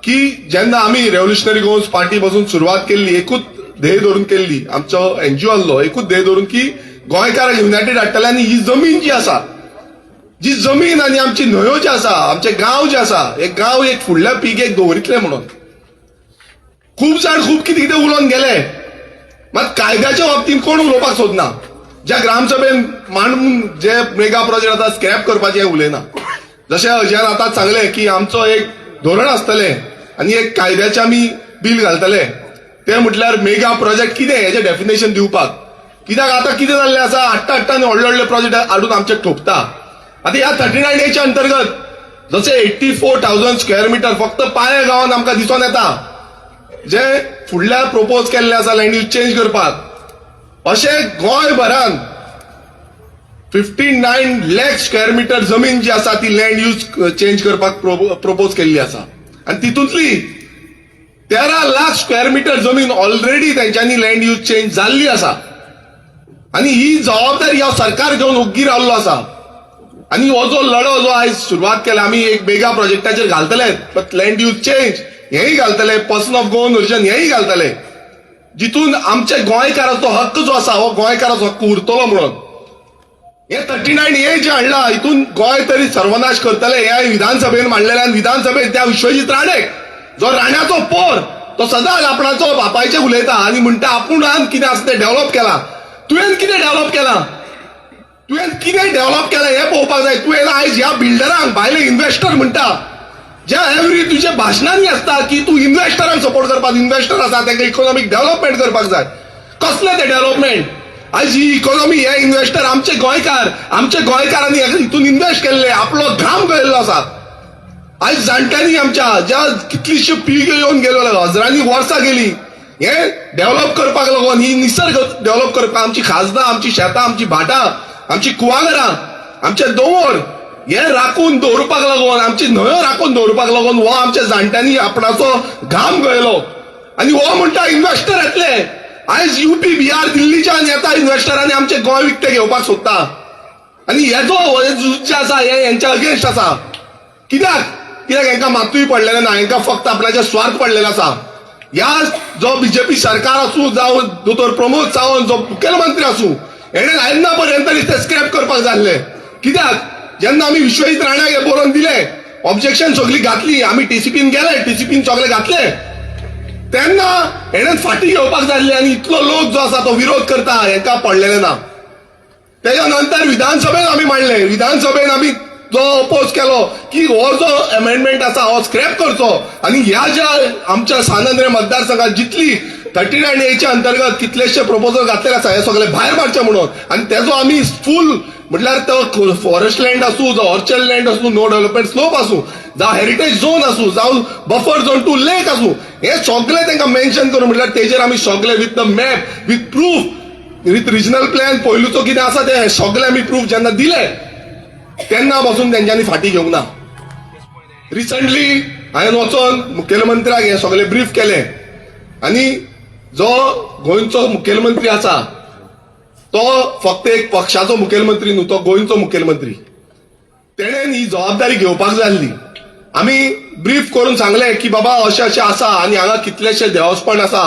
की जेन्ना आमी रेव्होल्युशनरी गोवन्स पार्टी पासून सुरवात केल्ली, एकूच ध्येय धरून केल्ली, आमचो NGO आसलो, एकूच ध्येय धरून की गोंयकारांक युनायटेड हाडटले आनी ही जमीन जी आसा, जी जमीन आनी आमची न्हंयो जे आसा, आमचे गांव जे आसा, हे गांव एक फुडल्या पिळगेक दवरितले म्हणून. खूब जाण खूब कितें कितें उलोवन गेले, मात कायद्याच्या बाबतींत कोण उलोवपाक सोदना. ज्या ग्रामसभेन मांडून जे मेगा प्रोजेक्ट आतां स्क्रॅप करपाचें उलयना. जशें अजयान आतांच सांगलें की आमचो एक धोरण आसतलें आनी एक कायद्याचें आमी बील घालतले. ते म्हटल्यार मेगा प्रोजेक्ट कितें हेजें डेफिनेशन दिवपाक. कित्याक आतां कितें जाल्लें आसा, हाडटानी व्हडले व्हडले प्रोजेक्ट हाडून आमचे ठोकता. आतां ह्या 39A अंतर्गत जशे 84,000 स्क्वेअर मिटर फक्त पाळे गांवांत आमकां दिसून येता, जे फुडल्या प्रपोज केल्ले आसा लँड यूज चेंज करपाक. अशें गोंयभरान 59 लाख स्क्वेअर मिटर जमीन जी आसा ती लँड यूज चेंज करपाक प्रपोज केल्ली आसा. आनी तितूंतली 13 लाख स्क्वेअर मिटर जमीन ऑलरेडी तेंच्यांनी लँड यूज चेंज जाल्ली आसा. आनी ही जबाबदारी हो सरकार घेवन ओग्गी रावल्लो आसा. आनी हो जो लढो जो आयज सुरवात केला, आमी एक मेगा प्रोजेक्टाचेर घालतले, लँड यूज चेंज हेंय घालतले, पर्सन ऑफ गोवन ओरिजिन हेंय घालतले, जितून आमच्या गोंयकाराचो हक्क जो आसा हो गोंयकाराचो हक्क उरतलो म्हणून. हे 39A जे हाडला हितून गोंय तरी सर्वनाश करतले हे विधानसभेन मांडलेल्यान विधानसभेत त्या विश्वजीत राणेक, जो राण्याचो पोर, तो सदांच आपणाचो बापायचे उलयता आनी म्हणटा आपुणान कितें आसा तें डेव्हलप केला. तुवें कितें डेव्हलप केला, तुवें कितें डेव्हलप केला हें पळोवपाक जाय. तुवें आयज ह्या बिल्डरांक भायले इन्व्हेस्टर म्हणटा, ज्या एव्हरी तुज्या भाशणांनी आसता की तूं इन्व्हेस्टरांक सपोर्ट करपाक, इन्व्हेस्टर आसा तांकां इकॉनॉमिक डेव्हलपमेंट करपाक जाय. कसलें तें डेव्हलपमेंट? आयज ही इकॉनॉमी हे इन्व्हेस्टर आमचे गोंयकारांनी हितून इन्व्हेस्ट केल्ले, आपलो घाम गळयल्लो आसा. आयज जाणट्यांनी आमच्या ज्या कितलीशी पिळग्यो येवन गेल्यो, हजारांनी वर्सां गेली, हे डेव्हलप करपाक लागून, ही निसर्ग डेव्हलप करपाक, आमची खाजदां, आमची शेतां, आमची भाटां, आमची कुळागरां, आमचे दोंगर हे राखून दवरपाक लागून, आमची न्हंयो राखून दवरपाक लागून हो आमच्या जाणट्यांनी आपणाचो घाम गळयलो. आनी हो म्हणटा इन्व्हेस्टर येतले. आयज UP, बिहार, दिल्लीच्यान येता इन्व्हेस्टरांनी आमचे गोंय विकते घेवपाक सोदता. आनी हेजो झूज जे आसा हे हेंच्या अगेन्स्ट आसा. कित्याक हेंकां मातूय पडलेलें ना, हेंकां फक्त आपल्याचे स्वार्थ पडलेलो आसा. ह्या जो बीजेपी सरकार आसूं जावं दोतोर प्रमोद सावंत जो मुखेलमंत्री आसूं, हेणें आयजना पर्यंत ते स्क्रॅप करपाक जाय आसलें. कित्याक जेन्ना आमी विश्वजीत राणाक हे बरोवन दिले, ऑब्जेक्शन सगळी घातली, आमी TCPन गेले, TCPन सगळे घातले, तेन्ना हेणें फाटी घेवपाक जाय आसली. आनी इतलो लोक जो आसा तो विरोध करता, हेंकां पडलेलें ना. तेज्या नंतर विधानसभेन आमी मांडले, विधानसभेन आमी जो अपोज केलो की हो जो अमेंडमेंट आसा हो स्क्रॅप करचो. आनी ह्या ज्या आमच्या सानंद्रे मतदारसंघात जितली 39A अंतर्गत कितलेशे प्रपोजल घातलेले आसा हे सगळे भायर मारचे म्हणून. आनी तेजो आमी फूल म्हटल्यार तो फॉरेस्ट लँड आसूं, जावं ऑर्चर्ड लँड आसूं, नो डेव्हलपमेंट स्लोप आसूं, जावं हेरिटेज झोन आसूं, जावं बफर झोन टू लेक आसूं, हे सगळे तांकां मेन्शन करून म्हटल्यार तेजेर आमी सगळे with the map, with proof, with regional plan पयलूचो कितें आसा ते सगळे आमी प्रूफ जेन्ना दिले तेन्ना पासून तेंच्यांनी फाटी घेवंक ना. रिसंटली हांवें वचोन मुखेलमंत्र्याक हे सगळे ब्रीफ केले. आनी जो गोंयचो मुखेलमंत्री आसा तो फक्त एक पक्षाचो मुखेलमंत्री न्हू, तो गोंयचो मुखेलमंत्री. तेणेन ही जबाबदारी घेवपाक जाय आसली. आमी ब्रीफ करून सांगले की बाबा अशें अशें आसा आनी हांगा कितलेशे देवस्थान आसा,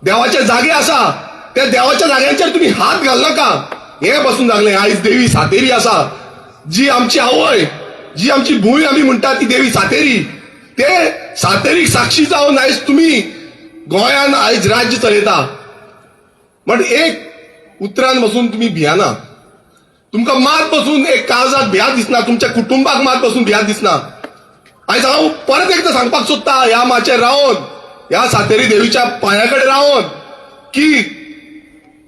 देवाचे जागे आसा, त्या देवाच्या जाग्यांचेर तुमी हात घालनाका हे पासून सांगले. आयज देवी सातेरी आसा, जी आमची आवय, जी आमची भूंय आमी म्हणटा ती देवी सातेरी, ते सातेरीक साक्षी जावन आयज तुमी गोंयान आयज राज्य चलयता. बट एक उतरान बसून तुमी भियाना, तुमकां मात बसून एक काळजात भियात दिसना, तुमच्या कुटुंबाक मात बसून भियात दिसना. आयज हांव परत एकदा सांगपाक सोदता ह्या माचेर रावन, ह्या सातेरी देवीच्या पांया कडेन रावन की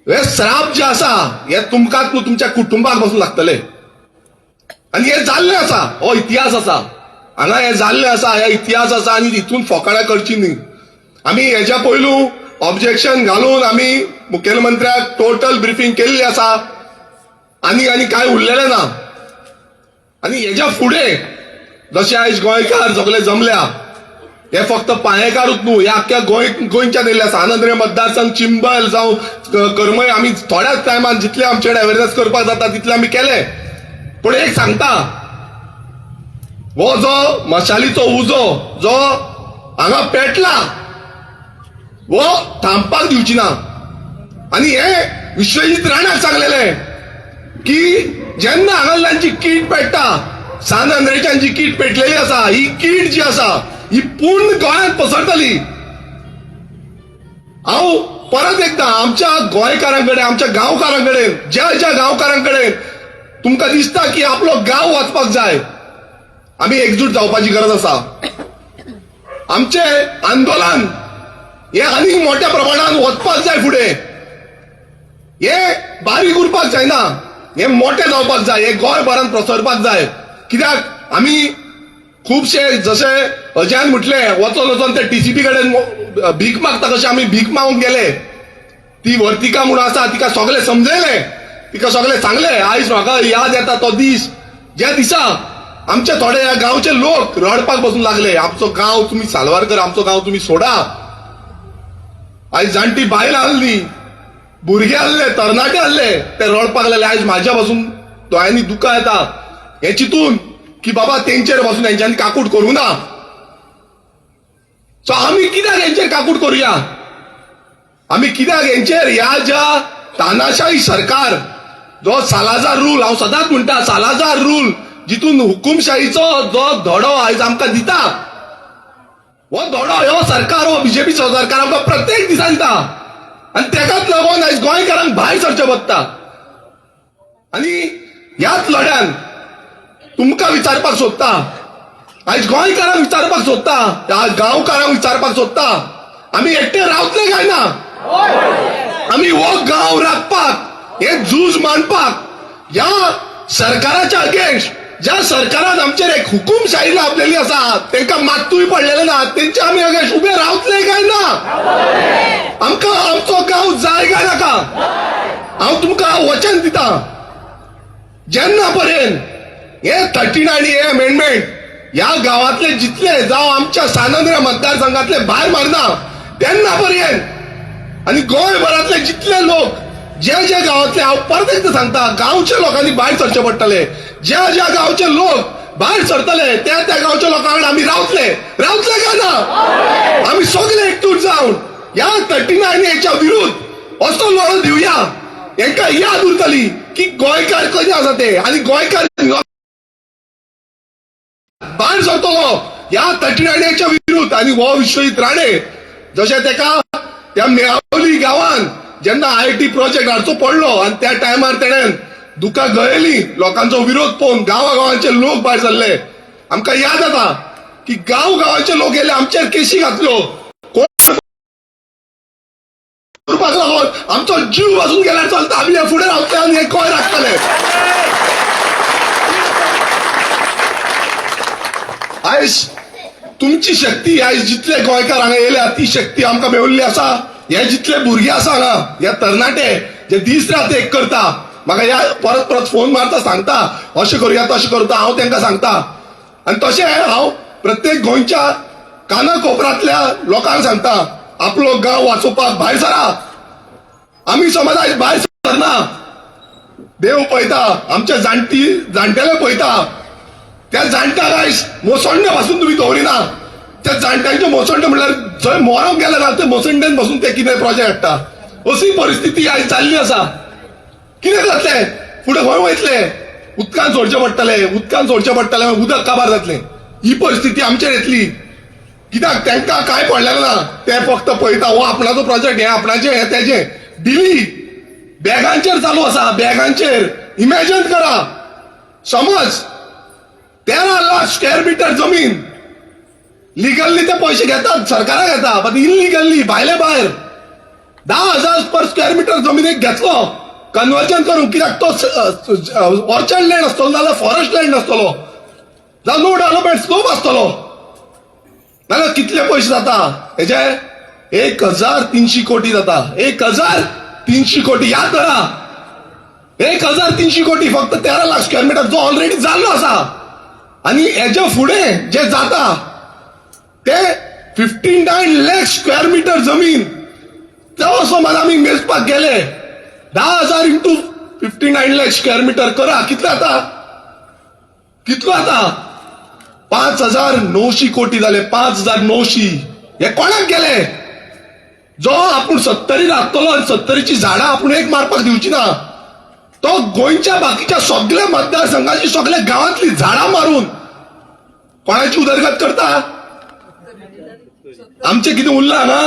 हे श्राप जे आसा हे तुमकांच न्हू तुमच्या कुटुंबाक बसून लागतले. आनी हे जाल्लें आसा, हो इतिहास आसा, हांगा हे जाल्लें आसा, हे इतिहास आसा आनी हितून फोकाणां करची न्ही. आमी हेच्या पयलू ऑब्जेक्शन घालून आमी मुखेलमंत्र्याक टोटल ब्रिफींग केल्ली आसा आनी काय उरलेलें ना. आनी हेच्या फुडें जशे आयज गोंयकार सगळे जमल्या, हे फक्त पांयेकारूच न्हू, हे आख्ख्या गोंयच्या दिल्ल्या सानंद्रे मतदारसंघ, चिंबल जावं करमय, आमी थोड्याच टायमान जितले आमचे कडेन अवेरनेस करपाक जाता तितले आमी केले. पूण एक सांगता, हो जो मशालीचो उजो जो हांगा पेटला हो थांबपाक दिवची ना. आनी हे विश्वजीत राणाक सांगलेले की जेन्ना हांगांची कीट पेटता, सानंद्रेच्यान जी कीट पेटलेली आसा, ही कीट जी आसा ही पूर्ण गोंयांत पसरतली. हांव परत एकदा आमच्या गोंयकारांकडे, आमच्या गांवकारांकडेन, ज्या ज्या गांवकारांकडेन तुमकां दिसता की आपलो गांव वाचपाक जाय, आमी एकजूट जावपाची गरज आसा. आमचे आंदोलन हे आनीक मोठ्या प्रमाणात वचपाक जाय फुडें. हे बारीक उरपाक जायना, हे मोठे जावपाक जाय, हे गोंयभरांत प्रसरपाक जाय. कित्याक आमी खुबशे जशे अजयान म्हटलें वचून वचून ते टीसीपी कडेन भीक मागता कशें आमी भीक मागूंक गेले. ती वर्तिका म्हणून आसा तिका सगळें समजयलें, तिका सगळें सांगलें. आयज म्हाका याद येता तो दीस ज्या दिसा आमचे थोडे ह्या गांवचे लोक रडपाक बसून लागले, आमचो गांव तुमी सालवारकर, आमचो गांव तुमी सोडा. आयज जाणटी बायलां आहली, भुरगे आहले, तरणाटे आहले, ते रडपाक लागले. आयज म्हाज्या पासून दोळ्यांनी दुकां येता हे चिंतून की बाबा तेंचेर पासून हेंच्यांनी काकूट करूं ना. सो आमी कित्याक हेंचेर काकूट करुया? आमी कित्याक हेंचेर ह्या ज्या तानाशाही सरकार जो सालाजार रूल, हांव सदांच म्हणटा सालाजार रूल, जितून हुकुमशाहीचो जो धडो आयज आमकां दिता, हो धडो ह्यो सरकार, हो बीजेपीचो सरकार आमकां प्रत्येक दिसा दिता. आनी तेकाच लागून आयज गोंयकारांक भायर सरचें पडटा. आनी ह्याच लढ्यान तुमकां विचारपाक सोदता, आयज गोंयकारांक विचारपाक सोदता, गांवकारांक विचारपाक सोदता, आमी एकटे रावतले काय ना? आमी हो गांव राखपाक, हे झूज मांडपाक, ह्या सरकाराच्या अगेन्स्ट, ज्या सरकारान आमचेर एक हुकुमशाही लाभलेली आसा, तांकां मात्तूय पडलेले ना, तेंच्या आमी अगेन्स्ट उबे रावतले काय ना? आमकां आमचो गांव जाय काय नाका? हांव तुमकां वचन दिता, जेन्ना पर्यंत हे 39A अमेंडमेंट ह्या गांवांतले जितले जावं आमच्या सानंद्र मतदारसंघातले भायर मारना तेन्ना पर्यंत, आनी गोंयभरांतले जितले लोक जे जे गांवांतले, हांव परत एकदां सांगता, गांवच्या लोकांनी भायर सरचे पडटले. ज्या ज्या गांवचे लोक भायर सरतले त्या त्या गांवच्या लोकांकडे आमी रावतले काय ना? आमी सगळे एकटूट जावन ह्या 39Aच्या विरुद्ध असो लढो दिवया. हेंकां याद उरतली की गोंयकार कशे आसा ते, आनी गोंयकार भायर सरतलो ह्या 39Aच्या विरुद्ध. आनी हो विश्वजीत राणे जशें तेका त्या मेळावली गांवांत जेन्ना IIT प्रोजेक्ट हाडचो पडलो आनी त्या टायमार तेणेन दुकां गळयली, लोकांचो विरोध पळोवन गांवागांवांचे लोक भायर सरले. आमकां याद येता की गांवांचे लोक येयले, आमचेर केशी घातल्यो, करपाक लागून आमचो जीव वाचून गेल्यार चलता, आमी हे फुडें रावतले आनी हे गोंय राखतले. आयज तुमची शक्ती, आयज जितले गोंयकार हांगा येयल्या ती शक्ती आमकां मेळिल्ली आसा. हे जितले भुरगे आसा हांगा, हे तरणाटे जे दीस रात एक करता, म्हाका ह्या परत परत फोन मारता, सांगता अशें करुया तशें करता, हांव तांकां सांगता. आनी तशें हांव प्रत्येक गोंयच्या काना कोपऱ्यांतल्या लोकांक सांगता, आपलो गांव वाचोवपाक भायर सरा. आमी समज आयज भायर सरना, देव पळयता, आमचे जाणटेले पळयता, त्या जाणट्याक आयज मोसंडे पासून तुमी दवरिना. त्या जाणट्यांचे मोसंडे म्हणल्यार जंय मरोंक गेले ना ते मोसंडेन पासून ते कितें प्रोजेक्ट हाडटा. अशी परिस्थिती आयज जाल्ली आसा. कितें जातलें? फुडें खंय वयतले? उदकांत सोडचें पडटलें, उदक काबार जातलें. ही परिस्थिती आमचेर येतली. कित्याक तांकां कांय पडलेलें ना, ते फक्त पळयता हो आपणाचो प्रोजेक्ट, हे आपणाचें, हे तेजें. दिल्ली बॅगांचेर चालू आसा, बॅगांचेर. इमॅजिन करा, समज 13 लाख स्क्वेअर मीटर जमीन लिगल्ली ते पयशे घेतात, सरकाराक घेता, बट इनलिगल्ली भायले भायर 10,000 पर स्क्वेअर मीटर जमिनीक घेतलो कन्वर्जन करून. कित्याक तो ऑर्चर्ड लँड आसतलो नाल्यार फॉरेस्ट लँड आसतलो, जावं नो डेव्हलपमेंट स्कोप आसतलो, नाल्यार कितले पयशे जाता हेजे? 1,300 कोटी जाता. 1,300 कोटी. याद करा, 1,300 कोटी फक्त 13 लाख स्क्वेअर मीटर, जो ऑलरेडी जाल्लो आसा. आनी हेजे फुडें जे जाता ते 59 लाख स्क्वेअर मीटर जमीन. तो समज आमी मेजपाक गेले, 10,000 इंटू 59 लाख स्क्वेअर मीटर करा, कितलो आता? 5,900 कोटी जाले. 5,900 हे कोणाक गेले? जो आपूण 70 राखतलो आनी 70ची झाडां आपूण एक मारपाक दिवची ना, तो गोंयच्या बाकीच्या सगळ्या मतदारसंघाची, सगळ्या गांवांतली झाडां मारून कोणाची उदरगत करता? आमचे कितें उरला ना?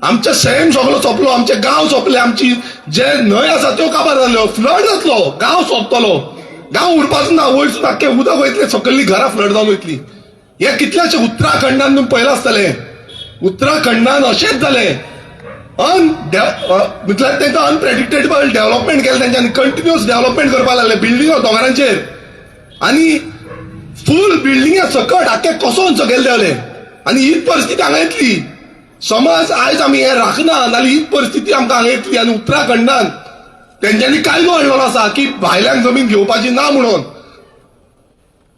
आमचे सैम सगळो सोंपलो, आमचे गांव सोंपले, आमची जे न्हंय आसा त्यो काबार जाल्यो, फ्लड जातलो, गांव सोंपतलो, गांव उरपाचो ना, वयरसून आख्खे उदक वयतले, सकयल्ली घरां फ्लड जावन वयतली. हे कितलेशे उत्तराखंडान तुम्ही पळयलां आसतलें, उत्तराखंडान अशेंच जालें म्हटल्यार तांकां अनप्रेडिक्टेबल डेव्हलपमेंट केलें तेंच्यांनी कंटिन्युअस डेव्हलपमेंट करपाक लागले बिल्डिंगो दोंगरांचेर आनी फूल बिल्डिंगे सकट आख्खे कोसोन सकयल देंवले आनी हीच परिस्थिती हांगा येतली समज आयज आमी हें राखना जाल्यार हीच परिस्थिती आमकां हांगा येतली आनी उत्तराखंडान तेंच्यांनी कायदो हाडलेलो आसा की भायल्यांक जमीन घेवपाची ना म्हणून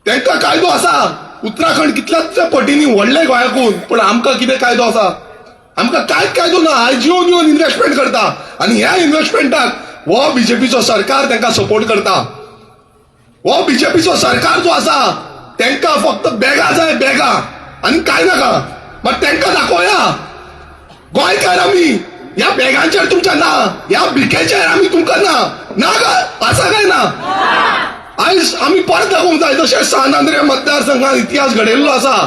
तांकां कायदो आसा उत्तराखंड कितल्याच पटींनी व्हडले गोंयाकून पूण आमकां कितें कायदो आसा आमकां कांयच कायदो ना आयज येवन येवन इन्व्हेस्टमेंट करता आनी ह्या इन्व्हेस्टमेंटाक हो बीजेपीचो सरकार तांकां सपोर्ट करता हो बीजेपीचो सरकार जो आसा तांकां फक्त बॅगा जाय बॅगा आनी कांय नाका मात तांकां दाखोवया गोंयकार आमी ह्या बॅगांचेर तुमच्या ना ह्या भिकेचेर आमी तुमकां ना आसा काय ना आयज आमी परत दाखोवंक जाय जशें सानांद्रे मतदारसंघात इतिहास घडयल्लो आसा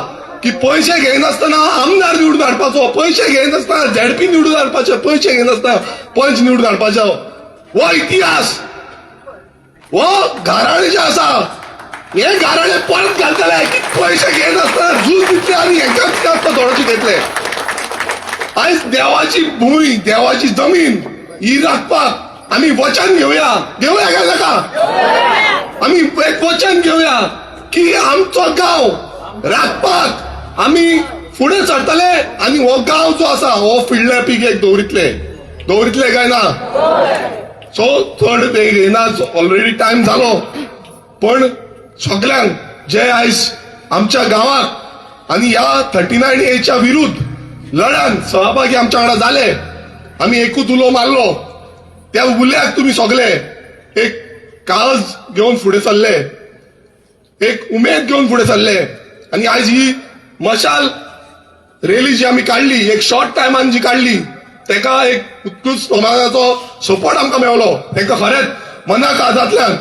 की पयशे घेयनासतना आमदार निवडून हाडपाचो पयशे घेयनासतना झेडपी निवडून हाडपाचे पयशे घेयनासतना पंच निवडून हाडपाचो हो इतिहास हो घराणे जे आसा हे घराणे परत घालतले की पयशे घेयनासतना झूज दितले आनी हेंकाच जास्त थोडेशे घेतले आयज देवाची भूंय देवाची जमीन ही राखपाक आमी वचन घेवया काय नाका आमी एक वचन घेवया की आमचो गांव राखपाक आमी फुडें सरतले आनी हो गांव जो आसा हो फुडल्या पिळगेक दवरितले काय ना सो चड ते घेयना ऑलरेडी टायम जालो पण सगळ्यांक जे आयज आमच्या गांवाक आनी ह्या 39A विरुद्ध लढ्यान सहभागी आमच्या वांगडा जाले आमी एकूच उलो मारलो त्या उल्याक तुमी सगळे एक काळज घेवन फुडें सरले एक उमेद घेवन फुडें सरले आनी आयज ही मशाल रॅली जी आमी काडली एक शॉर्ट टायमान जी काडली ताका एक उत्कृष्ट प्रमाणाचो सपोर्ट आमकां मेळ्ळो तांकां खरेंच मनाक आजातल्यान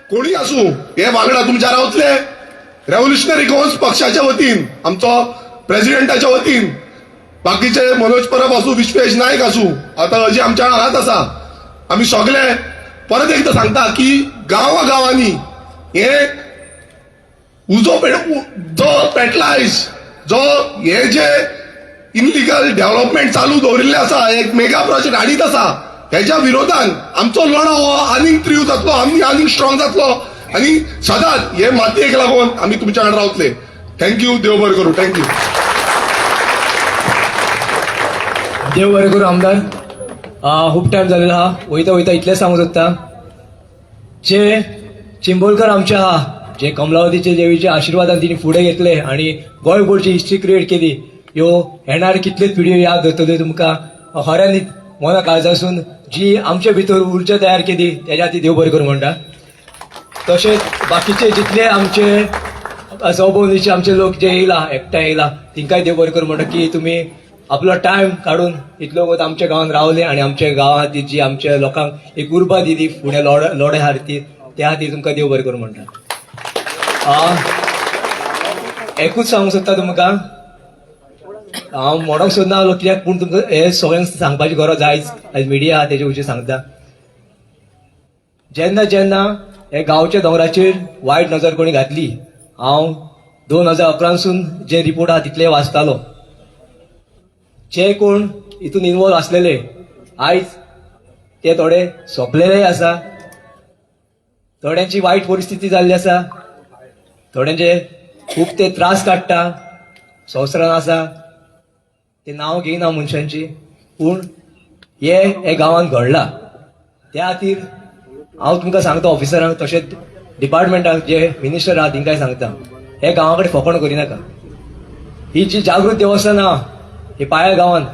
कोणी आसूं हे वांगडा तुमच्या रावतले रेव्होल्युशनरी गोवन्स पक्षाच्या वतीन आमचो प्रेसिडेंटाच्या वतीन बाकीचे मनोज परब आसूं विश्वेश नायक आसूं आतां अजी आमच्या हात आसा आमी सगळे परत एकदां सांगता की गांवांनी हे उजो जो पेटला आयज जो हे जे इनलिगल डेव्हलपमेंट चालू दवरिल्ले आसा एक मेगा प्रोजेक्ट हाडीत आसा हेच्या विरोधान आमचो लढो हो आनीक तीव्र जातलो आमी आनीक स्ट्रॉंग जातलो आनी सदांच हे मातयेक लागून आमी तुमच्या वांगडा रावतले थँक्यू देव बरें करूं थँक्यू देव बरें करूं आमदार खूब टायम जालेलो आहा वयता इतलें सांगूंक सोदता जे चिंबोलकर आमचे आहा जे कमलावतीचे देवीचे आशिर्वादान तिणी फुडें घेतले आनी गोंयभरची हिस्ट्री क्रिएट केली ह्यो येणार कितलेच पिढयो याद दवरतल्यो तुमकां खऱ्यांनी मना काळजासून जी आमचे भितर उर्जा तयार केली तेज्या खातीर देव बरें करूं म्हणटा तशेंच बाकीचे जितले आमचे सभोवतीचे आमचे लोक जे येयला एकठांय येयला तिंकाय देव बरें करूं म्हणटा की तुमी आपलो टायम काडून इतलो वगत आमच्या गांवांत रावले आनी आमच्या गांवा खातीर जी आमच्या लोकांक एक उर्बा दिली फुडें लोड्या खातीर त्या खातीर तुमकां देव बरें करूं म्हणटा एकूच सांगूंक सोदता तुमकां हांव म्हणूंक सोदना कित्याक पूण तुमकां हे सगळ्यांक सांगपाची गरज आयज मिडिया आहा तेजे विशीं सांगता जेन्ना हे गांवच्या दोंगराचेर वायट नजर कोणी घातली हांव 2011 जे रिपोर्ट आहा तितले वाचतालो जे कोण हितून इन्वॉल्व आसलेले आयज ते थोडे सोंपलेले आसा थोड्यांची वायट परिस्थिती जाल्ली आसा थोड्यांचे खूब ते त्रास काडटा संवसारान आसा ते नांव घेयना मनशांची पूण हे गांवांत घडला त्या खातीर हांव तुमकां सांगता ऑफिसरांक तशेंच डिपार्टमेंटाक जे मिनिस्टर आहा तिंकाय सांगता हे गांवा कडेन फकाण करिनाका ही जी जागृत देवस्थान आहा हे पाळ्या गांवांत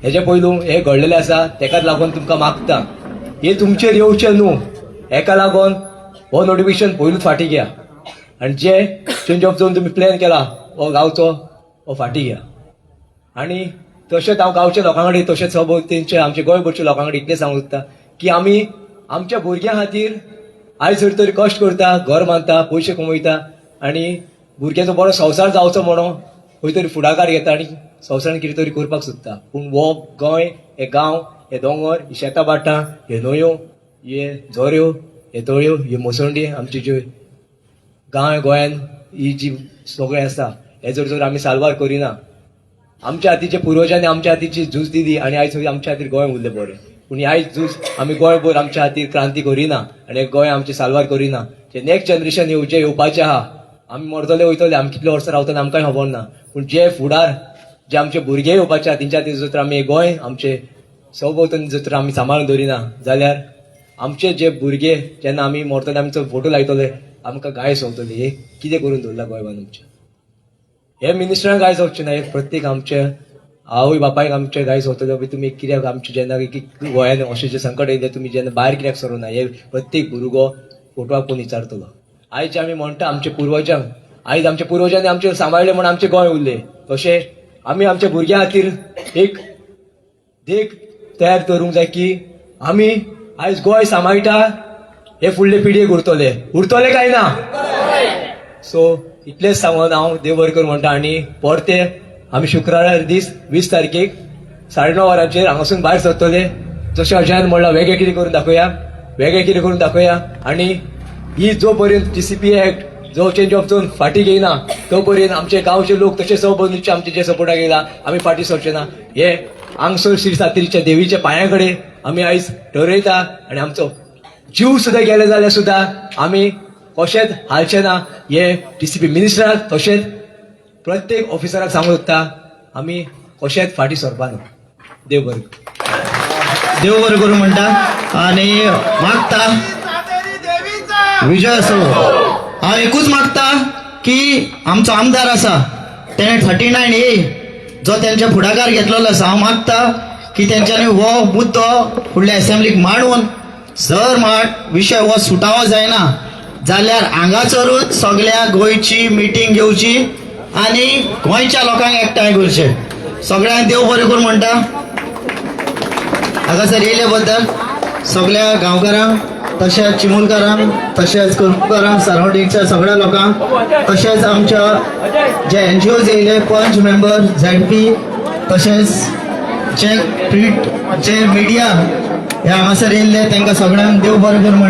हेजे पयलू हे घडलेले आसा तेकाच लागून तुमकां मागता हे तुमचेर येवचे न्हू हेका लागून हो नोटिफिकेशन पयलूच फाटी घ्या आनी जे चेंज ऑफ झोन तुमी प्लॅन केला हो गांवचो हो फाटी घ्या आनी तशेंच हांव गांवच्या लोकां कडेन तशेंच सभोवतेंच्या आमच्या गोंयभरच्या लोकां कडेन इतलें सांगूंक सोदता की आमी आमच्या भुरग्यां खातीर आयज जर तरी कश्ट करता घर बांदता पयशे कमयता आनी भुरग्याचो बरो संवसार जावचो म्हणून खंय तरी फुडाकार घेता आनी संवसारान कितें तरी करपाक सोदता पूण हो गोंय हे गांव हे दोंगर ही शेतां भाटां हे न्हंयो हे झऱ्यो हे तळयो हे मोसंडी आमचे ज्यो गोंयान ही जी सगळे आसा हेजर जर आमी साल्वार करिना आमच्या हातीचे पुर्वजांनी आमच्या हातीची झूज दिली आणि आयज आमच्या खातीर गोंय उरलें बरें पूण आयज झूज आमी गोंयभर आमच्या खातीर क्रांती करिना आनी गोंय आमचे साल्वार करिना जे नेक्स्ट जनरेशन येवपाचें आहा आमी मरतले वयतले आमी कितले वर्सां रावतले आमकांय खबर ना पूण जे फुडार जे आमचे भुरगे येवपाचे आहा तेंच्या खातीर जर तर आमी गोंय आमचे सभोवतणी जर तर आमी सांबाळून दवरिना जाल्यार आमचे जे भुरगे जेन्ना आमी मरतले आमचो फोटो लायतले आमकां गाय सोंवतली हे कितें करून दवरला गोंयबान आमचे हे मिनिस्टरांक गाय सोंवचे ना हे प्रत्येक आमचे आवय बापायक आमचे गाय सोंवतले तुमी कित्याक आमचे जेन्ना गोंयान अशें जे संकट येयले तुमी जेन्ना भायर कित्याक सरोना हे प्रत्येक भुरगो फोटवाक पळोवन विचारतलो आयज आमी म्हणटा आमचे पुर्वजांक आयज आमच्या पुर्वजांनी आमचे सांबाळले म्हणून आमचे गोंय उरले तशें आमी आमच्या भुरग्यां खातीर एक देख तयार करूंक जाय की आमी आयज गोंय सांबाळटा हे फुडले पिढयेक उरतले काय ना सो इतलेच सांगून हांव देव बरें करूं म्हणटा आनी परते आमी शुक्रार दीस 20 तारखेक 9:30 वरांचेर हांगासून भायर सरतले जशें अजयान म्हणलां वेगळें कितें करून दाखोवया आनी ही जो पर्यंत TCP एक्ट जो चेंज ऑफ झोन फाटी घेयना तो पर्यंत आमचे गांवचे लोक तशें सबंदीचे आमचे जे सपोर्टाक येयला आमी फाटी सरचे ना हे हांगसर श्री सातेरीच्या देवीच्या पांया कडेन आमी आयज ठरयता आनी आमचो जीव सुद्दां गेले जाल्यार सुद्दां आमी कशेंच हालचे ना हे TCP मिनिस्टराक तशेंच प्रत्येक ऑफिसराक सांगूं सोदता आमी कशेंच फाटी सरपा ना देव बरें करूं म्हणटा आनी मागता विजय असो हांव एकूच मागता की आमचो आमदार आसा तेणे 39A जो तेंच्या फुडाकार घेतलेलो आसा हांव मागता की तेंच्यांनी हो मुद्दो फुडल्या असेंब्लीक मांडून जर विशय हो सुटावो जायना जाल्यार हांगासरूच सगळ्या गोंयची मिटींग घेवची आनी गोंयच्या लोकांक एकठांय करचे सगळ्यांक देव बरें करूं म्हणटा हांगासर येयले बद्दल सगळ्या गांवकारांक तशेंच चिमूलकारांक तशेंच कुरुमकारांक सरावंडिंगच्या सगळ्या लोकांक तशेंच आमच्या जे NGOs येयले पंच मेंबर ZP तशेंच जे प्रिंट जे मिडिया हे हांगासर येयल्ले तांकां सगळ्यांक देव बरें करूं म्हणटा